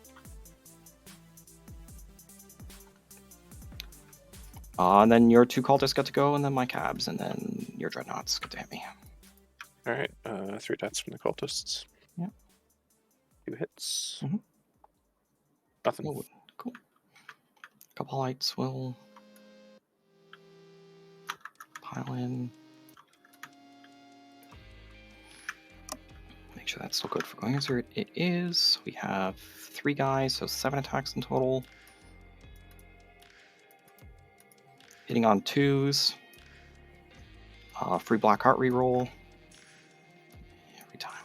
And then your 2 cultists get to go, and then my cabs, and then your dreadnoughts get to hit me. Alright, 3 attacks from the cultists. Yep. 2 hits. Mhm. Nothing. Oh, cool. Couple lights will pile in. Make sure that's still good for going answer. It is. We have 3 guys, so 7 attacks in total. Hitting on 2s. Free black heart reroll. Every time.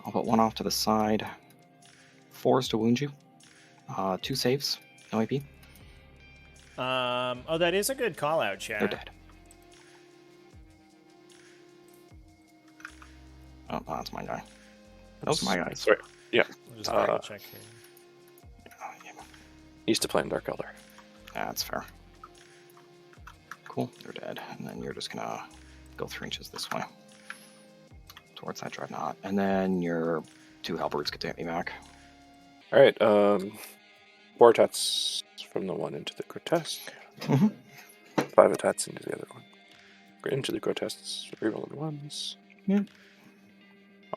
I'll put 1 off to the side. 4s to wound you. 2 saves. No AP. oh, that is a good call out, chat. They're dead. Oh, that's my guy. Those are my guys. Sorry. Yeah. We'll just double check here. Oh, yeah. Used to playing Dark Elder. That's fair. Cool, they're dead. And then you're just gonna go 3 inches this way. Towards that dreadnought. And then your 2 halberds get to hit me back. Alright, 4 attacks from the one into the grotesque. Mhm. 5 attacks into the other one. Into the grotesques, rerolling 1s. Yeah.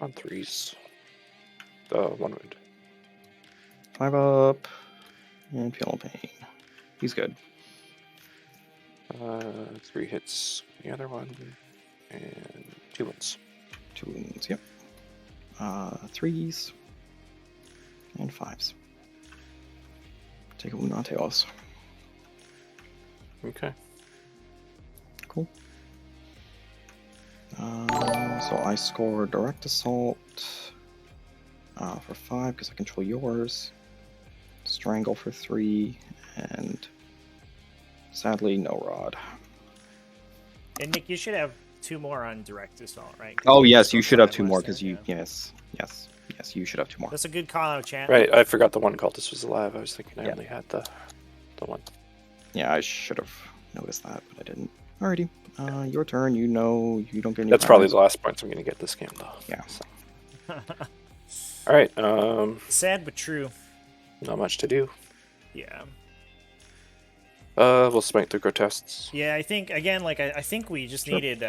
On 3s. 1 wound. 5 up. And feel no pain. He's good. 3 hits the other one. And 2 wounds. 2 wounds, yep. 3s. And 5s. Take a wound on Tails. Okay. Cool. So I score direct assault for 5 because I control yours. Strangle for 3, and sadly, no rod. And Nick, you should have 2 more on direct assault, right? 'Cause Oh you yes, just you go should have five 2 more less because there, you yeah. yes, you should have 2 more. That's a good call out, chat. Right, I forgot the one cultist was alive. I was thinking I Yeah. only had the one. Yeah, I should have noticed that, but I didn't. Alrighty, your turn. You know you don't get any. That's probably powers. the last points I'm going to get this game, though. Yeah. So. Alright, Sad but true. not much to do. Yeah. We'll smite the grotesques. Yeah, I think again, like I think we just Sure. needed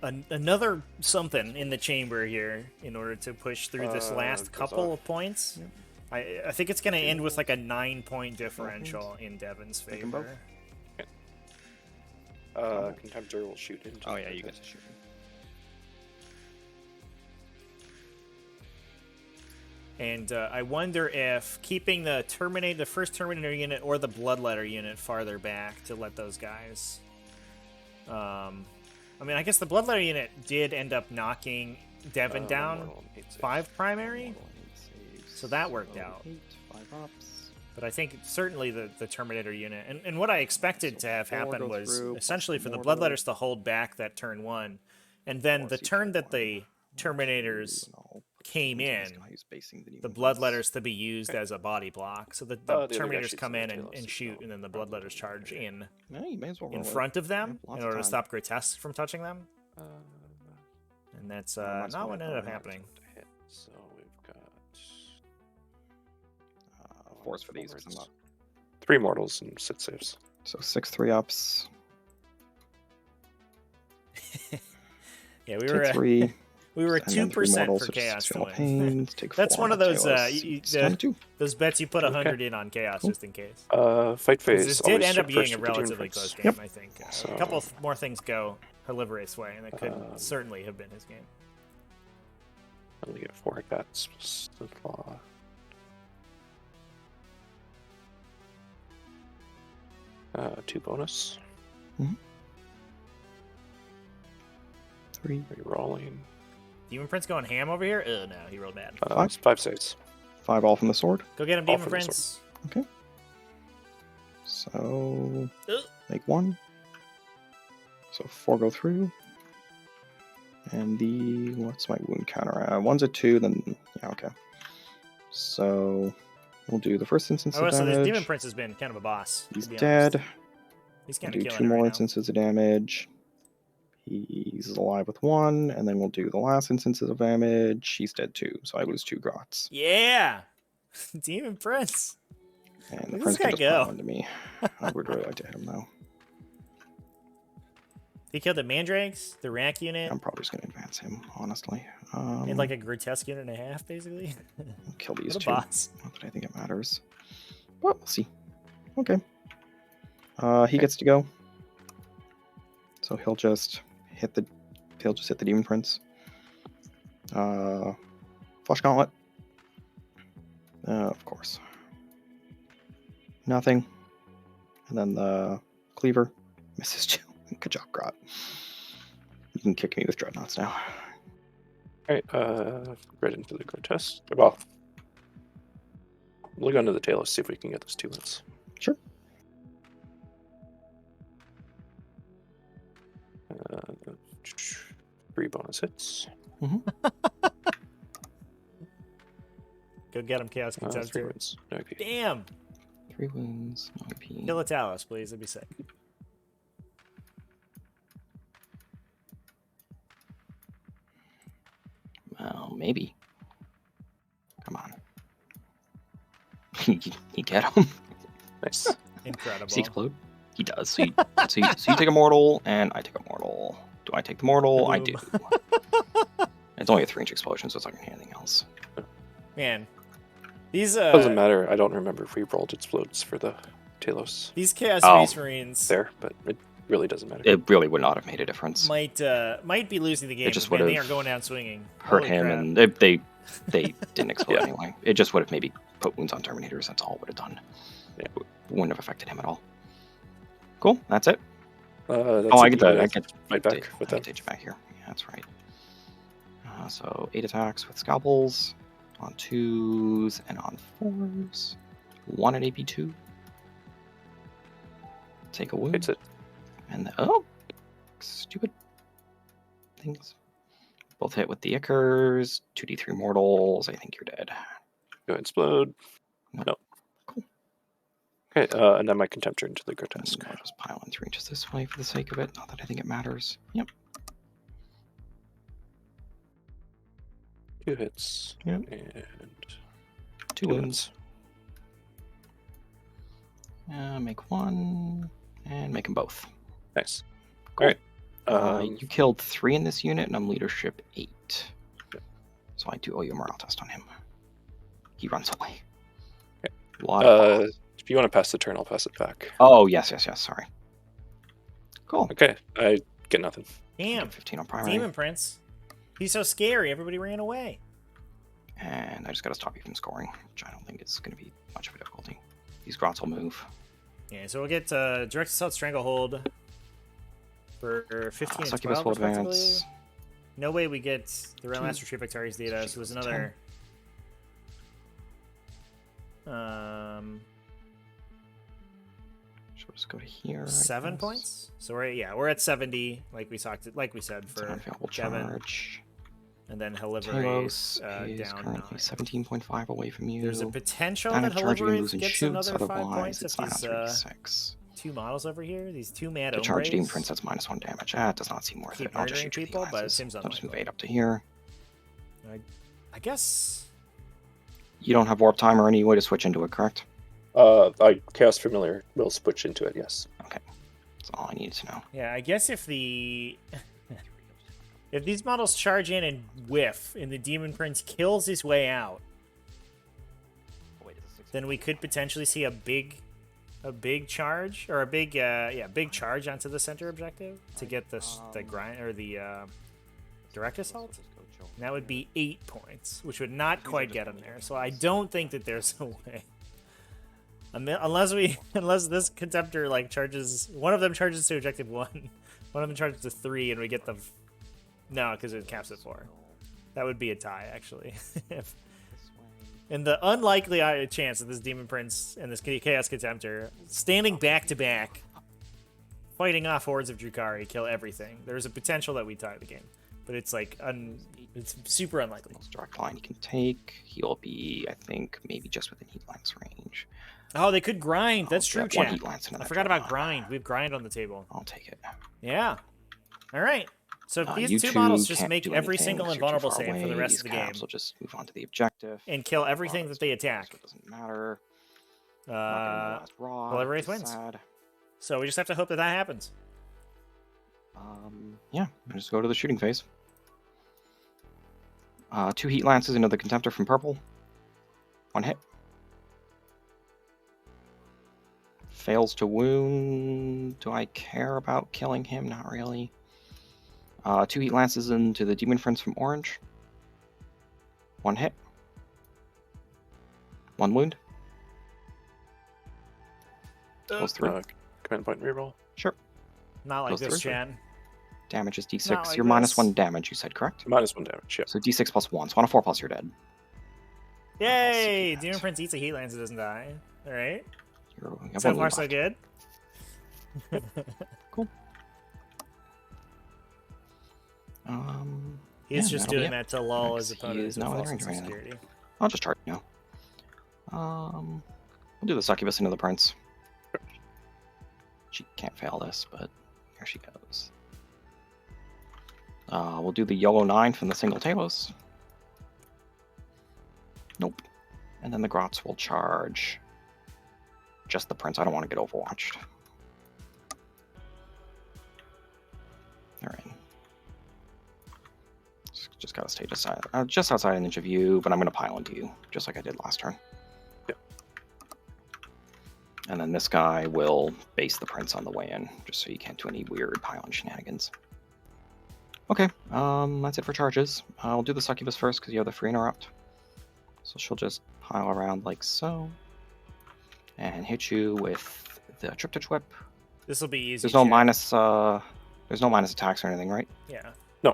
another something in the chamber here in order to push through this last goes couple off. of points. I think it's gonna end with like a 9-point differential in Devin's Take 'em both. favor. Contemptor will shoot into Oh the yeah, you get grotesque. to shoot. And I wonder if keeping the first Terminator unit or the Bloodletter unit farther back to let those guys. I mean, I guess the Bloodletter unit did end up knocking Devin down Mortal, 8 saves. 5 primary, so that worked out. 8, 5 ups. But I think certainly the Terminator unit, and what I expected So to have 4 happen go was through, essentially plus for the mortal. Bloodletters to hold back that turn 1, and then Or the so you turn take that 1, the 2, Terminators and I'll put came wounds on this in, guy who's basing the the demon prince. Bloodletters to be used as a body block. So the other guy Terminators shoots come the in Talos and as shoot, well. and then the Probably Bloodletters charge in Yeah, you may as well roll it. front of them Yep, lots in of order to time. stop Grotesques from touching them. And that's might as not well what hit ended up them. happening. Hit. So we've got Force for these because I'm not. 3 mortals and 6 saves. So 6 3-ups. Yeah, we Take were 3. we were and then 3 2% mortals, for which is chaos 6 to fatal win. pains. Take 4. That's one of on those Talos. It's down to 2. those bets you put Okay. 100 in on chaos Cool. just in case. Fight 'Cause phase. this did always end up shoot being first a with the Demon relatively Prince. close game, Yep. I think. So- A couple more things go Haliveraith's way, and it could certainly have been his game. I only get 4 cats. Plus the claw. Two bonus. 3. Rerolling. Demon Prince going ham over here? Oh no, he rolled bad. 5 saves. 5 all from the sword. Go get him, all Demon from the Prince. So Ugh. make 1. So 4 go through. And the what's my wound counter? 1's a 2, then yeah, okay. So we'll do the first instance Oh, of so this Demon damage. Prince has been kind of a boss. He's to be dead. honest. He's We'll kind of do killing 2 it more right now. instances of damage. He's alive with 1, and then we'll do the last instances of damage. He's dead too, so I lose 2 grots. Yeah, Demon Prince. And the Look at prince this can guy just pile go. into me. I would really like to hit him though. He killed the Mandrakes, the Rack unit, I'm probably just gonna advance him, honestly. and like a grotesque unit and a half, basically. I'll kill these What a 2. boss. Not that I think it matters. But we'll see. Okay. He gets to go. So he'll just hit the demon prince. Flush gauntlet. Of course. Nothing. And then the cleaver misses too. Good job, Grot. You can kick me with dreadnoughts now. Alright, right into the grotesque. Well, we'll go into the tail. Let's see if we can get those 2 wins. Sure. 3 bonus hits. Go get him, Chaos 3 Contemptor. wins. No IP. Damn. 3 wounds, no IP. Kill a Talos, please. That'd be sick. Well, maybe. Come on. you get him. Nice. Incredible. Does he explode? He does. So you take a mortal, and I take a mortal. Do I take the mortal? I do. It's only a 3-inch explosion, so it's not going to hit anything else. Man, these Doesn't matter. I don't remember if we rolled explodes for the Talos these Chaos Oh. Space Marines there, but it really doesn't matter. It really would not have made a difference. might be losing the game. just but man, they would've are going down swinging. Hurt Holy him, crap. and they didn't explode Yeah. anyway. It just would have maybe put wounds on Terminators. That's all it would have done. Yeah. It wouldn't have affected him at all. Cool. That's it. That's I it. get You the guys I get fight back with I them. get take you back here. Yeah, that's right. So 8 attacks with scalpels on 2s and on 4s. 1 at AP2. Take a wound. Hits it. And stupid things. Both hit with the Ichors. 2d3 mortals. I think you're dead. Go ahead, explode. Nope. No. Cool. Okay, and then my contemptor into the grotesque. And I'll just pile in 3 inches this way for the sake of it. Not that I think it matters. Yep. 2 hits. Yep. And 2 2 wounds. Make 1 and make them both. Nice. Cool. All right. You killed 3 in this unit, and I'm leadership 8. Yep. So I do owe you a morale test on him. He runs away. Okay. Lot of If you want to pass the turn, I'll pass it back. oh, yes. Sorry. Cool. Okay, I get nothing. Damn. 15 on primary. Demon Prince. He's so scary. Everybody ran away. And I just got to stop you from scoring, which I don't think is going to be much of a difficulty. These grots will move. Yeah, so we'll get Direct Assault Stranglehold for 15 and Succubus 12, will respectively. advance. No way we get the Realm Two. Master Tree Victorious data, so there's another... So we'll just go to here. I 7 guess. points. So we're at 70, like we said It's an for unfailable Devin, charge. and then Haliveraith Talos is down currently 9. 17.5 away from you. There's a potential Down that at charging and Haliveraith losing gets shoots, another 5 otherwise points it's if these 936. 2 models over here, these 2 mad To charge Demon Ombres Prince, that's -1 damage. That does not seem worth keep it. I'll just murdering shoot your people, but it glasses. seems I'll just move unlikely. 8 up to here. I guess. You don't have warp time or any way to switch into it, correct? I Chaos Familiar will switch into it, yes. Okay. That's all I needed to know. Yeah, I guess if if these models charge in and whiff, and the Demon Prince kills his way out, then we could potentially see a big charge, or a big charge onto the center objective to get the grind or the direct assault. And that would be 8 points, which would not quite get him there. So I don't think that there's a way. Unless this Contemptor like charges, one of them charges to objective 1, one of them charges to 3, and we get the no, because it caps at 4. That would be a tie, actually. And the unlikely chance that this Demon Prince and this Chaos Contemptor standing back to back, fighting off hordes of Drukhari, kill everything. There's a potential that we tie the game, but it's like it's super unlikely. Direct line you can take. He'll be, I think, maybe just within heat lance range. Oh, they could grind. That's true, One chat. heat lance into I that forgot direct about line. grind. We have grind on the table. I'll take it. Yeah. All right. So if You these two two models just can't make do every anything single 'cause you're too invulnerable far save for the away. rest These of the game caps will just move on to the objective. and kill everything that they attack, So it doesn't matter. Haliveraith wins. So we just have to hope that that happens. Yeah, just go to the shooting phase. 2 heat lances into the Contemptor from purple. 1 hit. Fails to wound. Do I care about killing him? Not really. 2 heat lances into the Demon Prince from orange. 1 hit. 1 wound. Goes through. Command point reroll. Sure. Not like Goes this, through. Chan. Damage is d6. Not like You're this. -1 damage, you said, correct? -1 damage, yeah. So d6 plus 1. So on a 4 plus, you're dead. Yay! that. Demon Prince eats a heat lance and doesn't die. All right. You have So 1 far, wound so left. good. Cool. He's Yeah, just that'll doing be it. that to lull his Next, opponent he is into now in false range right now. security. I'll just charge now. We'll do the succubus into the prince. She can't fail this, but here she goes. We'll do the YOLO 9 from the single Talos. Nope. And then the Grots will charge just the prince. I don't want to get overwatched. Alright. Just gotta stay just outside an inch of you, but I'm gonna pile into you, just like I did last turn. Yep. And then this guy will base the prince on the way in, just so you can't do any weird piling shenanigans. Okay, that's it for charges. I'll do the succubus first because you have the free interrupt. So she'll just pile around like so, and hit you with the triptych whip. This will be easy. There's no Chan. minus. There's no minus attacks or anything, right? Yeah. No.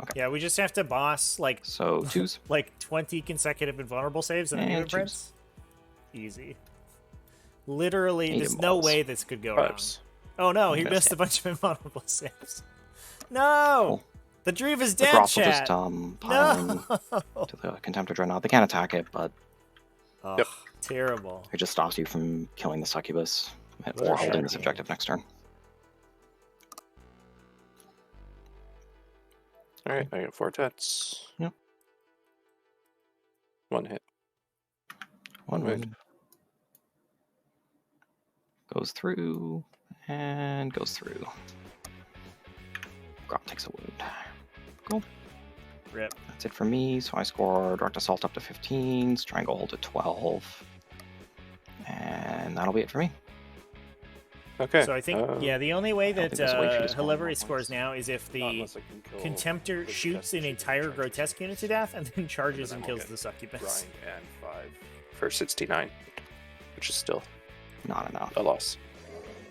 Okay. Yeah, we just have to boss like So 2s. like 20 consecutive invulnerable saves and a And Demon 2s. Prince. Easy. Literally, And there's even no balls. way this could go wrong. 5s. Oh no, he Okay. missed a bunch of invulnerable saves. No! Cool. The Dream is The dead, Grots will chat! just pile in No! to the Contemptor Dreadnought. They can't attack it, but Oh, Yep. terrible. it just stops you from killing the succubus or Sure. holding this objective next turn. Alright, I got 4 tats. Yep. 1 hit. 1 Right. wound. Goes through and goes through. Grot takes a wound. Cool. Rip. That's it for me. So I score direct assault up to 15, stranglehold to 12, and that'll be it for me. Okay. So I think, yeah, the only way I don't that think there's a way for you to score more Haliveraith scores points. now is if the Unless I can kill Contemptor the shoots an Contemptor entire charges. grotesque unit to death and then charges then and we'll kills get the succubus. grind and 5 for 69, which is still Not enough. a loss.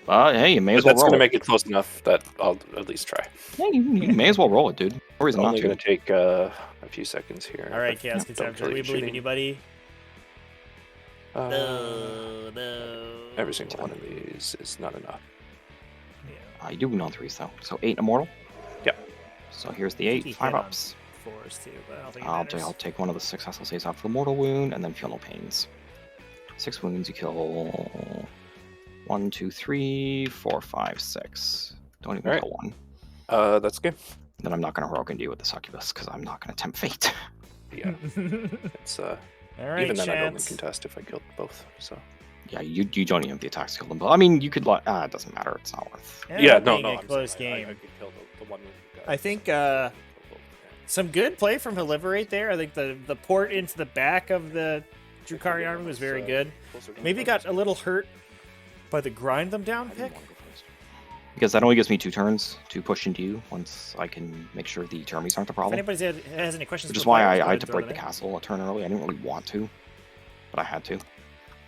But hey, you may But as well that's roll going to it. make it close enough that I'll at least try. Yeah, you may as well roll it, dude. No reason not Only to. going to take a few seconds here. All right, Chaos Don't Contemptor, kill we you believe in shooting. you, buddy. Uh, No, no. Every single one of these is not enough. Yeah. You do wound on 3s though. So 8 immortal. Yep. So here's the I think 8, he 5 hit on ups. 4s too, but I don't think it I'll matters. take one of the successful saves out for the mortal wound, and then feel no pains. 6 wounds, you kill 1, 2, 3, 4, 5, 6. Don't even Alright. kill 1. That's good. Then I'm not going to heroic into you with the succubus because I'm not going to tempt fate. Yeah. It's All right, even then I'd only chats. contest if I killed both. So Yeah, you don't even have the attacks to kill them. But I mean, you could. It doesn't matter. It's not worth. yeah, no, being no. a I'm close saying game. I could kill the one with the guy. I think some good play from Haliveraith there. I think the port into the back of the Drukhari army was very good. Maybe got a little hurt by the grind them down pick. Because that only gives me 2 turns to push into you once I can make sure the termies aren't the If problem. anybody has any questions, Which is for why players, I go had ahead to and throw break the them in. castle a turn early. I didn't really want to, but I had to.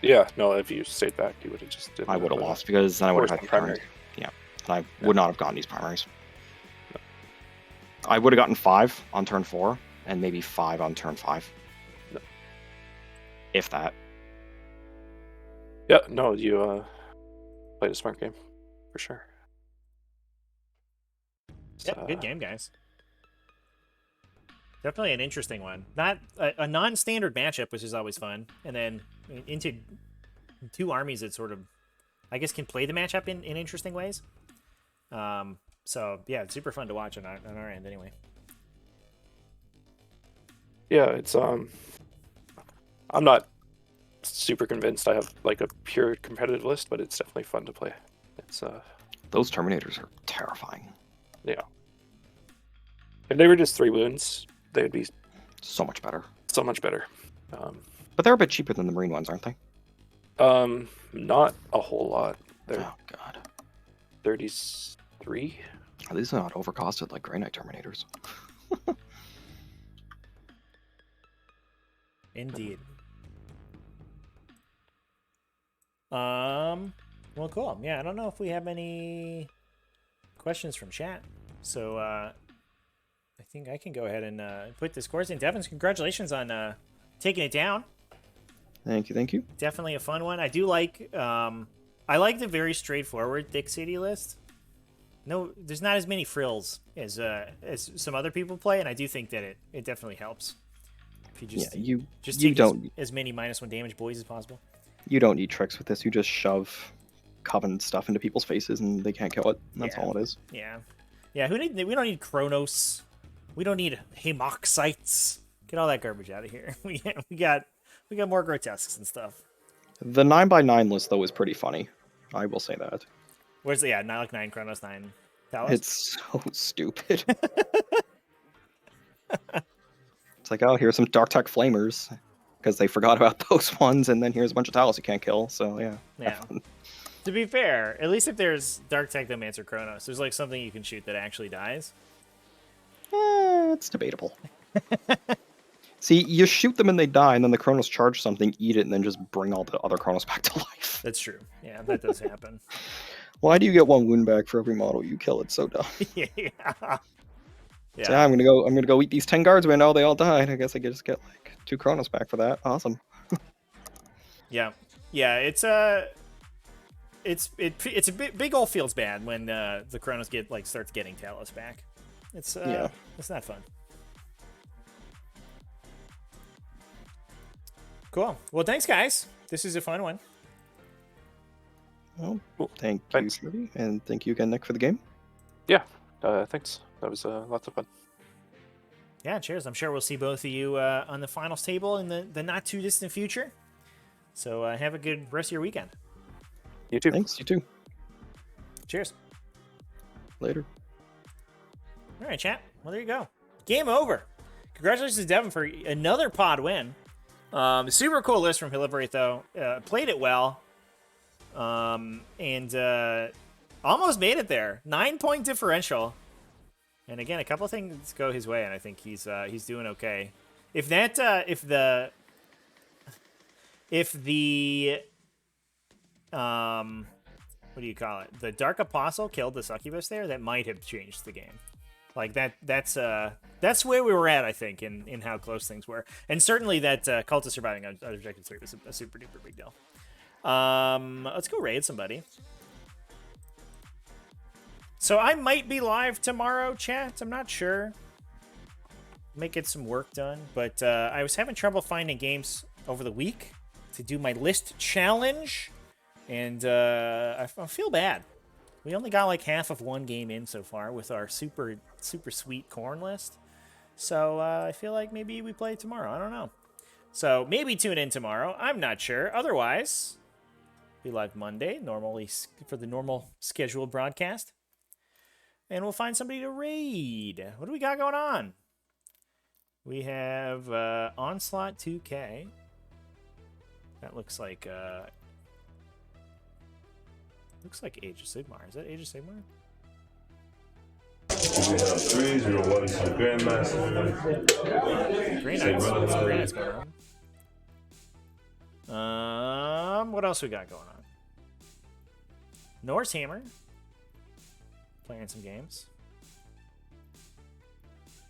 Yeah, no. If you stayed back, you would have just. I would have lost because then I would have had 2 primary. turns. Yeah, and I would not have gotten these primaries. I would have gotten 5 on turn 4 and maybe 5 on turn 5. No. If that. Yeah, no. You played a smart game, for sure. Yeah, good game, guys. Definitely an interesting one. Not a non-standard matchup, which is always fun. And then into 2 armies that sort of, I guess, can play the matchup in interesting ways. So yeah, it's super fun to watch on our end, anyway. Yeah, it's I'm not super convinced I have like a pure competitive list, but it's definitely fun to play. It's Those Terminators are terrifying. yeah. If they were just 3 wounds, they'd be So much better. so much better. But they're a bit cheaper than the Marine ones, aren't they? Not a whole lot. They're Oh, God. 33. At least they're not overcosted like Grey Knight Terminators. Indeed. Well, cool. Yeah, I don't know if we have any questions from chat. So, I think I can go ahead and put the scores in. Devin, congratulations on taking it down. Thank you, thank you. Definitely a fun one. I do like, I like the very straightforward Thick City list. No, there's not as many frills as some other people play, and I do think that it definitely helps. If you just, Yeah, just you take don't as many -1 damage boys as possible. you don't need tricks with this. You just shove Coven stuff into people's faces and they can't kill it. That's Yeah. all it is. Yeah. Yeah, we don't need Chronos. We don't need Haemoxites. Get all that garbage out of here. We got more grotesques and stuff. The 9x9 list though is pretty funny. I will say that. Where's the 9 Chronos, 9 Talos? It's so stupid. It's like, oh, here's some Dark Tech Flamers. Because they forgot about those ones, and then here's a bunch of Talos you can't kill, so yeah. Yeah. To be fair, at least if there's Dark Technomancer Chronos, there's like something you can shoot that actually dies. It's debatable. See, you shoot them and they die, and then the Chronos charge something, eat it, and then just bring all the other Chronos back to life. That's true. Yeah, that does happen. Why do you get 1 wound back for every model you kill? It's so dumb. Yeah. Yeah. So, yeah, I'm gonna go eat these 10 guards when they all died. I guess I could just get like 2 Chronos back for that. Awesome. Yeah. Yeah, it's a big old feels bad when the Chronos starts getting Talos back. It's it's not fun. Cool. Well, thanks guys. This is a fun one. Well, Cool. thank Thanks. you, Shirley, and thank you again, Nick, for the game. Yeah, thanks. That was lots of fun. Yeah, cheers. I'm sure we'll see both of you on the finals table in the not too distant future. So have a good rest of your weekend. You too. Thanks, you too. Cheers. Later. All right, chat. Well, there you go. Game over. Congratulations to Devin for another pod win. Super cool list from Haliveraith, though. Played it well. And almost made it there. 9-point differential. And again, a couple of things go his way, and I think he's doing okay. If the what do you call it? The Dark Apostle killed the Succubus there, that might have changed the game. Like that's where we were at, I think, in how close things were. And certainly that Cult of Surviving Objective 3 was a super duper big deal. Let's go raid somebody. So I might be live tomorrow, chat. I'm not sure. Might get some work done, but I was having trouble finding games over the week to do my list challenge, and I feel bad. We only got like half of one game in so far with our super sweet corn list. So I feel like maybe we play tomorrow. I don't know. So maybe tune in tomorrow. I'm not sure. Otherwise, be live Monday, normally for the normal scheduled broadcast. And we'll find somebody to raid. What do we got going on? We have Onslaught 2K. That looks like Age of Sigmar. Is that Age of Sigmar? We have 301 some Grandmaster. Grey Knights. Some Grey Knights going on. What else we got going on? Norse Hammer. Playing some games.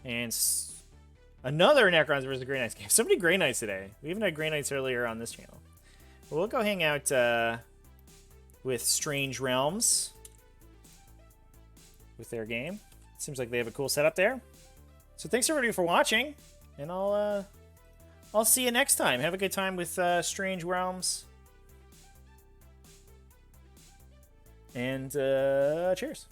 And another Necrons versus Grey Knights game. So many Grey Knights today. We even had Grey Knights earlier on this channel. Well, we'll go hang out with Strange Realms with their game. Seems like they have a cool setup there. So thanks everybody for watching, and I'll see you next time. Have a good time with Strange Realms. And cheers.